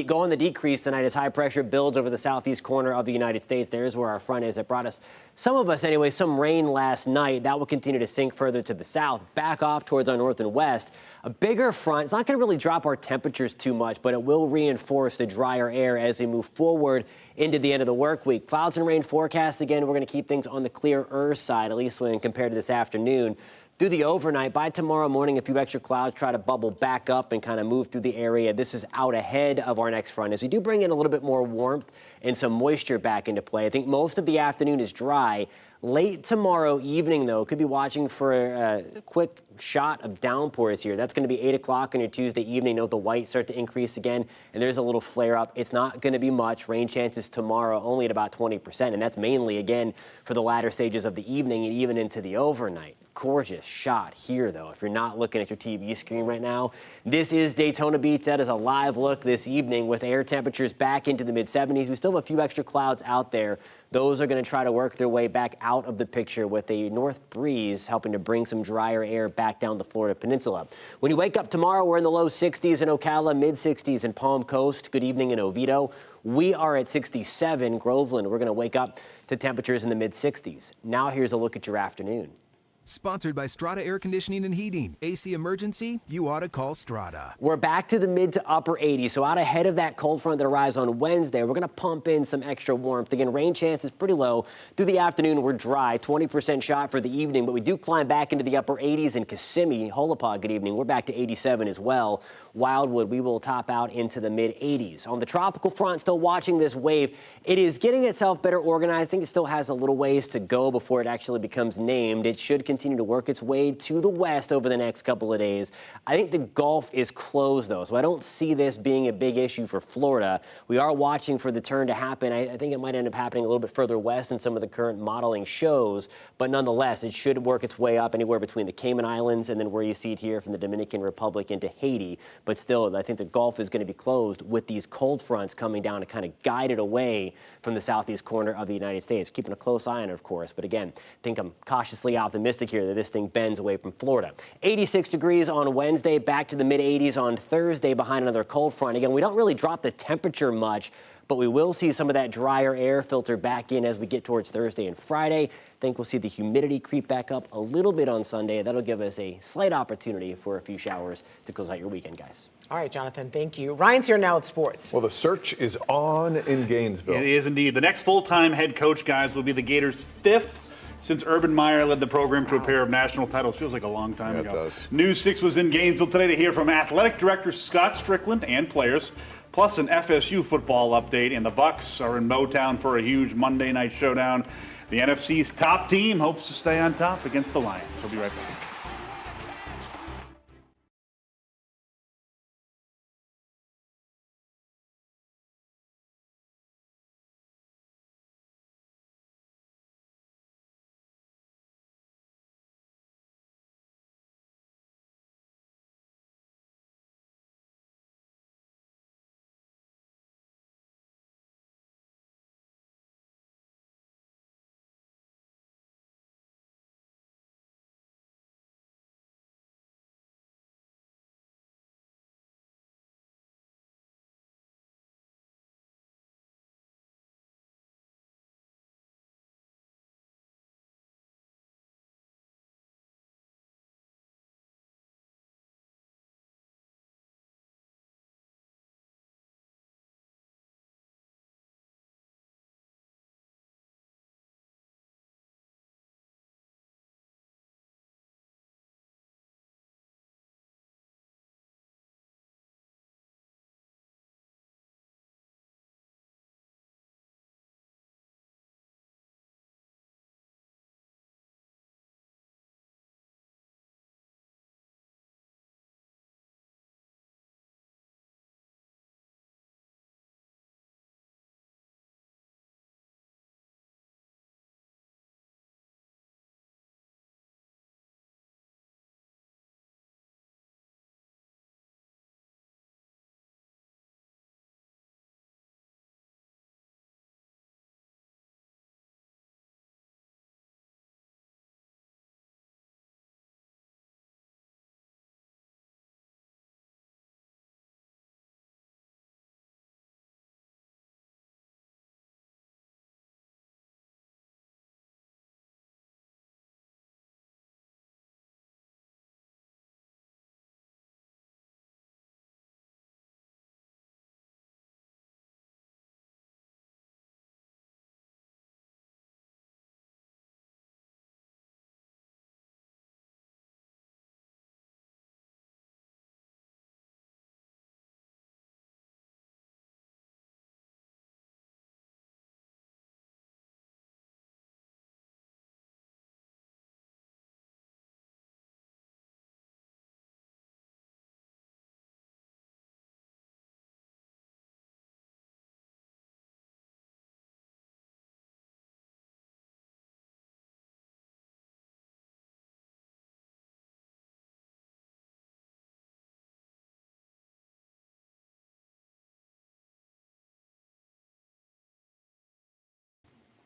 go on the decrease tonight as high pressure builds over the southeast corner of the United States. There's where our front is. It brought us, some of us anyway, some rain last night. That will continue to sink further to the south, back off towards our north and west. A bigger front, it's not going to really drop our temperatures too much, but it will reinforce the drier air as we move forward into the end of the work week. Clouds and rain forecast again. We're going to keep things on the clearer side, at least when compared to this afternoon. Through the overnight, by tomorrow morning, a few extra clouds try to bubble back up and kind of move through the area. This is out ahead of our next front as we do bring in a little bit more warmth and some moisture back into play. I think most of the afternoon is dry. Late tomorrow evening, though, could be watching for a quick shot of downpours here. That's going to be 8 o'clock on your Tuesday evening. Note the whites start to increase again, and there's a little flare up. It's not going to be much. Rain chances tomorrow only at about 20%, and that's mainly, again, for the latter stages of the evening and even into the overnight. Gorgeous shot here, though. If you're not looking at your TV screen right now, this is Daytona Beach. That is a live look this evening with air temperatures back into the mid-70s. We still have a few extra clouds out there. Those are going to try to work their way back out of the picture with a north breeze helping to bring some drier air back down the Florida Peninsula. When you wake up tomorrow, we're in the low 60s in Ocala, mid-60s in Palm Coast. Good evening in Oviedo. We are at 67 Groveland. We're going to wake up to temperatures in the mid-60s. Now here's a look at your afternoon. Sponsored by Strata Air Conditioning and Heating. AC emergency? You ought to call Strata. We're back to the mid to upper 80s, so out ahead of that cold front that arrives on Wednesday, we're going to pump in some extra warmth. Again, rain chance is pretty low. Through the afternoon, we're dry, 20% shot for the evening, but we do climb back into the upper 80s in Kissimmee. Holopog, good evening. We're back to 87 as well. Wildwood, we will top out into the mid 80s. On the tropical front, still watching this wave. It is getting itself better organized. I think it still has a little ways to go before it actually becomes named. It should continue continue to work its way to the west over the next couple of days. I think the Gulf is closed, though, so I don't see this being a big issue for Florida. We are watching for the turn to happen. I think it might end up happening a little bit further west than some of the current modeling shows, but nonetheless, it should work its way up anywhere between the Cayman Islands and then where you see it here from the Dominican Republic into Haiti. But still, I think the Gulf is going to be closed with these cold fronts coming down to kind of guide it away from the southeast corner of the United States. Keeping a close eye on it, of course, but again, I think I'm cautiously optimistic here that this thing bends away from Florida. 86 degrees on Wednesday, back to the mid-80s on Thursday behind another cold front. Again, we don't really drop the temperature much, but we will see some of that drier air filter back in as we get towards Thursday and Friday. I think we'll see the humidity creep back up a little bit on Sunday. That'll give us a slight opportunity for a few showers to close out your weekend, guys. All right, Jonathan, thank you. Ryan's here now at sports. Well, the search is on in Gainesville. It is indeed. The next full-time head coach, guys, will be the Gators' 5th since Urban Meyer led the program to a pair of national titles. Feels like a long time ago. It does. News 6 was in Gainesville today to hear from athletic director Scott Strickland and players, plus an FSU football update. And the Bucs are in Motown for a huge Monday night showdown. The NFC's top team hopes to stay on top against the Lions. We'll be right back.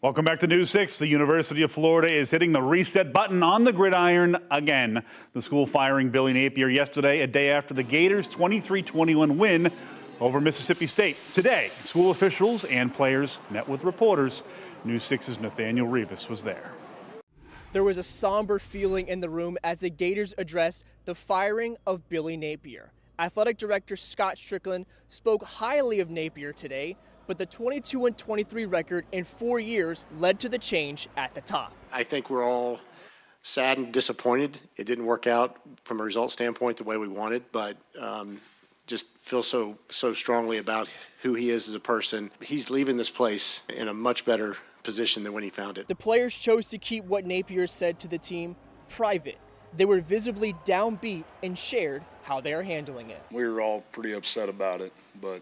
Welcome back to News 6. The University of Florida is hitting the reset button on the gridiron again. The school firing Billy Napier yesterday, a day after the Gators' 23-21 win over Mississippi State. Today, school officials and players met with reporters. News 6's Nathaniel Rivas was there. There was a somber feeling in the room as the Gators addressed the firing of Billy Napier. Athletic Director Scott Strickland spoke highly of Napier today, but the 22-23 record in 4 years led to the change at the top. I think we're all sad and disappointed. It didn't work out from a result standpoint the way we wanted, but just feel so strongly about who he is as a person. He's leaving this place in a much better position than when he found it. The players chose to keep what Napier said to the team, private. They were visibly downbeat and shared how they are handling it. We were all pretty upset about it, but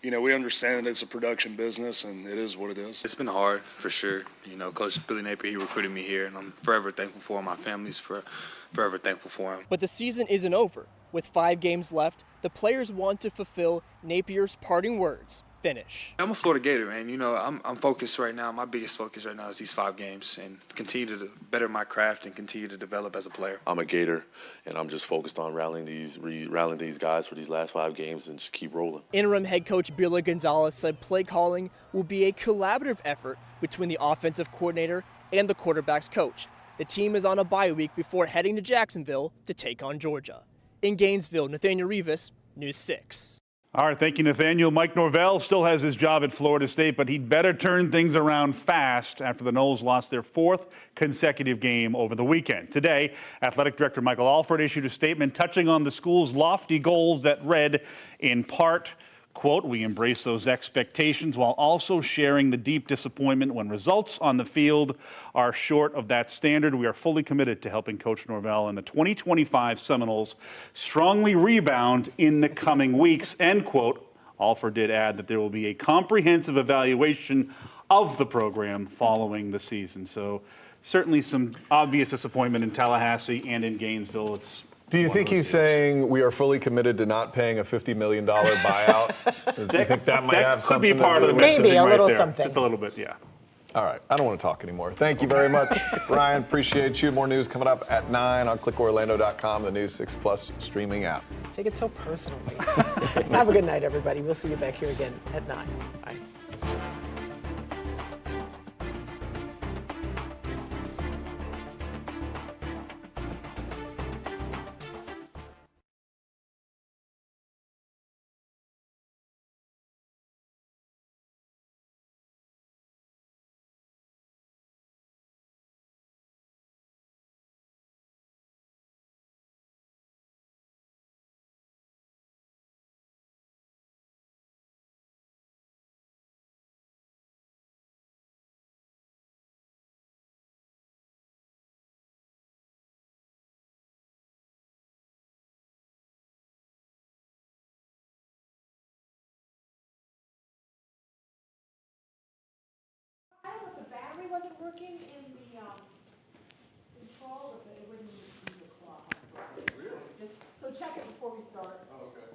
you know, we understand that it's a production business and it is what it is. It's been hard for sure. You know, Coach Billy Napier, he recruited me here, and I'm forever thankful for him. My family's forever thankful for him. But the season isn't over. With 5 games left, the players want to fulfill Napier's parting words. Finish. I'm a Florida Gator, man. You know, I'm focused right now. My biggest focus right now is these 5 games and continue to better my craft and continue to develop as a player. I'm a Gator, and I'm just focused on rallying these guys for these last 5 games and just keep rolling. Interim head coach Billy Gonzalez said play calling will be a collaborative effort between the offensive coordinator and the quarterback's coach. The team is on a bye week before heading to Jacksonville to take on Georgia. In Gainesville, Nathaniel Rivas, News 6. All right, thank you, Nathaniel. Mike Norvell still has his job at Florida State, but he'd better turn things around fast after the Noles lost their 4th consecutive game over the weekend. Today, Athletic Director Michael Alford issued a statement touching on the school's lofty goals that read, in part, quote, "We embrace those expectations while also sharing the deep disappointment when results on the field are short of that standard. We are fully committed to helping Coach Norvell and the 2025 Seminoles strongly rebound in the coming weeks," end quote. Alford did add that there will be a comprehensive evaluation of the program following the season. So certainly some obvious disappointment in Tallahassee and in Gainesville. Do you think he's saying we are fully committed to not paying a $50 million buyout? Do you think that might have something to do with it? Could be part of the messaging Maybe a little there. something. Just a little bit, yeah. All right, I don't want to talk anymore. Thank you very much, Ryan. Appreciate you. More news coming up at 9 on clickorlando.com, the News 6 Plus streaming app. Take it so personally. Have a good night, everybody. We'll see you back here again at 9. Bye. The battery wasn't working in the control, but it wouldn't use the clock. Really? So check it before we start. Oh, okay.